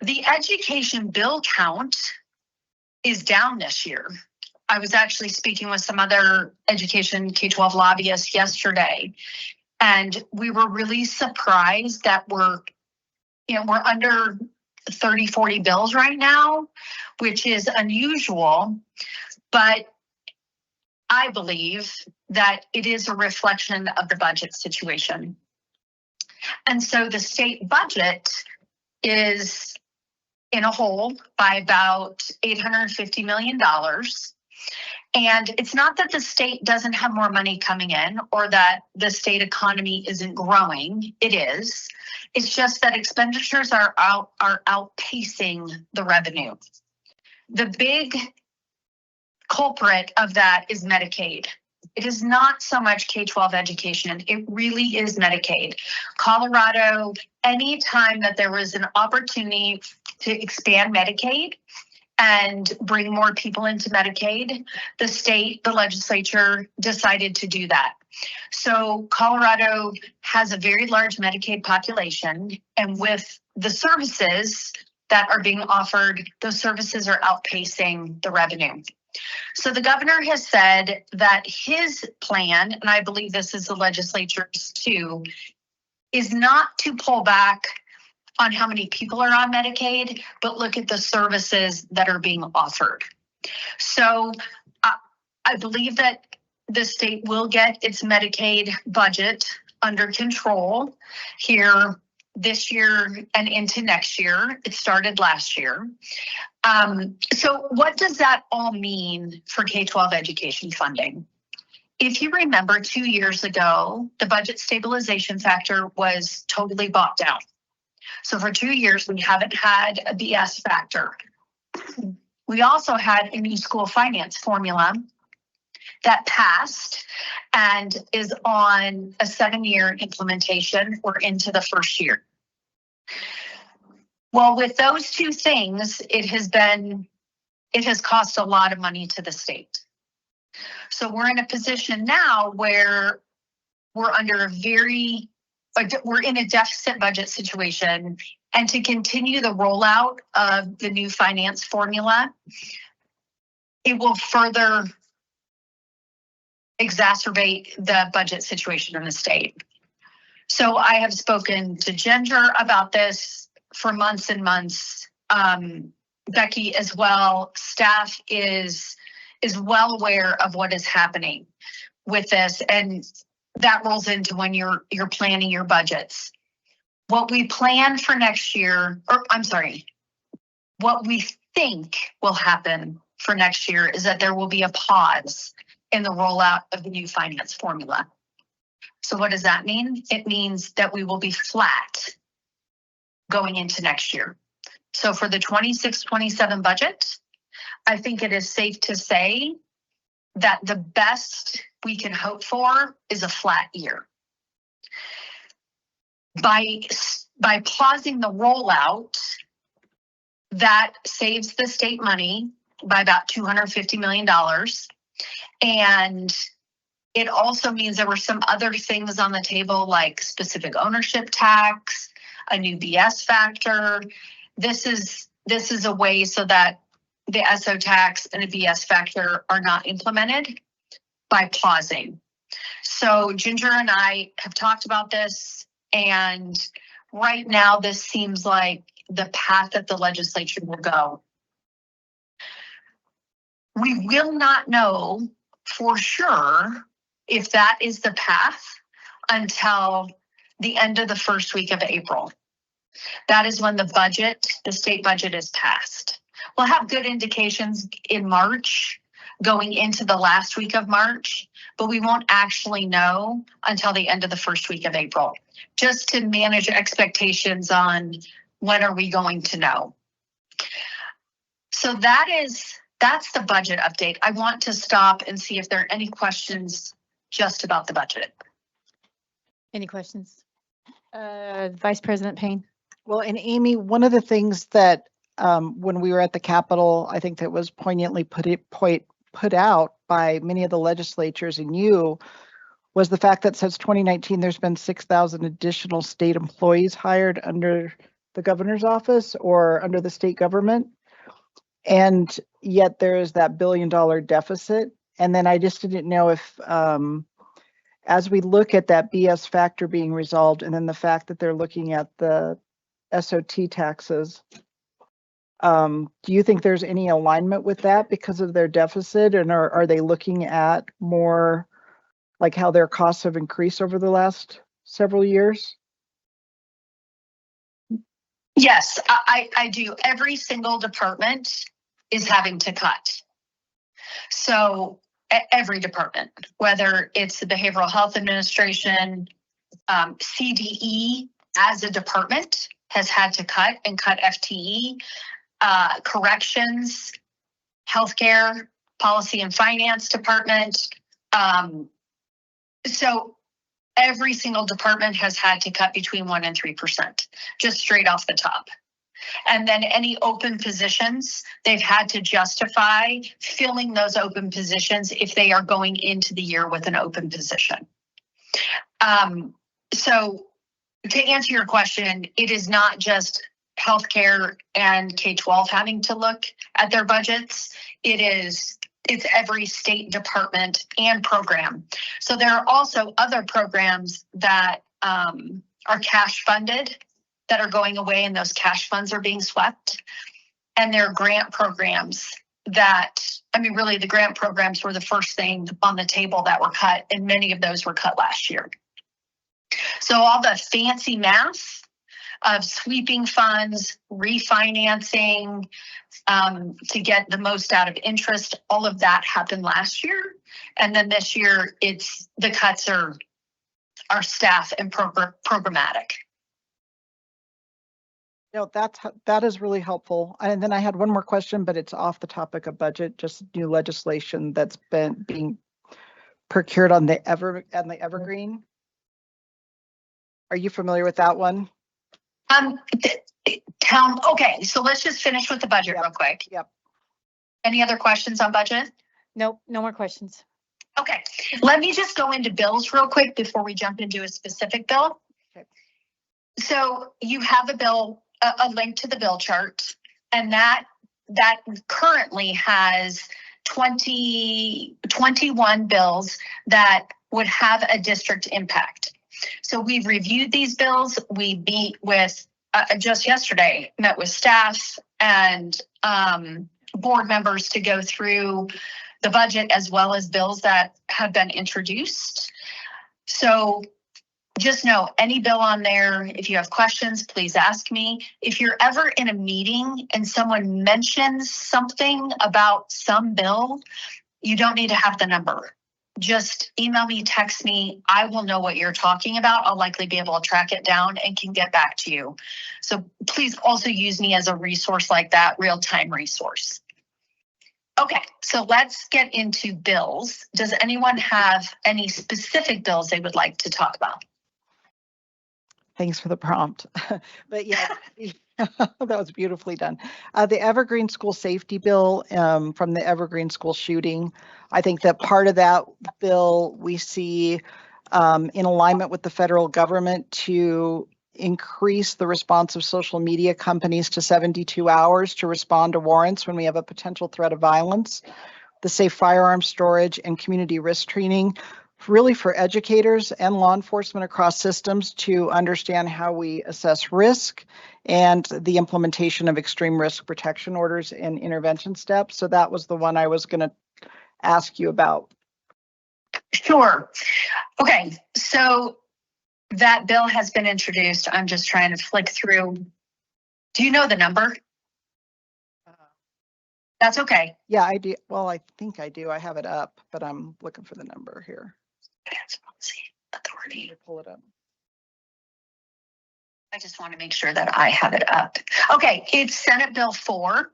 The education bill count is down this year. I was actually speaking with some other education K-12 lobbyists yesterday, and we were really surprised that we're under 30, 40 bills right now, which is unusual, but I believe that it is a reflection of the budget situation. And so the state budget is in a hole by about $850 million. And it's not that the state doesn't have more money coming in or that the state economy isn't growing. It is. It's just that expenditures are outpacing the revenue. The big culprit of that is Medicaid. It is not so much K-12 education. It really is Medicaid. Colorado, anytime that there was an opportunity to expand Medicaid and bring more people into Medicaid, the state, the legislature decided to do that. So Colorado has a very large Medicaid population, and with the services that are being offered, those services are outpacing the revenue. So the governor has said that his plan, and I believe this is the legislature's too, is not to pull back on how many people are on Medicaid, but look at the services that are being offered. So I believe that the state will get its Medicaid budget under control here this year and into next year. It started last year. So what does that all mean for K-12 education funding? If you remember 2 years ago, the budget stabilization factor was totally bought down. So for 2 years, we haven't had a BS factor. We also had a new school finance formula that passed and is on a 7-year implementation. We're into the first year. Well, with those two things, it has cost a lot of money to the state. So we're in a position now where we're in a deficit budget situation, and to continue the rollout of the new finance formula, it will further exacerbate the budget situation in the state. So I have spoken to Ginger about this for months and months. Becky as well. Staff is well aware of what is happening with this, and that rolls into when you're planning your budgets. What we plan for next year, or I'm sorry, what we think will happen for next year is that there will be a pause in the rollout of the new finance formula. So what does that mean? It means that we will be flat going into next year. So for the 26-27 budget, I think it is safe to say that the best we can hope for is a flat year. By pausing the rollout, that saves the state money by about $250 million. And it also means there were some other things on the table like specific ownership tax, a new BS factor. This is a way so that the SO tax and a BS factor are not implemented by pausing. So Ginger and I have talked about this, and right now this seems like the path that the legislature will go. We will not know for sure if that is the path until the end of the first week of April. That is when the state budget is passed. We'll have good indications in March, going into the last week of March, but we won't actually know until the end of the first week of April, just to manage expectations on when are we going to know. So that's the budget update. I want to stop and see if there are any questions just about the budget. Any questions? Vice President Payne. Well, and Amy, one of the things that when we were at the Capitol, I think that was poignantly put out by many of the legislatures and you, was the fact that since 2019, there's been 6,000 additional state employees hired under the governor's office or under the state government. And yet there is that $1 billion deficit. And then I just didn't know if, as we look at that BS factor being resolved, and then the fact that they're looking at the SOT taxes, do you think there's any alignment with that because of their deficit? And are they looking at more like how their costs have increased over the last several years? Yes, I do. Every single department is having to cut. So every department, whether it's the Behavioral Health Administration, CDE as a department has had to cut and cut FTE, corrections, healthcare, policy and finance department. So every single department has had to cut between 1% and 3%, just straight off the top. And then any open positions, they've had to justify filling those open positions if they are going into the year with an open position. So to answer your question, it is not just healthcare and K-12 having to look at their budgets. It's every state department and program. So there are also other programs that are cash funded that are going away, and those cash funds are being swept. And there are grant programs that, really the grant programs were the first thing on the table that were cut, and many of those were cut last year. So all the fancy math of sweeping funds, refinancing, to get the most out of interest, all of that happened last year. And then this year, the cuts are staff and programmatic. No, that is really helpful. And then I had one more question, but it's off the topic of budget, just new legislation that's being procured on the Evergreen. Are you familiar with that one? Okay, so let's just finish with the budget real quick. Yep. Any other questions on budget? Nope, no more questions. Okay, let me just go into bills real quick before we jump into a specific bill. Okay. So you have a bill, a link to the bill chart, and that currently has 21 bills that would have a district impact. So we've reviewed these bills. We meet with, just yesterday, met with staff and board members to go through the budget as well as bills that have been introduced. So just know any bill on there, if you have questions, please ask me. If you're ever in a meeting and someone mentions something about some bill, you don't need to have the number. Just email me, text me. I will know what you're talking about. I'll likely be able to track it down and can get back to you. So please also use me as a resource like that, real-time resource. Okay, so let's get into bills. Does anyone have any specific bills they would like to talk about? Thanks for the prompt. But yeah, that was beautifully done. The Evergreen School Safety Bill from the Evergreen School shooting. I think that part of that bill we see in alignment with the federal government to increase the response of social media companies to 72 hours to respond to warrants when we have a potential threat of violence. The safe firearm storage and community risk training, really for educators and law enforcement across systems to understand how we assess risk and the implementation of extreme risk protection orders and intervention steps. So that was the one I was going to ask you about. Sure. Okay, so that bill has been introduced. I'm just trying to flick through. Do you know the number? That's okay. Yeah, I do. Well, I think I do. I have it up, but I'm looking for the number here. Policy Authority. Pull it up. I just want to make sure that I have it up. Okay, it's Senate Bill 4,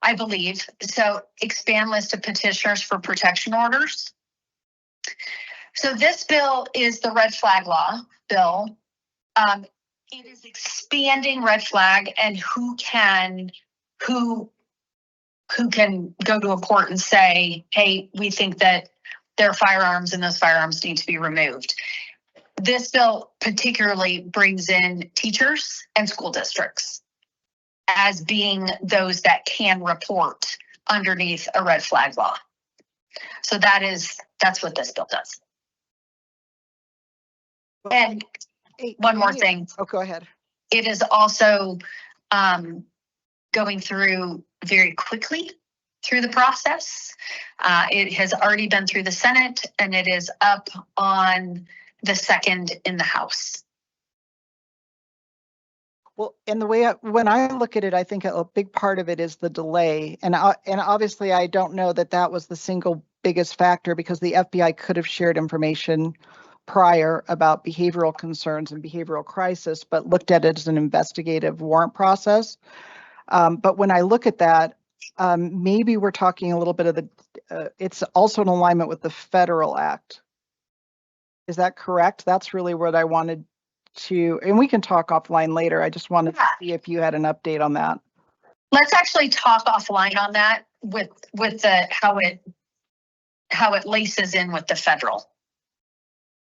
I believe. So expand list of petitioners for protection orders. So this bill is the red flag law bill. It is expanding red flag and who can go to a court and say, hey, we think that there are firearms and those firearms need to be removed. This bill particularly brings in teachers and school districts as being those that can report underneath a red flag law. So that's what this bill does. And one more thing. Oh, go ahead. It is also going through very quickly through the process. It has already been through the Senate and it is up on the 2nd in the House. Well, and the way when I look at it, I think a big part of it is the delay. And obviously, I don't know that that was the single biggest factor because the FBI could have shared information prior about behavioral concerns and behavioral crisis, but looked at it as an investigative warrant process. But when I look at that, maybe we're talking a little bit of it's also in alignment with the federal act. Is that correct? That's really what I wanted to, and we can talk offline later. I just wanted to see if you had an update on that. Let's actually talk offline on that with the how it laces in with the federal.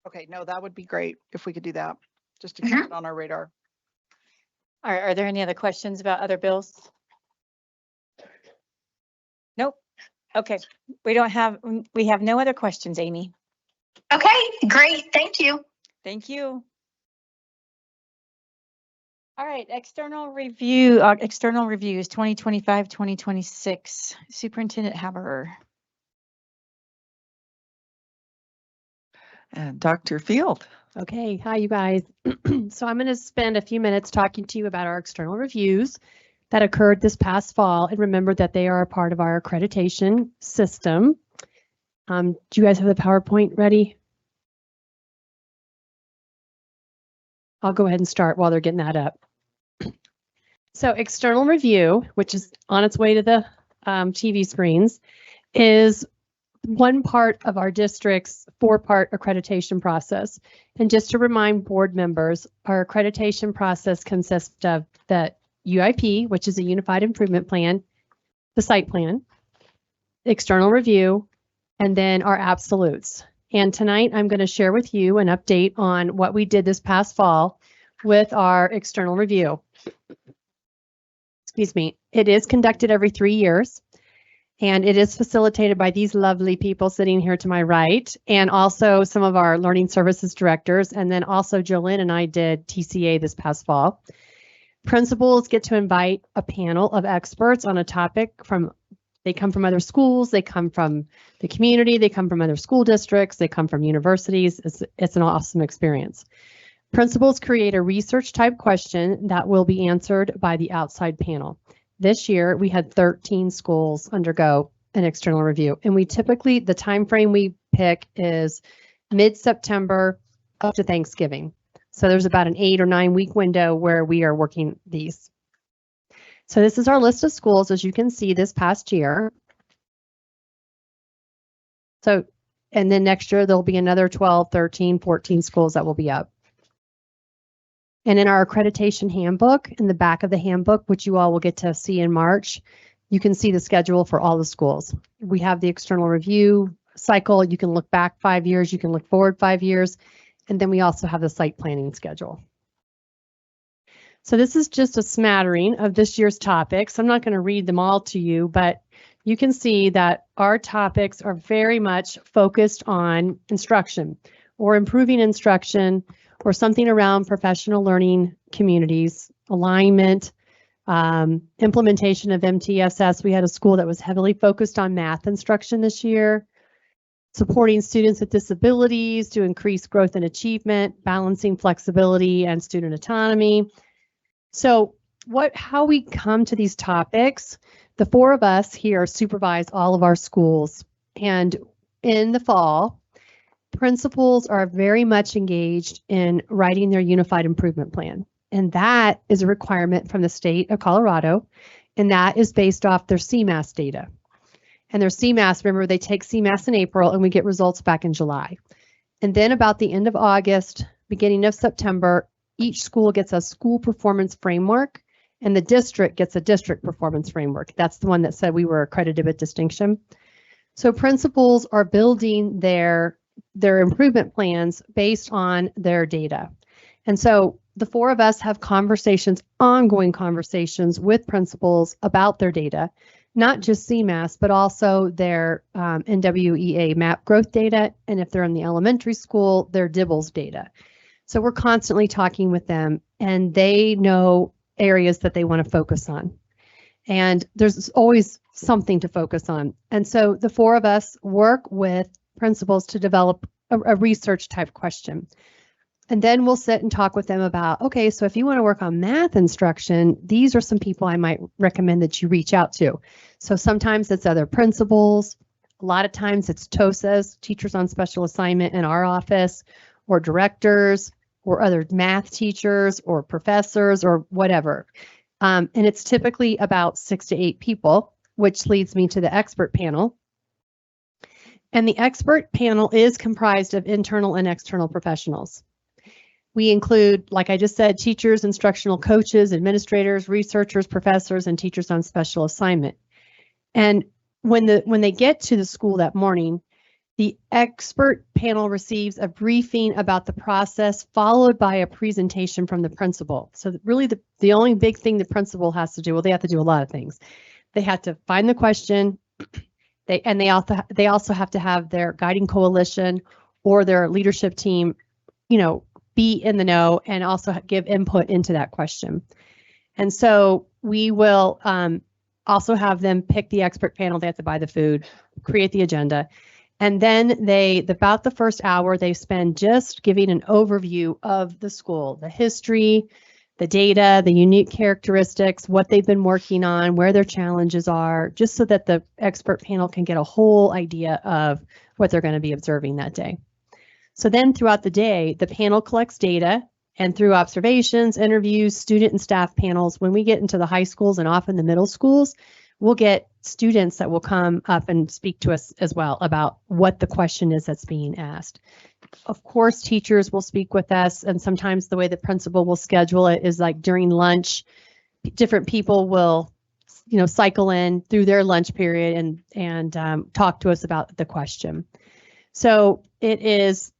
Okay, no, that would be great if we could do that, just to keep it on our radar. Are there any other questions about other bills? Nope. Okay, we have no other questions, Amy. Okay, great. Thank you. Thank you. All right, external reviews 2025, 2026. Superintendent Haberer. And Dr. Field. Okay, hi you guys. So I'm going to spend a few minutes talking to you about our external reviews that occurred this past fall, and remember that they are a part of our accreditation system. Do you guys have the PowerPoint ready? I'll go ahead and start while they're getting that up. So external review, which is on its way to the TV screens, is one part of our district's 4-part accreditation process. And just to remind board members, our accreditation process consists of the UIP, which is a Unified Improvement Plan, the site plan, external review, and then our absolutes. And tonight I'm going to share with you an update on what we did this past fall with our external review. Excuse me. It is conducted every 3 years. And it is facilitated by these lovely people sitting here to my right, and also some of our learning services directors. And then also Jolynn and I did TCA this past fall. Principals get to invite a panel of experts on a topic they come from other schools, they come from the community, they come from other school districts, they come from universities. It's an awesome experience. Principals create a research type question that will be answered by the outside panel. This year, we had 13 schools undergo an external review, and we typically, the time frame we pick is mid-September up to Thanksgiving. So there's about an 8 or 9 week window where we are working these. So this is our list of schools, as you can see, this past year. So, and then next year, there'll be another 12, 13, 14 schools that will be up. And in our accreditation handbook, in the back of the handbook, which you all will get to see in March, you can see the schedule for all the schools. We have the external review cycle. You can look back 5 years, you can look forward 5 years, and then we also have the site planning schedule. So this is just a smattering of this year's topics. I'm not going to read them all to you, but you can see that our topics are very much focused on instruction or improving instruction or something around professional learning communities, alignment, implementation of MTSS. We had a school that was heavily focused on math instruction this year, supporting students with disabilities to increase growth and achievement, balancing flexibility and student autonomy. So how we come to these topics, the 4 of us here supervise all of our schools. And in the fall, principals are very much engaged in writing their unified improvement plan. And that is a requirement from the state of Colorado. And that is based off their CMAS data. And their CMAS, remember, they take CMAS in April and we get results back in July. And then about the end of August, beginning of September, each school gets a school performance framework and the district gets a district performance framework. That's the one that said we were accredited with distinction. So principals are building their improvement plans based on their data. And so the 4 of us have ongoing conversations with principals about their data, not just CMAS, but also their NWEA MAP growth data. And if they're in the elementary school, their DIBELS data. So we're constantly talking with them and they know areas that they want to focus on. And there's always something to focus on. And so the 4 of us work with principals to develop a research type question. And then we'll sit and talk with them about, okay, so if you want to work on math instruction, these are some people I might recommend that you reach out to. So sometimes it's other principals. A lot of times it's TOSAs, teachers on special assignment in our office, or directors, or other math teachers, or professors, or whatever. And it's typically about 6 to 8 people, which leads me to the expert panel. And the expert panel is comprised of internal and external professionals. We include, like I just said, teachers, instructional coaches, administrators, researchers, professors, and teachers on special assignment. And when they get to the school that morning, the expert panel receives a briefing about the process, followed by a presentation from the principal. So really the only big thing the principal has to do, well, they have to do a lot of things. They have to find the question, they also have to have their guiding coalition or their leadership team, be in the know and also give input into that question. And so we will also have them pick the expert panel. They have to buy the food, create the agenda. And then about the first hour, they spend just giving an overview of the school, the history, the data, the unique characteristics, what they've been working on, where their challenges are, just so that the expert panel can get a whole idea of what they're going to be observing that day. So then throughout the day, the panel collects data, and through observations, interviews, student and staff panels, when we get into the high schools and often the middle schools, we'll get students that will come up and speak to us as well about what the question is that's being asked. Of course, teachers will speak with us, and sometimes the way the principal will schedule it is like during lunch, different people will, cycle in through their lunch period and talk to us about the question. So it is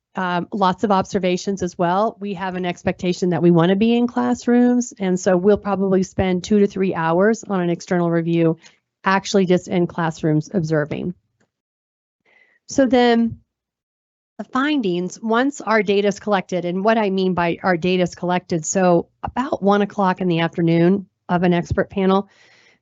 lots of observations as well. We have an expectation that we want to be in classrooms, and so we'll probably spend 2 to 3 hours on an external review actually just in classrooms observing. So then the findings, once our data is collected, and what I mean by our data is collected, so about 1 o'clock in the afternoon of an expert panel,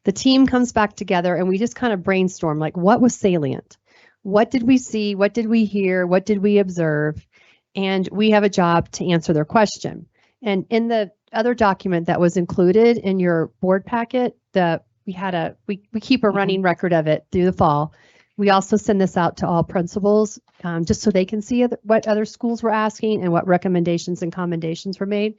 the team comes back together and we just kind of brainstorm, like, what was salient? What did we see? What did we hear? What did we observe? And we have a job to answer their question. And in the other document that was included in your board packet, we keep a running record of it through the fall. We also send this out to all principals just so they can see what other schools were asking and what recommendations and commendations were made.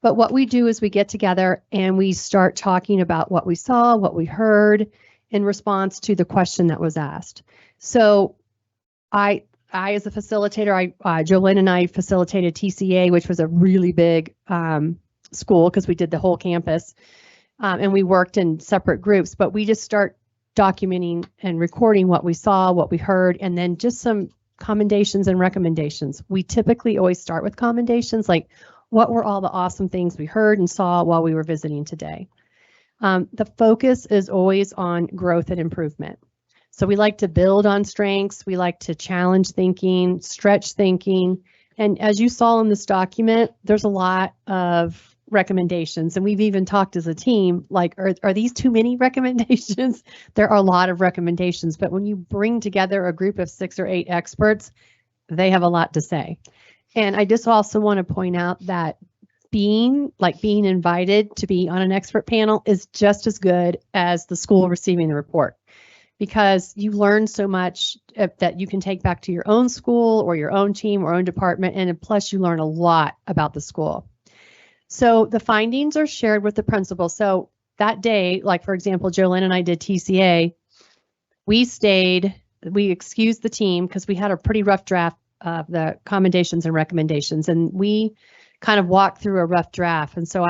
But what we do is we get together and we start talking about what we saw, what we heard in response to the question that was asked. So I as a facilitator, Jolene and I facilitated TCA, which was a really big school because we did the whole campus. And we worked in separate groups, but we just start documenting and recording what we saw, what we heard, and then just some commendations and recommendations. We typically always start with commendations, like what were all the awesome things we heard and saw while we were visiting today. The focus is always on growth and improvement. So we like to build on strengths. We like to challenge thinking, stretch thinking. And as you saw in this document, there's a lot of recommendations. And we've even talked as a team, like, are these too many recommendations? There are a lot of recommendations, but when you bring together a group of 6 or 8 experts, they have a lot to say. And I just also want to point out that being invited to be on an expert panel is just as good as the school receiving the report, because you learn so much that you can take back to your own school or your own team or own department. And plus you learn a lot about the school. So the findings are shared with the principal. So that day, like for example, Jolene and I did TCA, we excused the team because we had a pretty rough draft of the commendations and recommendations, and we kind of walked through a rough draft. And so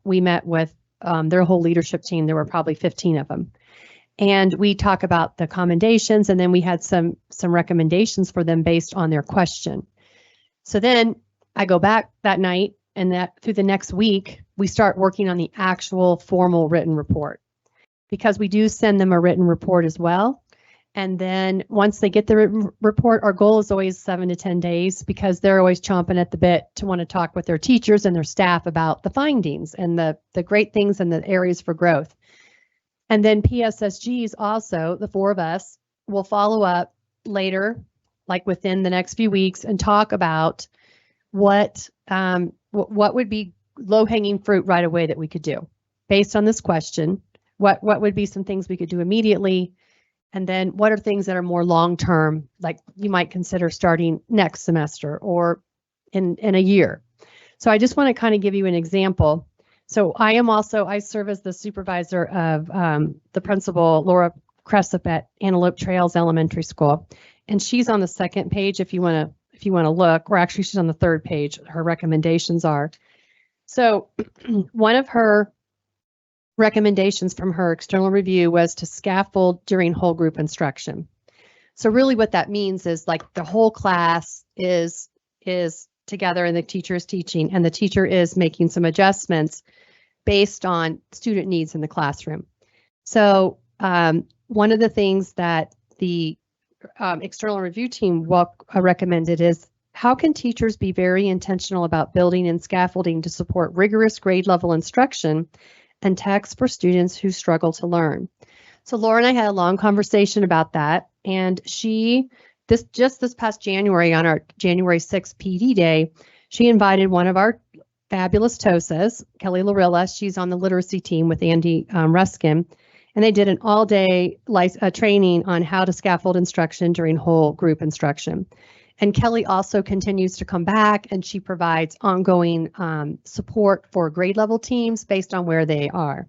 we met with their whole leadership team. There were probably 15 of them. And we talk about the commendations, and then we had some recommendations for them based on their question. So then I go back that night, and that through the next week, we start working on the actual formal written report, because we do send them a written report as well. And then once they get the written report, our goal is always 7 to 10 days, because they're always chomping at the bit to want to talk with their teachers and their staff about the findings and the great things and the areas for growth. And then PSSGs also, the 4 of us, will follow up later, like within the next few weeks, and talk about what would be low-hanging fruit right away that we could do based on this question. What would be some things we could do immediately? And then what are things that are more long-term, like you might consider starting next semester or in a year? So I just want to kind of give you an example. So I serve as the supervisor of the principal, Laura Cressup at Antelope Trails Elementary School. And she's on the second page if you want to look, or actually she's on the third page. Her recommendations are. So one of her recommendations from her external review was to scaffold during whole group instruction. So really what that means is, like, the whole class is together and the teacher is teaching, and the teacher is making some adjustments based on student needs in the classroom. So one of the things that the external review team recommended is, how can teachers be very intentional about building and scaffolding to support rigorous grade level instruction and text for students who struggle to learn? So Laura and I had a long conversation about that, and this past January, on our January 6th PD day, she invited one of our fabulous TOSAs, Kelly Lorilla. She's on the literacy team with Andy Ruskin, and they did an all-day training on how to scaffold instruction during whole group instruction. And Kelly also continues to come back, and she provides ongoing support for grade level teams based on where they are.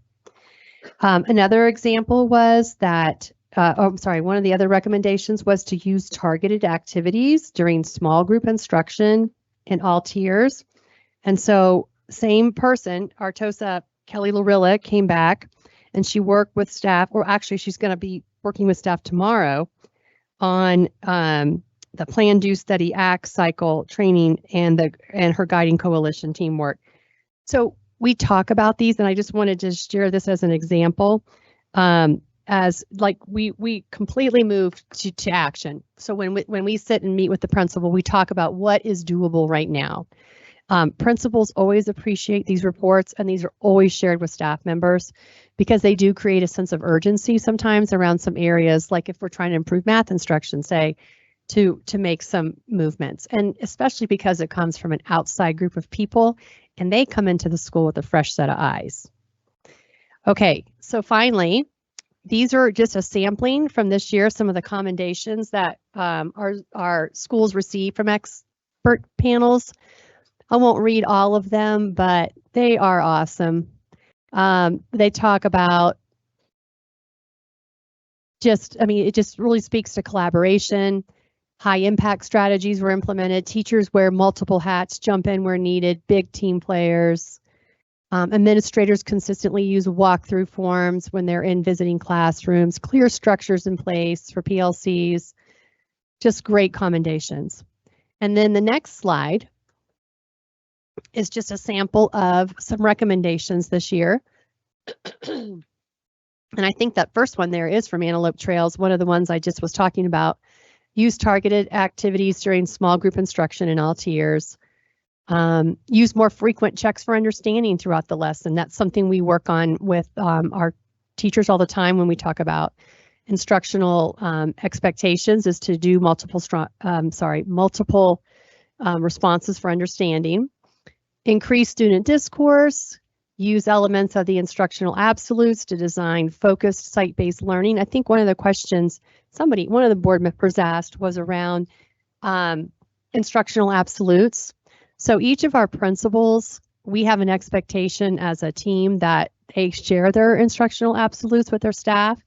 Another example was that, one of the other recommendations was to use targeted activities during small group instruction in all tiers. And so same person, our TOSA, Kelly Lorilla, came back, and she worked with staff, or actually she's going to be working with staff tomorrow on the Plan, Do, Study, Act cycle training and her guiding coalition teamwork. So we talk about these, and I just wanted to share this as an example. as like we completely move to action. So when we sit and meet with the principal, we talk about what is doable right now. Principals always appreciate these reports, and these are always shared with staff members because they do create a sense of urgency sometimes around some areas, like if we're trying to improve math instruction, say, to make some movements, and especially because it comes from an outside group of people and they come into the school with a fresh set of eyes. Okay, so finally, these are just a sampling from this year, some of the commendations that our schools receive from expert panels. I won't read all of them, but they are awesome. They talk about it just really speaks to collaboration. High impact strategies were implemented. Teachers wear multiple hats, jump in where needed, big team players. Administrators consistently use walkthrough forms when they're in visiting classrooms, clear structures in place for PLCs, just great commendations. And then the next slide is just a sample of some recommendations this year. And I think that first one there is from Antelope Trails, one of the ones I just was talking about. Use targeted activities during small group instruction in all tiers. Use more frequent checks for understanding throughout the lesson. That's something we work on with our teachers all the time when we talk about instructional expectations, is to do multiple responses for understanding. Increase student discourse. Use elements of the instructional absolutes to design focused site-based learning. I think one of the questions one of the board members asked was around instructional absolutes. So each of our principals, we have an expectation as a team that they share their instructional absolutes with their staff.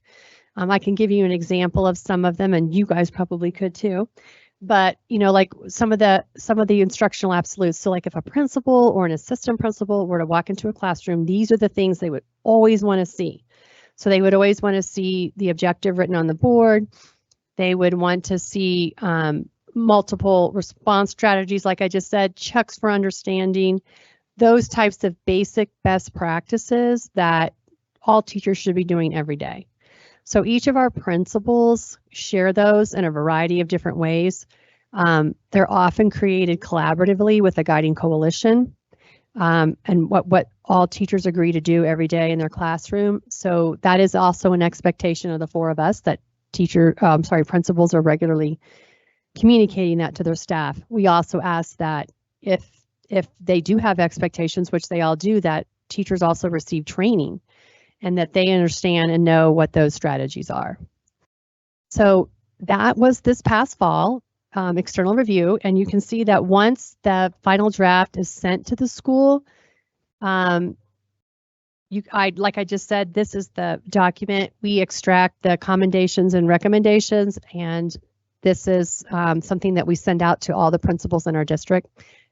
I can give you an example of some of them, and you guys probably could too. But like some of the instructional absolutes. So like if a principal or an assistant principal were to walk into a classroom, these are the things they would always want to see. So they would always want to see the objective written on the board. They would want to see multiple response strategies, like I just said, checks for understanding, those types of basic best practices that all teachers should be doing every day. So each of our principals share those in a variety of different ways. They're often created collaboratively with a guiding coalition, and what all teachers agree to do every day in their classroom. So that is also an expectation of the four of us, that principals are regularly communicating that to their staff. We also ask that if they do have expectations, which they all do, that teachers also receive training and that they understand and know what those strategies are. So that was this past fall, external review, and you can see that once the final draft is sent to the school, like I just said, this is the document. We extract the commendations and recommendations, and this is something that we send out to all the principals in our district,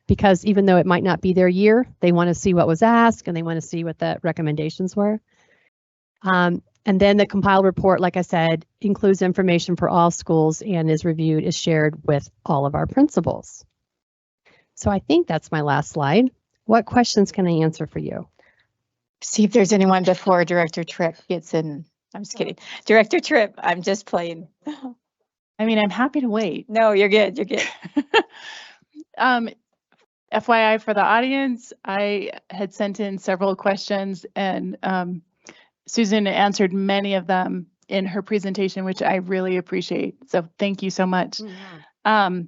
because even though it might not be their year, they want to see what was asked and they want to see what the recommendations were. And then the compiled report, like I said, includes information for all schools and is shared with all of our principals. So I think that's my last slide. What questions can I answer for you? See if there's anyone before Director Tripp gets in. I'm just kidding. Director Tripp, I'm just playing. I mean, I'm happy to wait. No, you're good. You're good. FYI for the audience, I had sent in several questions, and Susan answered many of them in her presentation, which I really appreciate. So thank you so much. Mm-hmm.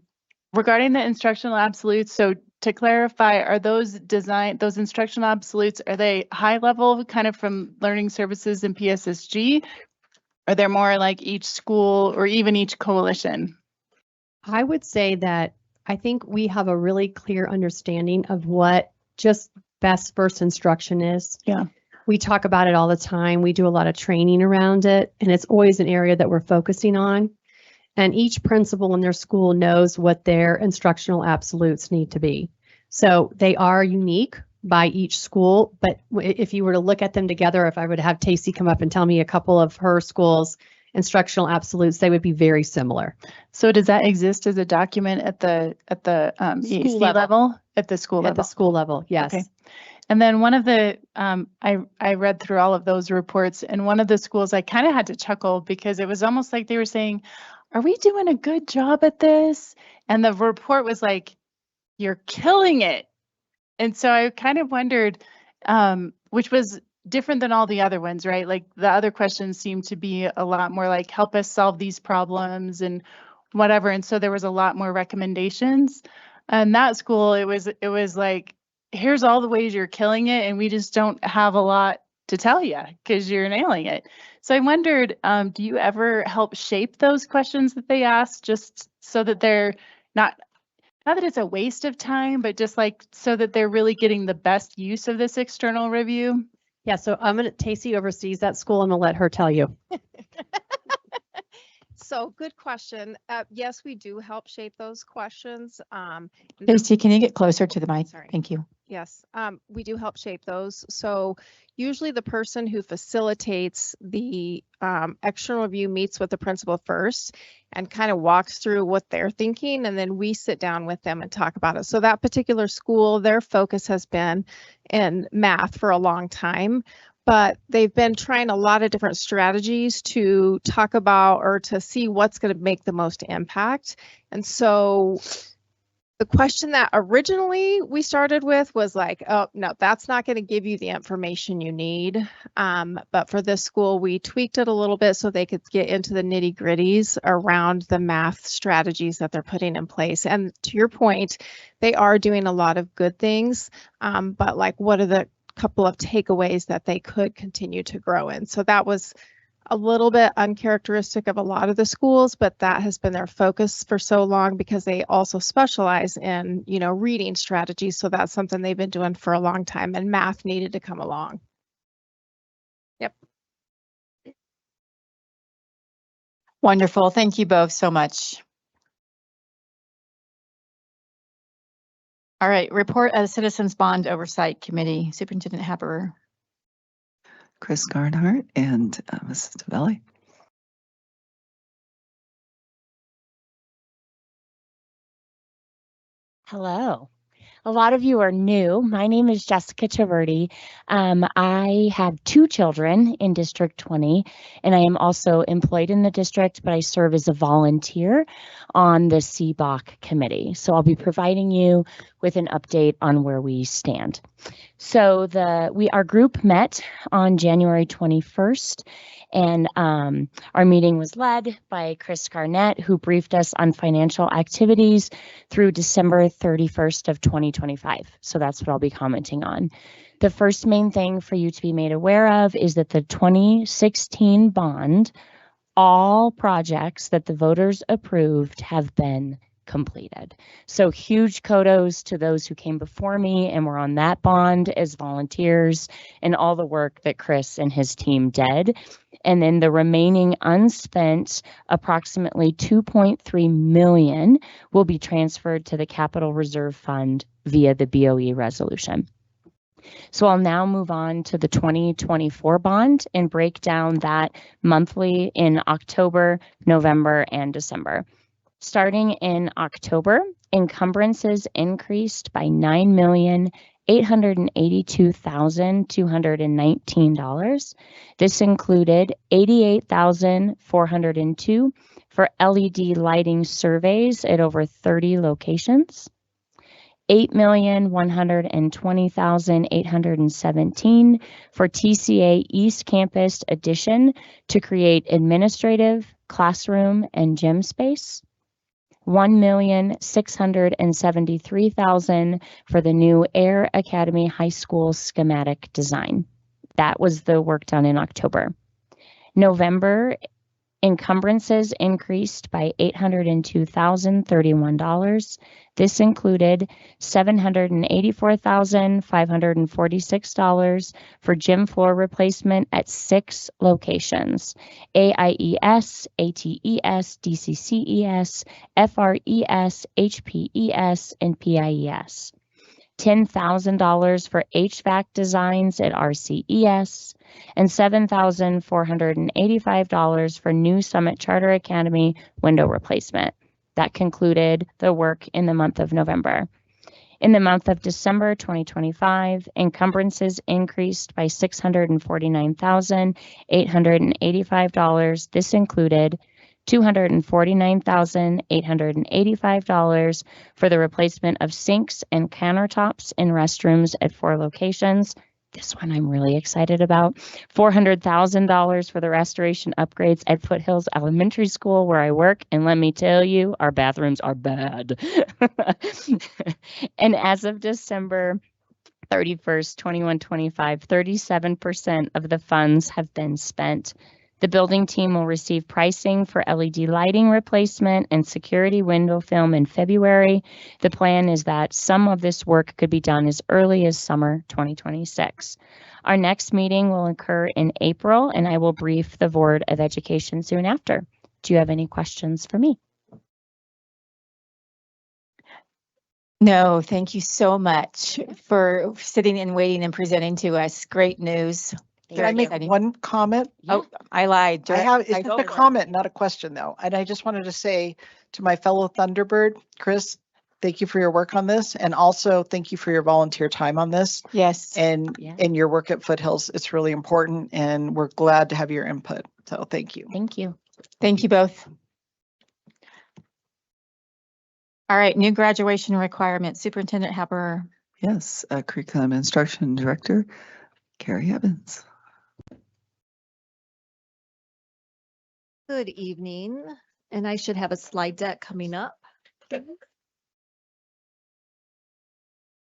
Regarding the instructional absolutes, so to clarify, are those instructional absolutes, are they high level, kind of from learning services and PSSG? Are they more like each school or even each coalition? I would say that I think we have a really clear understanding of what just best first instruction is. Yeah. We talk about it all the time. We do a lot of training around it, and it's always an area that we're focusing on. And each principal in their school knows what their instructional absolutes need to be. So they are unique by each school, but if you were to look at them together, if I would have Tacey come up and tell me a couple of her schools' instructional absolutes, they would be very similar. So does that exist as a document at the EAC level? At the school level? At the school level, yes. Okay. And then one of the, I read through all of those reports, and one of the schools I kind of had to chuckle because it was almost like they were saying, are we doing a good job at this? And the report was like, you're killing it. And so I kind of wondered, which was different than all the other ones, right? Like the other questions seemed to be a lot more like, help us solve these problems and whatever. And so there was a lot more recommendations. And that school, it was like, here's all the ways you're killing it, and we just don't have a lot to tell you because you're nailing it. So I wondered, do you ever help shape those questions that they ask, just so that they're not that it's a waste of time, but just like so that they're really getting the best use of this external review? Yeah, so Tacey oversees that school. I'm gonna let her tell you. So good question. Yes, we do help shape those questions. Stacey, can you get closer to the mic? Sorry. Thank you. Yes, we do help shape those. So usually the person who facilitates the external review meets with the principal first and kind of walks through what they're thinking, and then we sit down with them and talk about it. So that particular school, their focus has been in math for a long time, but they've been trying a lot of different strategies to talk about or to see what's going to make the most impact. And so the question that originally we started with was like, oh, no, that's not going to give you the information you need. But for this school, we tweaked it a little bit so they could get into the nitty gritties around the math strategies that they're putting in place. And to your point, they are doing a lot of good things. But like, what are the couple of takeaways that they could continue to grow in? So that was a little bit uncharacteristic of a lot of the schools, but that has been their focus for so long because they also specialize in, reading strategies. So that's something they've been doing for a long time, and math needed to come along. Yep. Wonderful. Thank you both so much. All right, report of the Citizens Bond Oversight Committee, Superintendent Haberer. Chris Garnhart and Mrs. Tavelli. Hello. A lot of you are new. My name is Jessica Chiverdi. I have 2 children in District 20, and I am also employed in the district, but I serve as a volunteer on the CBOC committee. So I'll be providing you with an update on where we stand. So our group met on January 21st, and our meeting was led by Chris Garnett, who briefed us on financial activities through December 31st of 2025. So that's what I'll be commenting on. The first main thing for you to be made aware of is that the 2016 bond, all projects that the voters approved have been completed. So huge kudos to those who came before me and were on that bond as volunteers, and all the work that Chris and his team did. And then the remaining unspent, approximately $2.3 million, will be transferred to the Capital Reserve Fund via the BOE resolution. So I'll now move on to the 2024 bond and break down that monthly in October, November, and December. Starting in October, encumbrances increased by $9,882,219. This included $88,402 for LED lighting surveys at over 30 locations, $8,120,817 for TCA East Campus addition to create administrative, classroom, and gym space, $1,673,000 for the new Air Academy High School schematic design. That was the work done in October. November, encumbrances increased by $802,031. This included $784,546 for gym floor replacement at 6 locations: AIES, ATES, DCCES, FRES, HPES, and PIES. $10,000 for HVAC designs at RCES, and $7,485 for new Summit Charter Academy window replacement. That concluded the work in the month of November. In the month of December 2025, encumbrances increased by $649,885. This included $249,885 for the replacement of sinks and countertops in restrooms at 4 locations. This one I'm really excited about. $400,000 for the restoration upgrades at Foothills Elementary School where I work. And let me tell you, our bathrooms are bad. And as of December 31st, 21-25, 37% of the funds have been spent. The building team will receive pricing for LED lighting replacement and security window film in February. The plan is that some of this work could be done as early as summer 2026. Our next meeting will occur in April, and I will brief the Board of Education soon after. Do you have any questions for me? No, thank you so much for sitting and waiting and presenting to us. Great news. Can I make one comment? Oh, I lied. It's just a comment, not a question though. And I just wanted to say to my fellow Thunderbird, Chris, thank you for your work on this. And also thank you for your volunteer time on this. Yes. And your work at Foothills. It's really important and we're glad to have your input. So thank you. Thank you. Thank you both. All right, new graduation requirements. Superintendent Haber. Yes, Curriculum Instruction Director, Carrie Evans. Good evening, and I should have a slide deck coming up.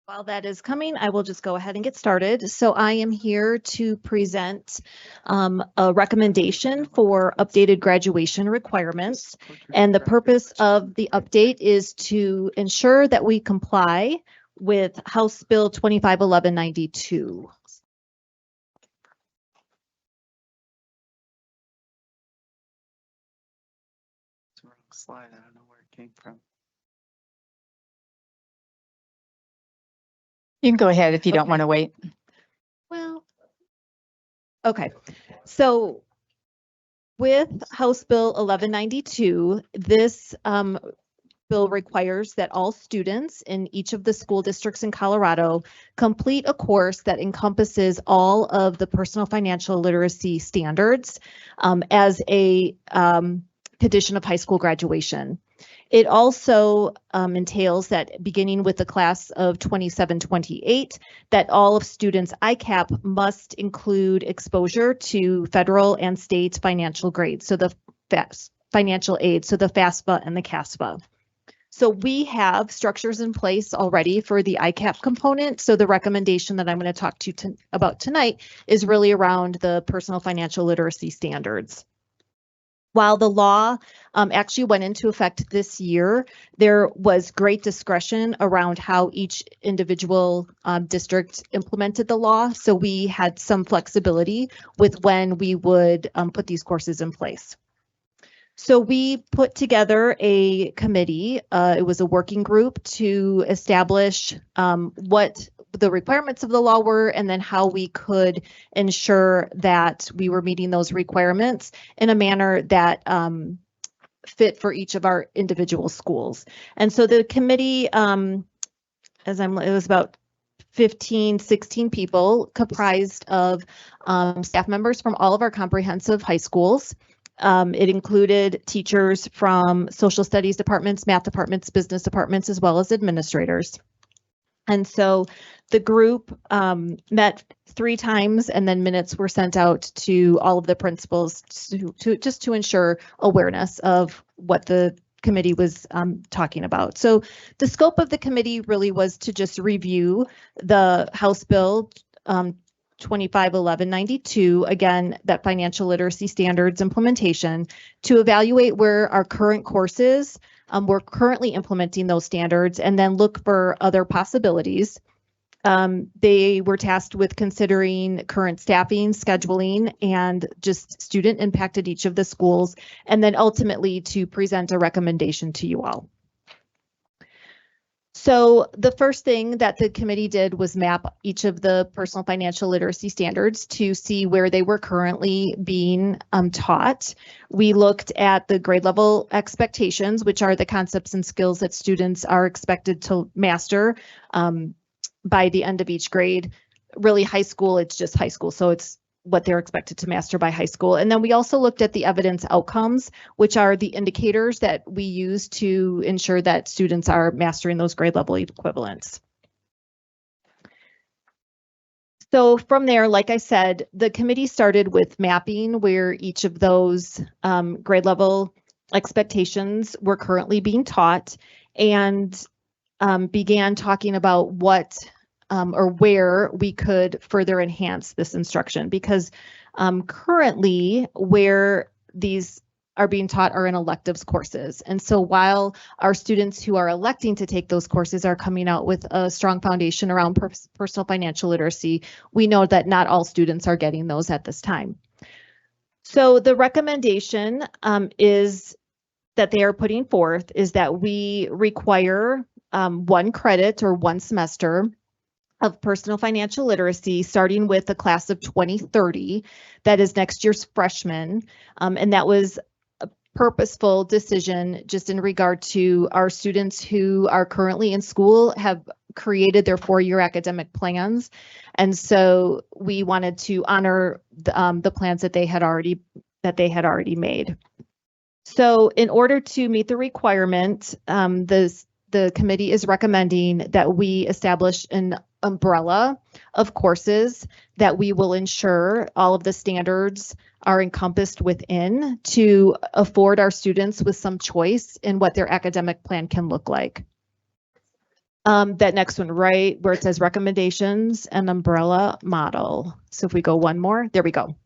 While that is coming, I will just go ahead and get started. So I am here to present a recommendation for updated graduation requirements. And the purpose of the update is to ensure that we comply with House Bill 251192. Slide, I don't know where it came from. You can go ahead if you don't want to wait. Well, okay. So with House Bill 1192, this bill requires that all students in each of the school districts in Colorado complete a course that encompasses all of the personal financial literacy standards as a condition of high school graduation. It also entails that beginning with the class of 27-28, that all of students' ICAP must include exposure to federal and state financial grades, so the financial aid, so the FAFSA and the CASPA. So we have structures in place already for the ICAP component. So the recommendation that I'm going to talk to you about tonight is really around the personal financial literacy standards. While the law actually went into effect this year, there was great discretion around how each individual district implemented the law. So we had some flexibility with when we would put these courses in place. So we put together a committee. It was a working group to establish what the requirements of the law were, and then how we could ensure that we were meeting those requirements in a manner that fit for each of our individual schools. And so the committee, it was about 15, 16 people comprised of staff members from all of our comprehensive high schools. It included teachers from social studies departments, math departments, business departments, as well as administrators. And so the group met 3 times, and then minutes were sent out to all of the principals to ensure awareness of what the committee was talking about. So the scope of the committee really was to just review the House Bill 251192, again, that financial literacy standards implementation, to evaluate where our current courses we're currently implementing those standards, and then look for other possibilities. They were tasked with considering current staffing, scheduling, and just student impact at each of the schools, and then ultimately to present a recommendation to you all. So the first thing that the committee did was map each of the personal financial literacy standards to see where they were currently being taught. We looked at the grade level expectations, which are the concepts and skills that students are expected to master by the end of each grade. Really, high school, it's just high school, so it's what they're expected to master by high school. And then we also looked at the evidence outcomes, which are the indicators that we use to ensure that students are mastering those grade level equivalents. So from there, like I said, the committee started with mapping where each of those grade level expectations were currently being taught, and began talking about what or where we could further enhance this instruction, because currently where these are being taught are in electives courses. And so while our students who are electing to take those courses are coming out with a strong foundation around personal financial literacy, we know that not all students are getting those at this time. So the recommendation is that they are putting forth is that we require 1 credit or 1 semester of personal financial literacy, starting with the class of 2030, that is next year's freshmen. And that was a purposeful decision just in regard to our students who are currently in school have created their 4-year academic plans. And so we wanted to honor the plans that they had already made. So in order to meet the requirement, the committee is recommending that we establish an umbrella of courses that we will ensure all of the standards are encompassed within to afford our students with some choice in what their academic plan can look like. That next one, right, where it says recommendations and umbrella model. So if we go one more, there we go.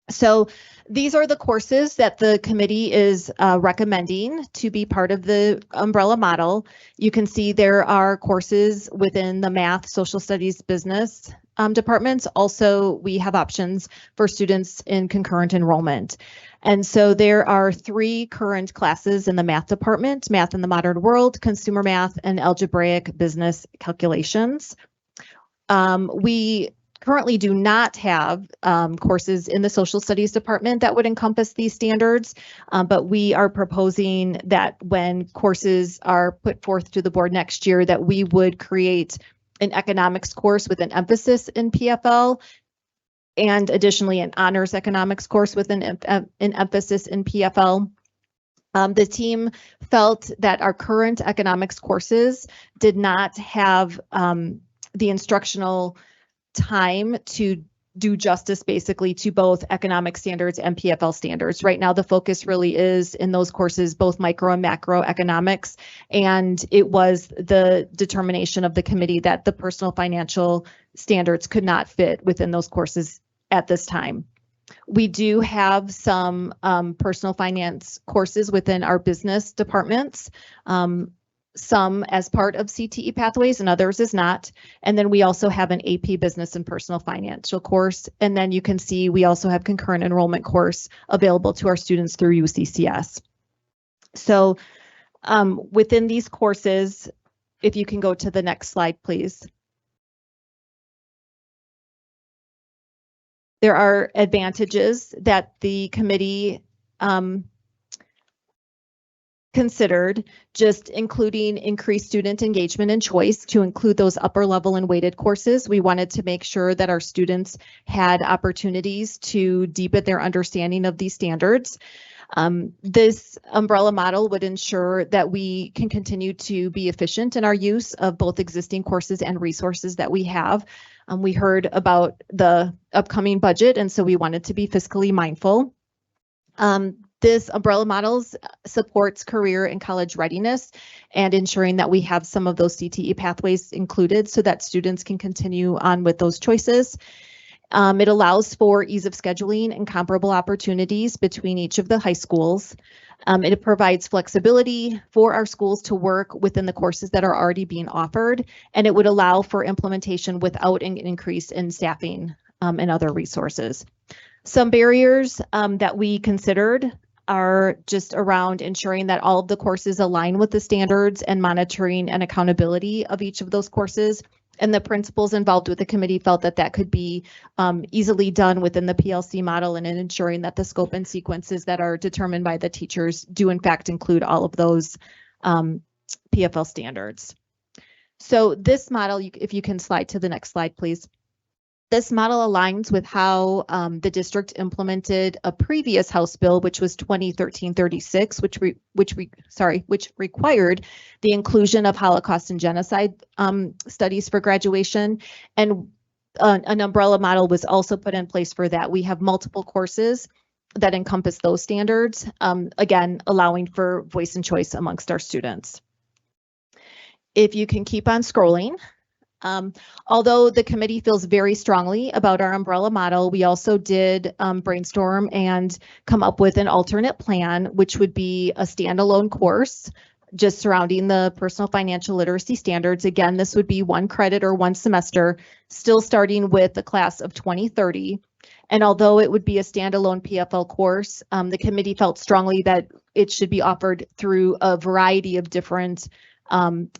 So these are the courses that the committee is recommending to be part of the umbrella model. You can see there are courses within the math, social studies, business departments. Also, we have options for students in concurrent enrollment. And so there are 3 current classes in the math department: math in the modern world, consumer math, and algebraic business calculations. We currently do not have courses in the social studies department that would encompass these standards, but we are proposing that when courses are put forth to the board next year, that we would create an economics course with an emphasis in PFL, and additionally an honors economics course with an emphasis in PFL. The team felt that our current economics courses did not have the instructional time to do justice basically to both economic standards and PFL standards. Right now, the focus really is in those courses, both micro and macro economics. And it was the determination of the committee that the personal financial standards could not fit within those courses at this time. We do have some personal finance courses within our business departments. Some as part of CTE pathways and others is not. And then we also have an AP business and personal financial course. And then you can see we also have concurrent enrollment course available to our students through UCCS. So within these courses, if you can go to the next slide, please. There are advantages that the committee considered, just including increased student engagement and choice to include those upper level and weighted courses. We wanted to make sure that our students had opportunities to deepen their understanding of these standards. This umbrella model would ensure that we can continue to be efficient in our use of both existing courses and resources that we have. We heard about the upcoming budget, and so we wanted to be fiscally mindful. This umbrella models supports career and college readiness and ensuring that we have some of those CTE pathways included so that students can continue on with those choices. It allows for ease of scheduling and comparable opportunities between each of the high schools. It provides flexibility for our schools to work within the courses that are already being offered, and it would allow for implementation without an increase in staffing and other resources. Some barriers that we considered are just around ensuring that all of the courses align with the standards and monitoring and accountability of each of those courses. And the principals involved with the committee felt that that could be easily done within the PLC model and in ensuring that the scope and sequences that are determined by the teachers do in fact include all of those PFL standards. So this model, if you can slide to the next slide, please. This model aligns with how the district implemented a previous House bill, which was 2013-36, which required the inclusion of Holocaust and genocide studies for graduation. And an umbrella model was also put in place for that. We have multiple courses that encompass those standards, again, allowing for voice and choice amongst our students. If you can keep on scrolling. Although the committee feels very strongly about our umbrella model, we also did brainstorm and come up with an alternate plan, which would be a standalone course just surrounding the personal financial literacy standards. Again, this would be 1 credit or 1 semester, still starting with the class of 2030. And although it would be a standalone PFL course, the committee felt strongly that it should be offered through a variety of different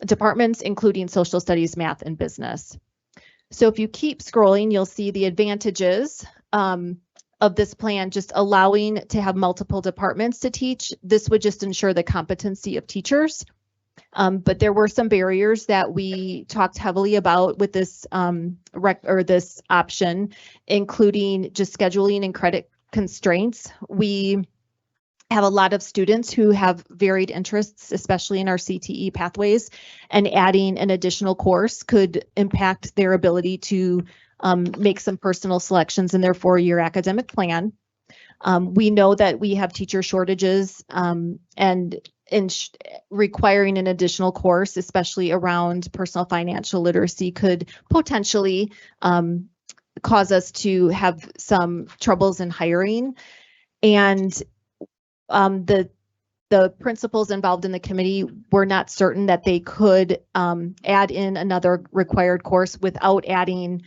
departments, including social studies, math, and business. So if you keep scrolling, you'll see the advantages of this plan, just allowing to have multiple departments to teach. This would just ensure the competency of teachers. But there were some barriers that we talked heavily about with this this option, including just scheduling and credit constraints. We have a lot of students who have varied interests, especially in our CTE pathways, and adding an additional course could impact their ability to make some personal selections in their 4-year academic plan. We know that we have teacher shortages and requiring an additional course, especially around personal financial literacy, could potentially cause us to have some troubles in hiring. And the principals involved in the committee were not certain that they could add in another required course without adding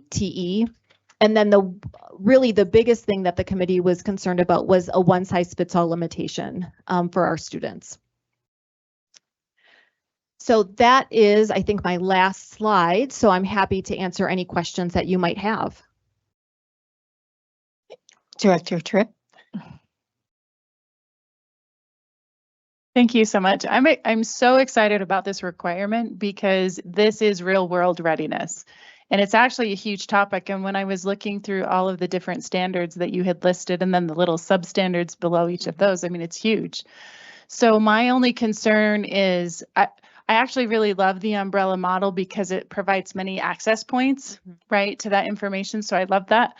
TE. And then really the biggest thing that the committee was concerned about was a one-size-fits-all limitation for our students. So that is, I think, my last slide. So I'm happy to answer any questions that you might have. Director Tripp. Thank you so much. I'm so excited about this requirement because this is real world readiness. And it's actually a huge topic. And when I was looking through all of the different standards that you had listed and then the little substandards below each of those, I mean, it's huge. So my only concern is I actually really love the umbrella model because it provides many access points, right, to that information. So I love that.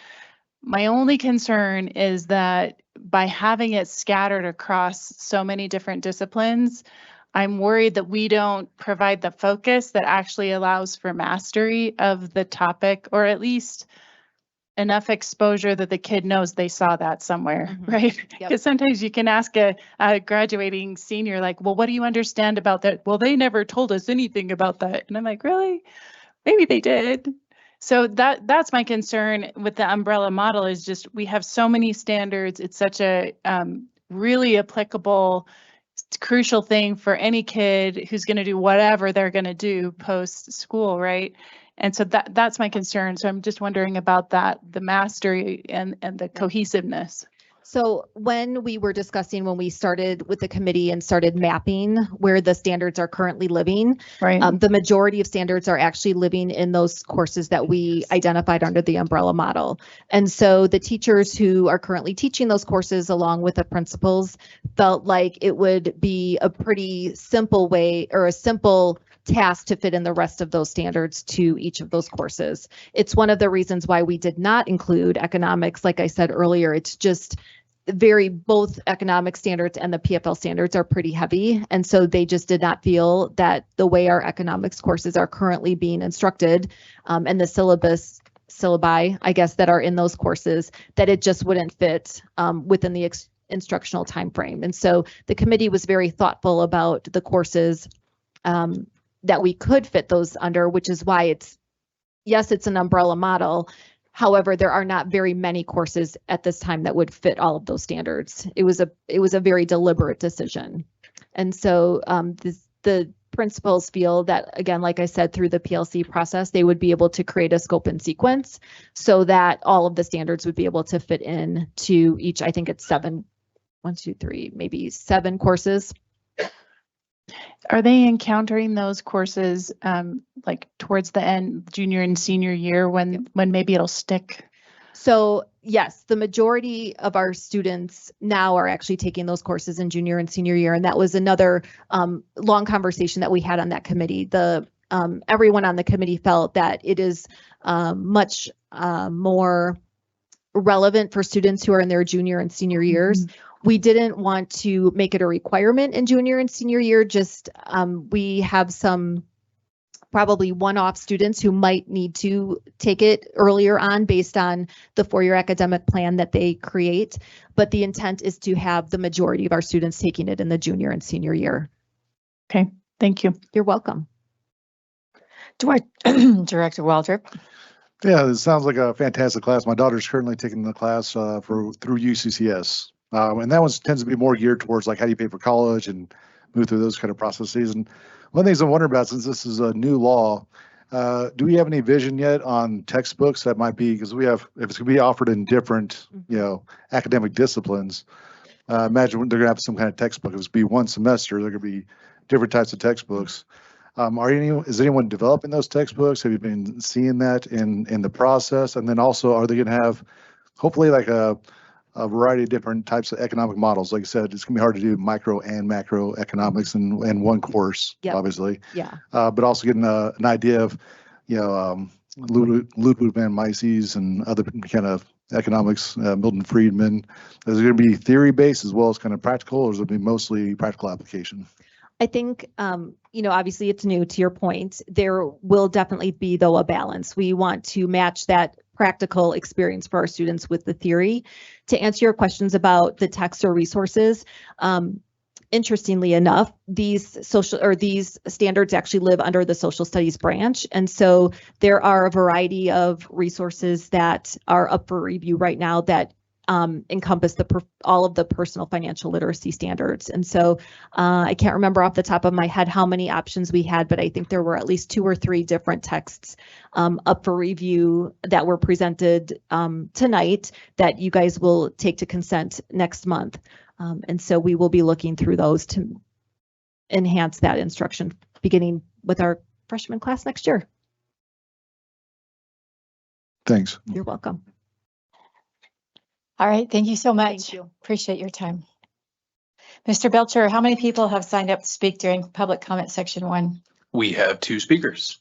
My only concern is that by having it scattered across so many different disciplines, I'm worried that we don't provide the focus that actually allows for mastery of the topic, or at least enough exposure that the kid knows they saw that somewhere, right? Because sometimes you can ask a graduating senior, like, well, what do you understand about that? Well, they never told us anything about that. And I'm like, really? Maybe they did. So that's my concern with the umbrella model, is just we have so many standards. It's such a really applicable, crucial thing for any kid who's going to do whatever they're going to do post school, right? And so that's my concern. So I'm just wondering about that, the mastery and the cohesiveness. So when we were discussing, when we started with the committee and started mapping where the standards are currently living, right. The majority of standards are actually living in those courses that we identified under the umbrella model. And so the teachers who are currently teaching those courses along with the principals felt like it would be a pretty simple way, or a simple task to fit in the rest of those standards to each of those courses. It's one of the reasons why we did not include economics. Like I said earlier, it's just both economic standards and the PFL standards are pretty heavy. And so they just did not feel that the way our economics courses are currently being instructed and the syllabi, I guess, that are in those courses, that it just wouldn't fit within the instructional time frame. And so the committee was very thoughtful about the courses that we could fit those under, which is why it's an umbrella model. However, there are not very many courses at this time that would fit all of those standards. It was a very deliberate decision. And so the principals feel that, again, like I said, through the PLC process, they would be able to create a scope and sequence so that all of the standards would be able to fit in to each, I think it's 7 courses. Are they encountering those courses like towards the end, junior and senior year, when maybe it'll stick? So yes, the majority of our students now are actually taking those courses in junior and senior year, and that was another long conversation that we had on that committee. Everyone on the committee felt that it is much more relevant for students who are in their junior and senior years. We didn't want to make it a requirement in junior and senior year, just we have some probably one-off students who might need to take it earlier on based on the four-year academic plan that they create. But the intent is to have the majority of our students taking it in the junior and senior year. Okay, thank you. You're welcome. Director Waldrop. Yeah, this sounds like a fantastic class. My daughter's currently taking the class through UCCS. And that one tends to be more geared towards like how do you pay for college and move through those kind of processes. And one of the things I'm wondering about, since this is a new law, do we have any vision yet on textbooks that might be, because if it's going to be offered in different, academic disciplines, imagine they're going to have some kind of textbook. If it's be one semester, there could be different types of textbooks. Is anyone developing those textbooks? Have you been seeing that in the process? And then also, are they going to have hopefully like a variety of different types of economic models? Like I said, it's gonna be hard to do micro and macro economics in one course, obviously. Yeah. But also getting an idea of, Ludwig van Mises and other kind of economics, Milton Friedman. Is it gonna be theory based as well as kind of practical, or is it gonna be mostly practical application? I think, obviously it's new, to your point. There will definitely be, though, a balance. We want to match that practical experience for our students with the theory. To answer your questions about the text or resources, interestingly enough, these standards actually live under the social studies branch. And so there are a variety of resources that are up for review right now that encompass all of the personal financial literacy standards. And so I can't remember off the top of my head how many options we had, but I think there were at least 2 or 3 different texts up for review that were presented tonight that you guys will take to consent next month. And so we will be looking through those to enhance that instruction beginning with our freshman class next year. Thanks. You're welcome. All right, thank you so much. Thank you. Appreciate your time. Mr. Belcher, how many people have signed up to speak during public comment section 1? We have 2 speakers.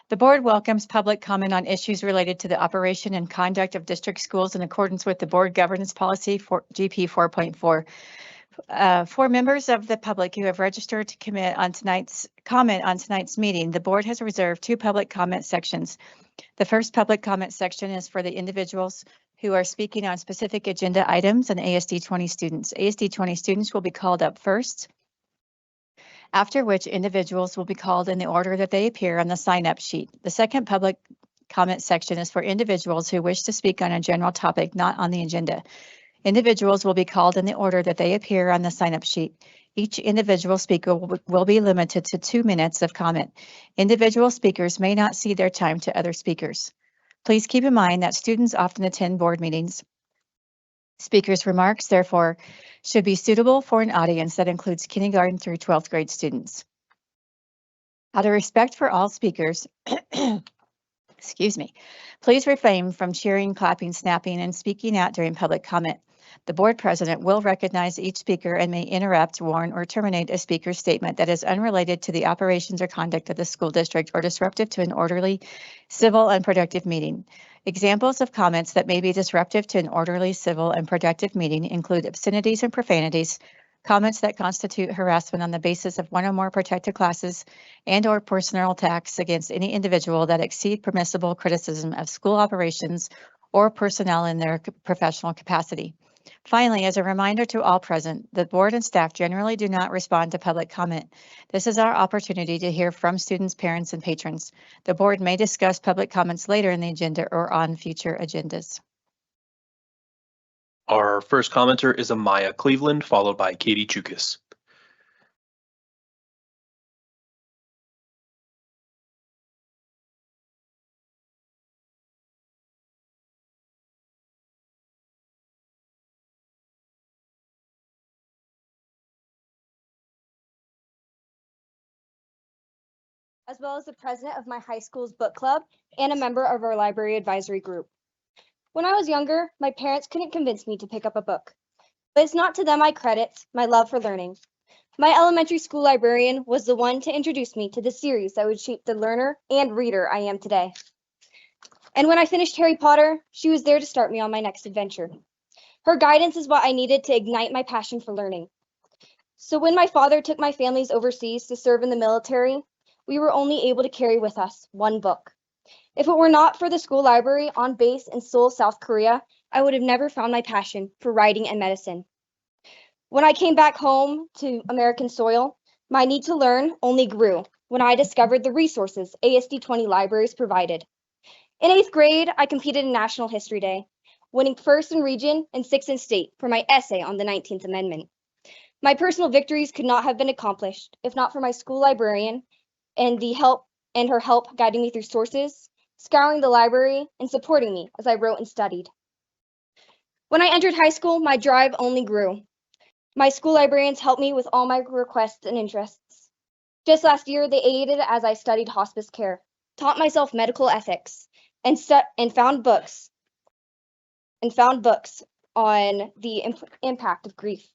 The board welcomes public comment on issues related to the operation and conduct of district schools in accordance with the board governance policy for GP 4.4. For members of the public who have registered to comment on tonight's meeting, the board has reserved 2 public comment sections. The first public comment section is for the individuals who are speaking on specific agenda items and ASD 20 students. ASD 20 students will be called up first, after which individuals will be called in the order that they appear on the sign-up sheet. The second public comment section is for individuals who wish to speak on a general topic not on the agenda. Individuals will be called in the order that they appear on the sign-up sheet. Each individual speaker will be limited to 2 minutes of comment. Individual speakers may not cede their time to other speakers. Please keep in mind that students often attend board meetings. Speakers' remarks, therefore, should be suitable for an audience that includes kindergarten through 12th grade students. Out of respect for all speakers, excuse me, please refrain from cheering, clapping, snapping, and speaking out during public comment. The board president will recognize each speaker and may interrupt, warn, or terminate a speaker's statement that is unrelated to the operations or conduct of the school district or disruptive to an orderly, civil, and productive meeting. Examples of comments that may be disruptive to an orderly, civil, and productive meeting include obscenities and profanities, comments that constitute harassment on the basis of one or more protected classes, and/or personal attacks against any individual that exceed permissible criticism of school operations or personnel in their professional capacity. Finally, as a reminder to all present, the board and staff generally do not respond to public comment. This is our opportunity to hear from students, parents, and patrons. The board may discuss public comments later in the agenda or on future agendas. Our first commenter is Amaya Cleveland, followed by Katie Chukis. As well as the president of my high school's book club and a member of our library advisory group. When I was younger, my parents couldn't convince me to pick up a book, but it's not to them I credit my love for learning. My elementary school librarian was the one to introduce me to the series that would shape the learner and reader I am today. And when I finished Harry Potter, she was there to start me on my next adventure. Her guidance is what I needed to ignite my passion for learning. So when my father took my families overseas to serve in the military, we were only able to carry with us one book. If it were not for the school library on base in Seoul, South Korea, I would have never found my passion for writing and medicine. When I came back home to American soil, my need to learn only grew when I discovered the resources ASD 20 libraries provided. In 8th grade, I competed in National History Day, winning 1st in region and 6th in state for my essay on the 19th Amendment. My personal victories could not have been accomplished if not for my school librarian and her help guiding me through sources, scouring the library, and supporting me as I wrote and studied. When I entered high school, my drive only grew. My school librarians helped me with all my requests and interests. Just last year, they aided as I studied hospice care, taught myself medical ethics, and found books on the impact of grief.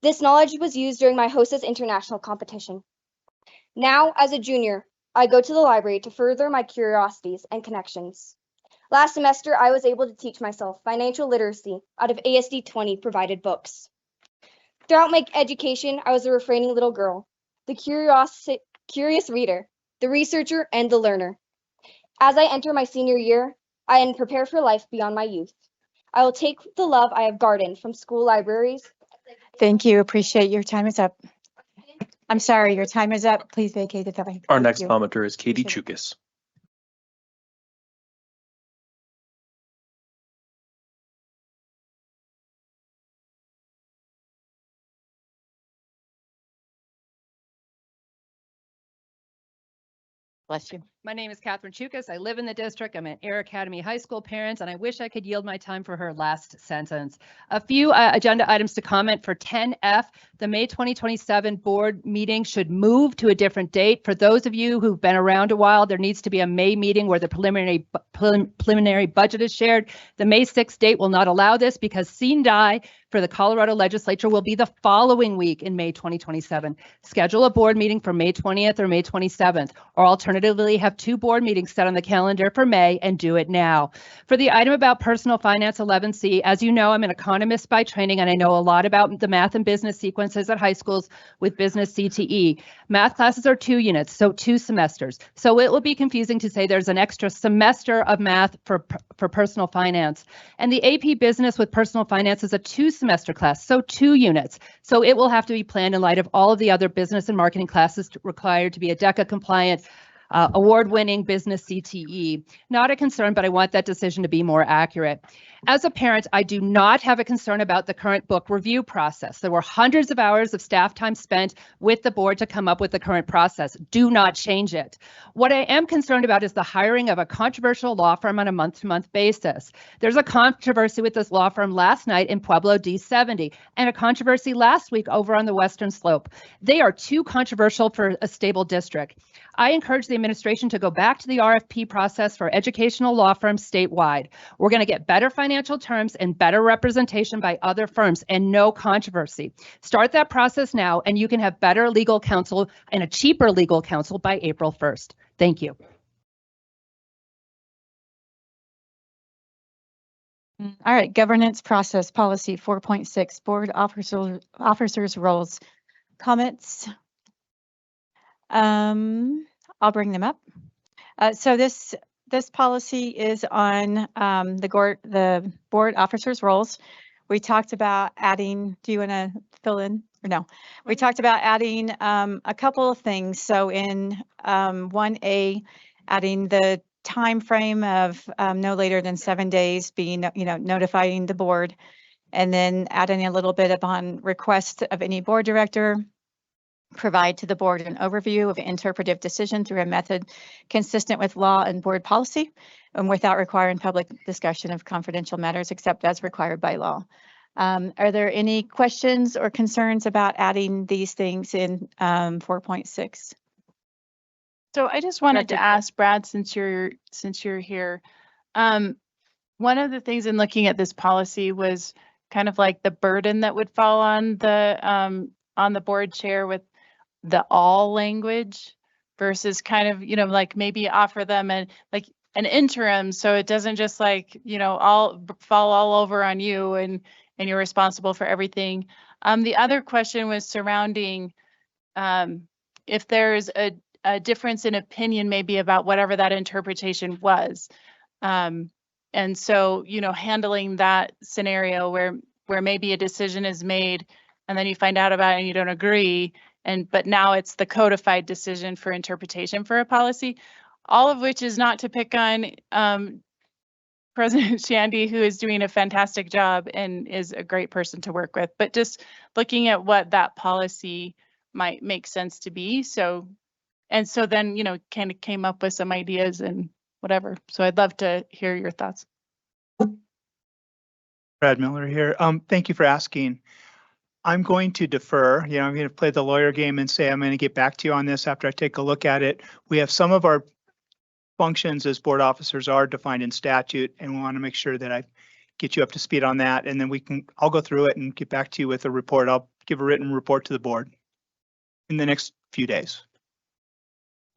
This knowledge was used during my Hostess International competition. Now, as a junior, I go to the library to further my curiosities and connections. Last semester, I was able to teach myself financial literacy out of ASD 20 provided books. Throughout my education, I was a refraining little girl, the curious reader, the researcher, and the learner. As I enter my senior year, I am prepared for life beyond my youth. I will take the love I have garnered from school libraries. Thank you. Appreciate your time is up. I'm sorry, your time is up. Please vacate the topic. Our next commenter is Katie Chukis. Bless you. My name is Catherine Chukis. I live in the district. I'm an Air Academy High School parent, and I wish I could yield my time for her last sentence. A few agenda items to comment for 10F. The May 2027 board meeting should move to a different date. For those of you who've been around a while, there needs to be a May meeting where the preliminary budget is shared. The May 6th date will not allow this because CNDI for the Colorado legislature will be the following week in May 2027. Schedule a board meeting for May 20th or May 27th, or alternatively have 2 board meetings set on the calendar for May and do it now. For the item about personal finance 11C, as you know, I'm an economist by training and I know a lot about the math and business sequences at high schools with business CTE. Math classes are 2 units, so 2 semesters. So it will be confusing to say there's an extra semester of math for personal finance. And the AP business with personal finance is a 2-semester class, so 2 units. So it will have to be planned in light of all of the other business and marketing classes required to be a DECA compliant award-winning business CTE. Not a concern, but I want that decision to be more accurate. As a parent, I do not have a concern about the current book review process. There were hundreds of hours of staff time spent with the board to come up with the current process. Do not change it. What I am concerned about is the hiring of a controversial law firm on a month-to-month basis. There's a controversy with this law firm last night in Pueblo D70 and a controversy last week over on the Western Slope. They are too controversial for a stable district. I encourage the administration to go back to the RFP process for educational law firms statewide. We're going to get better financial terms and better representation by other firms and no controversy. Start that process now and you can have better legal counsel and a cheaper legal counsel by April 1st. Thank you. All right, governance process policy 4.6, board officers roles. Comments? I'll bring them up. So this this policy is on the board officers' roles. We talked about adding, do you want to fill in or no? We talked about adding a couple of things. So in 1A, adding the time frame of no later than 7 days being, notifying the board, and then adding a little bit upon request of any board director, provide to the board an overview of interpretive decision through a method consistent with law and board policy and without requiring public discussion of confidential matters except as required by law. Are there any questions or concerns about adding these things in 4.6? So I just wanted to Director- ask Brad, since you're here, one of the things in looking at this policy was kind of like the burden that would fall on the board chair with the all language versus kind of, like maybe offer them an interim, so it doesn't just all fall all over on you and you're responsible for everything. The other question was surrounding if there's a difference in opinion maybe about whatever that interpretation was. And so, handling that scenario where maybe a decision is made and then you find out about it and you don't agree, but now it's the codified decision for interpretation for a policy, all of which is not to pick on President Shandy, who is doing a fantastic job and is a great person to work with, but just looking at what that policy might make sense to be. So then, kind of came up with some ideas and whatever. So I'd love to hear your thoughts. Brad Miller here. Thank you for asking. I'm going to defer. I'm going to play the lawyer game and say I'm going to get back to you on this after I take a look at it. We have some of our functions as board officers are defined in statute, and we want to make sure that I get you up to speed on that. And then I'll go through it and get back to you with a report. I'll give a written report to the board in the next few days.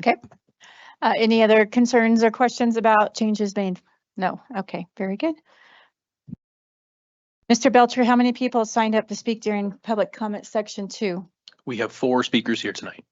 Okay. Any other concerns or questions about changes made? No. Okay, very good. Mr. Belcher, how many people signed up to speak during public comment section 2? We have 4 speakers here tonight.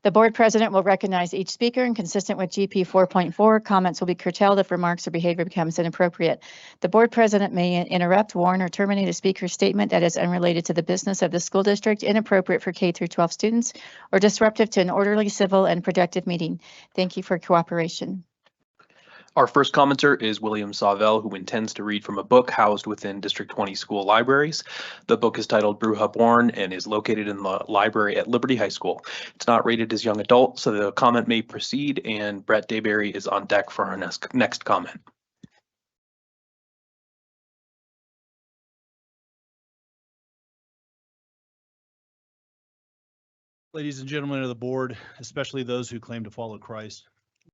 The board president will recognize each speaker, and consistent with GP 4.4, comments will be curtailed if remarks or behavior becomes inappropriate. The board president may interrupt, warn, or terminate a speaker's statement that is unrelated to the business of the school district, inappropriate for K through 12 students, or disruptive to an orderly, civil, and productive meeting. Thank you for cooperation. Our first commenter is William Savell, who intends to read from a book housed within District 20 school libraries. The book is titled Bruja Born and is located in the library at Liberty High School. It's not rated as young adult, so the comment may proceed, and Brett Dayberry is on deck for our next comment. Ladies and gentlemen of the board, especially those who claim to follow Christ,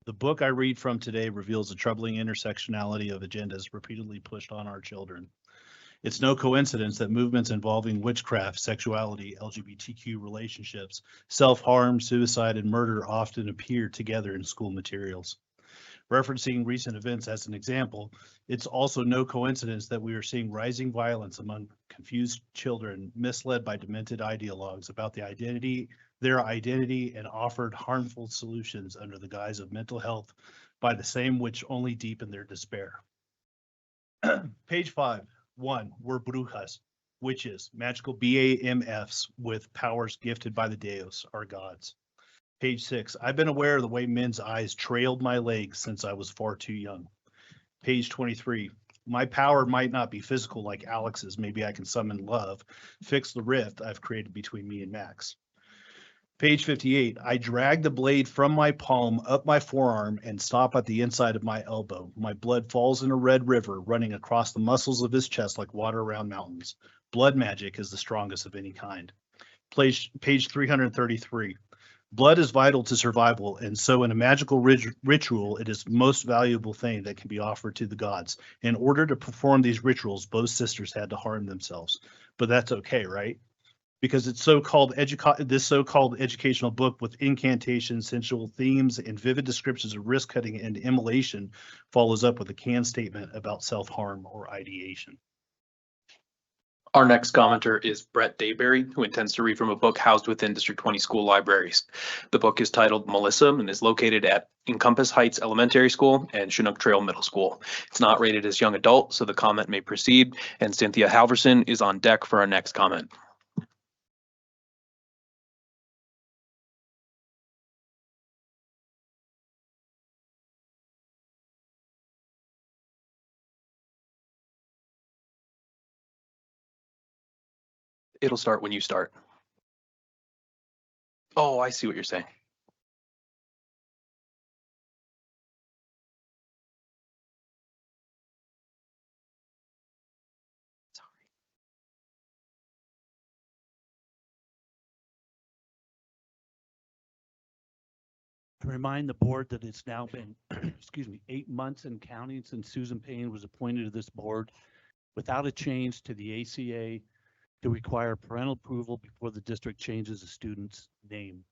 the book I read from today reveals the troubling intersectionality of agendas repeatedly pushed on our children. It's no coincidence that movements involving witchcraft, sexuality, LGBTQ relationships, self-harm, suicide, and murder often appear together in school materials. Referencing recent events as an example, it's also no coincidence that we are seeing rising violence among confused children misled by demented ideologues about their identity and offered harmful solutions under the guise of mental health by the same which only deepen their despair. Page 5, 1, we're brujas, witches, magical BAMFs with powers gifted by the Deos, our gods. Page 6, I've been aware of the way men's eyes trailed my legs since I was far too young. Page 23, my power might not be physical like Alex's. Maybe I can summon love, fix the rift I've created between me and Max. Page 58, I drag the blade from my palm up my forearm and stop at the inside of my elbow. My blood falls in a red river running across the muscles of his chest like water around mountains. Blood magic is the strongest of any kind. Page 333, blood is vital to survival, and so in a magical ritual, it is the most valuable thing that can be offered to the gods. In order to perform these rituals, both sisters had to harm themselves. But that's okay, right? Because it's this so-called educational book with incantations, sensual themes, and vivid descriptions of risk cutting and immolation follows up with a canned statement about self-harm or ideation. Our next commenter is Brett Dayberry, who intends to read from a book housed within District 20 school libraries. The book is titled Melissa and is located at Encompass Heights Elementary School and Chinook Trail Middle School. It's not rated as young adult, so the comment may proceed, and Cynthia Halverson is on deck for our next comment. It'll start when you start. Oh, I see what you're saying. To remind the board that it's now been, excuse me, 8 months and counting since Susan Payne was appointed to this board without a change to the ACA to require parental approval before the district changes a student's name.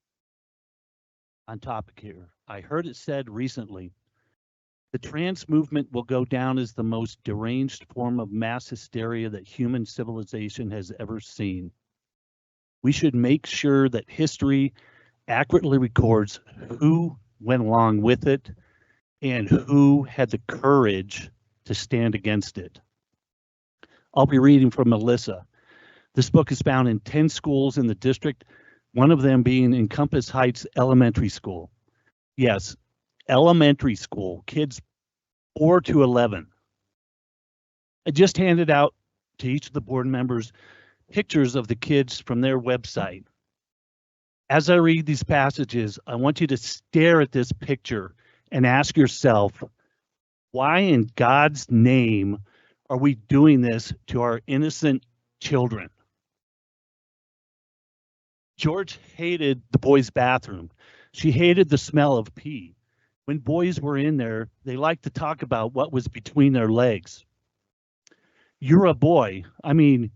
On topic here, I heard it said recently, the trans movement will go down as the most deranged form of mass hysteria that human civilization has ever seen. We should make sure that history accurately records who went along with it and who had the courage to stand against it. I'll be reading from Melissa. This book is found in 10 schools in the district, one of them being Encompass Heights Elementary School. Yes, elementary school, kids 4 to 11. I just handed out to each of the board members pictures of the kids from their website. As I read these passages, I want you to stare at this picture and ask yourself, why in God's name are we doing this to our innocent children? George hated the boys' bathroom. She hated the smell of pee. When boys were in there, they liked to talk about what was between their legs. You're a boy. I mean,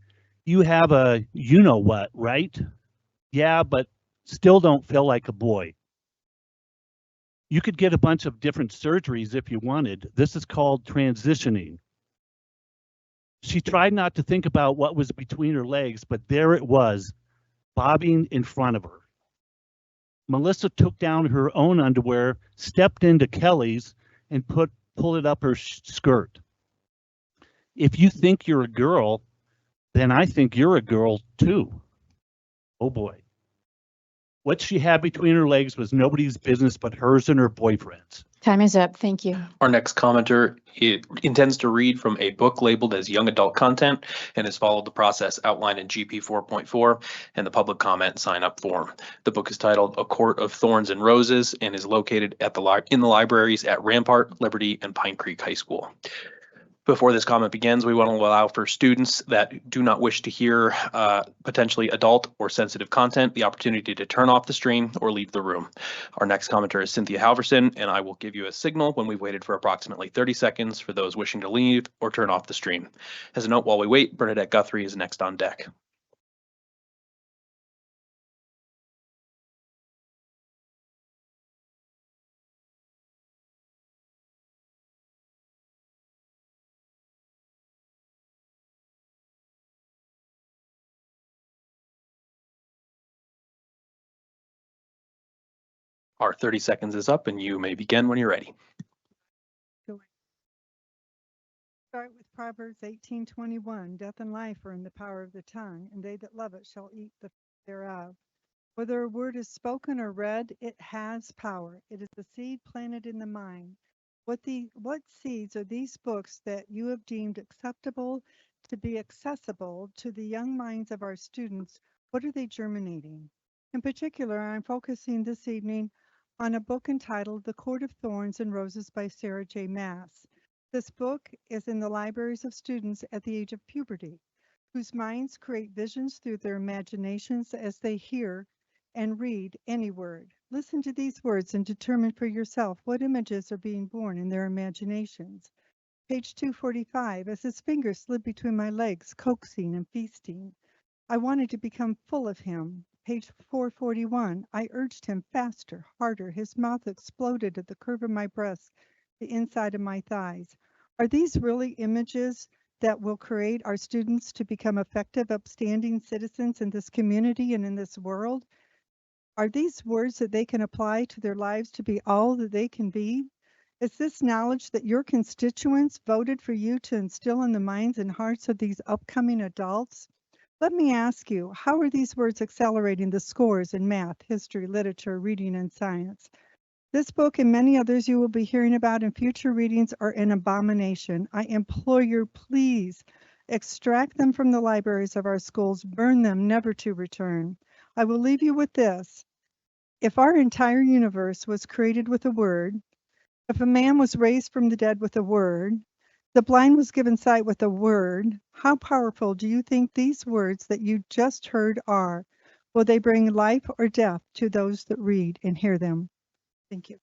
you have a you-know-what, right? Yeah, but still don't feel like a boy. You could get a bunch of different surgeries if you wanted. This is called transitioning. She tried not to think about what was between her legs, but there it was, bobbing in front of her. Melissa took down her own underwear, stepped into Kelly's, and pulled it up her skirt. If you think you're a girl, then I think you're a girl too. Oh boy. What she had between her legs was nobody's business but hers and her boyfriend's. Time is up. Thank you. Our next commenter intends to read from a book labeled as young adult content and has followed the process outlined in GP 4.4 and the public comment sign up form. The book is titled A Court of Thorns and Roses and is located at in the libraries at Rampart, Liberty, and Pine Creek High School. Before this comment begins, we want to allow for students that do not wish to hear potentially adult or sensitive content the opportunity to turn off the stream or leave the room. Our next commenter is Cynthia Halverson, and I will give you a signal when we've waited for approximately 30 seconds for those wishing to leave or turn off the stream. As a note, while we wait, Bernadette Guthrie is next on deck. Our 30 seconds is up and you may begin when you're ready. Start with Proverbs 18:21. Death and life are in the power of the tongue, and they that love it shall eat the fruit thereof. Whether a word is spoken or read, it has power. It is the seed planted in the mind. What seeds are these books that you have deemed acceptable to be accessible to the young minds of our students? What are they germinating? In particular, I'm focusing this evening on a book entitled The Court of Thorns and Roses by Sarah J. Maas. This book is in the libraries of students at the age of puberty, whose minds create visions through their imaginations as they hear and read any word. Listen to these words and determine for yourself what images are being born in their imaginations. Page 245, as his fingers slid between my legs, coaxing and feasting. I wanted to become full of him. Page 441, I urged him faster, harder. His mouth exploded at the curve of my breast, the inside of my thighs. Are these really images that will create our students to become effective, upstanding citizens in this community and in this world? Are these words that they can apply to their lives to be all that they can be? Is this knowledge that your constituents voted for you to instill in the minds and hearts of these upcoming adults? Let me ask you, how are these words accelerating the scores in math, history, literature, reading, and science? This book and many others you will be hearing about in future readings are an abomination. I implore you, please extract them from the libraries of our schools, burn them, never to return. I will leave you with this. If our entire universe was created with a word, if a man was raised from the dead with a word, the blind was given sight with a word, how powerful do you think these words that you just heard are? Will they bring life or death to those that read and hear them? Thank you.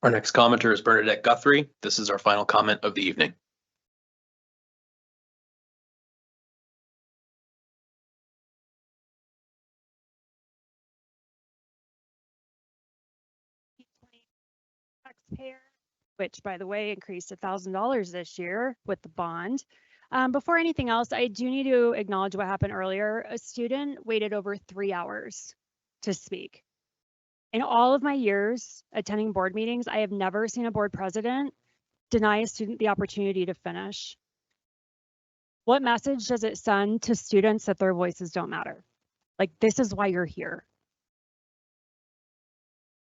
Our next commenter is Bernadette Guthrie. This is our final comment of the evening. Taxpayer, which by the way increased $1,000 this year with the bond. Before anything else, I do need to acknowledge what happened earlier. A student waited over 3 hours to speak. In all of my years attending board meetings, I have never seen a board president deny a student the opportunity to finish. What message does it send to students that their voices don't matter? Like, this is why you're here.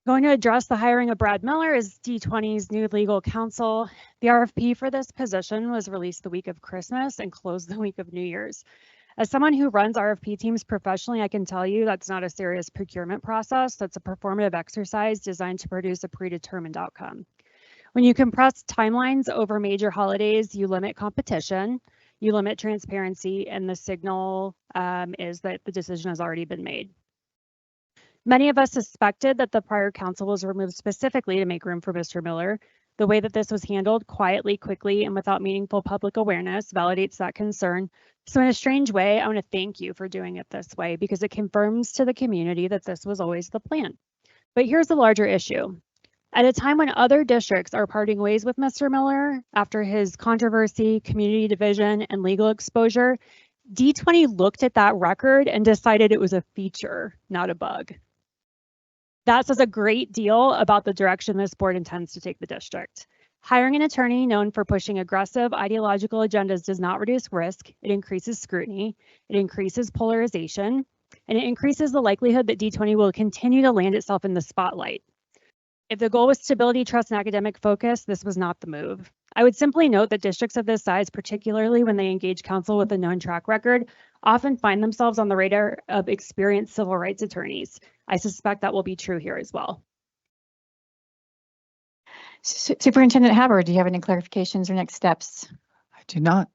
Going to address the hiring of Brad Miller as D20's new legal counsel. The RFP for this position was released the week of Christmas and closed the week of New Year's. As someone who runs RFP teams professionally, I can tell you that's not a serious procurement process. That's a performative exercise designed to produce a predetermined outcome. When you compress timelines over major holidays, you limit competition, you limit transparency, and the signal is that the decision has already been made. Many of us suspected that the prior counsel was removed specifically to make room for Mr. Miller. The way that this was handled quietly, quickly, and without meaningful public awareness validates that concern. So in a strange way, I want to thank you for doing it this way because it confirms to the community that this was always the plan. But here's the larger issue. At a time when other districts are parting ways with Mr. Miller after his controversy, community division, and legal exposure, D20 looked at that record and decided it was a feature, not a bug. That says a great deal about the direction this board intends to take the district. Hiring an attorney known for pushing aggressive ideological agendas does not reduce risk. It increases scrutiny, it increases polarization, and it increases the likelihood that D20 will continue to land itself in the spotlight. If the goal was stability, trust, and academic focus, this was not the move. I would simply note that districts of this size, particularly when they engage counsel with a known track record, often find themselves on the radar of experienced civil rights attorneys. I suspect that will be true here as well. Superintendent Haber, do you have any clarifications or next steps? I do not.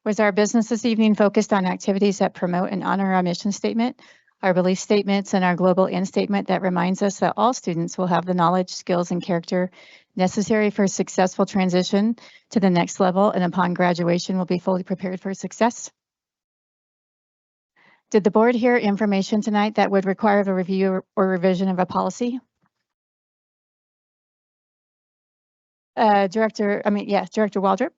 Was our business this evening focused on activities that promote and honor our mission statement, our belief statements, and our global end statement that reminds us that all students will have the knowledge, skills, and character necessary for a successful transition to the next level, and upon graduation will be fully prepared for success? Did the board hear information tonight that would require a review or revision of a policy? Director Waldrop.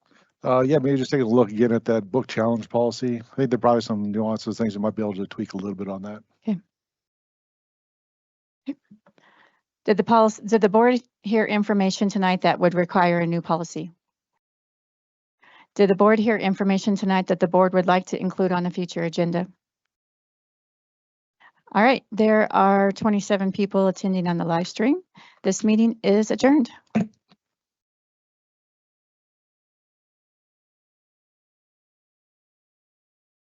Yeah, maybe just take a look again at that book challenge policy. I think there are probably some nuances, things that might be able to tweak a little bit on that. Okay. Did the board hear information tonight that would require a new policy? Did the board hear information tonight that the board would like to include on a future agenda? All right, there are 27 people attending on the live stream. This meeting is adjourned.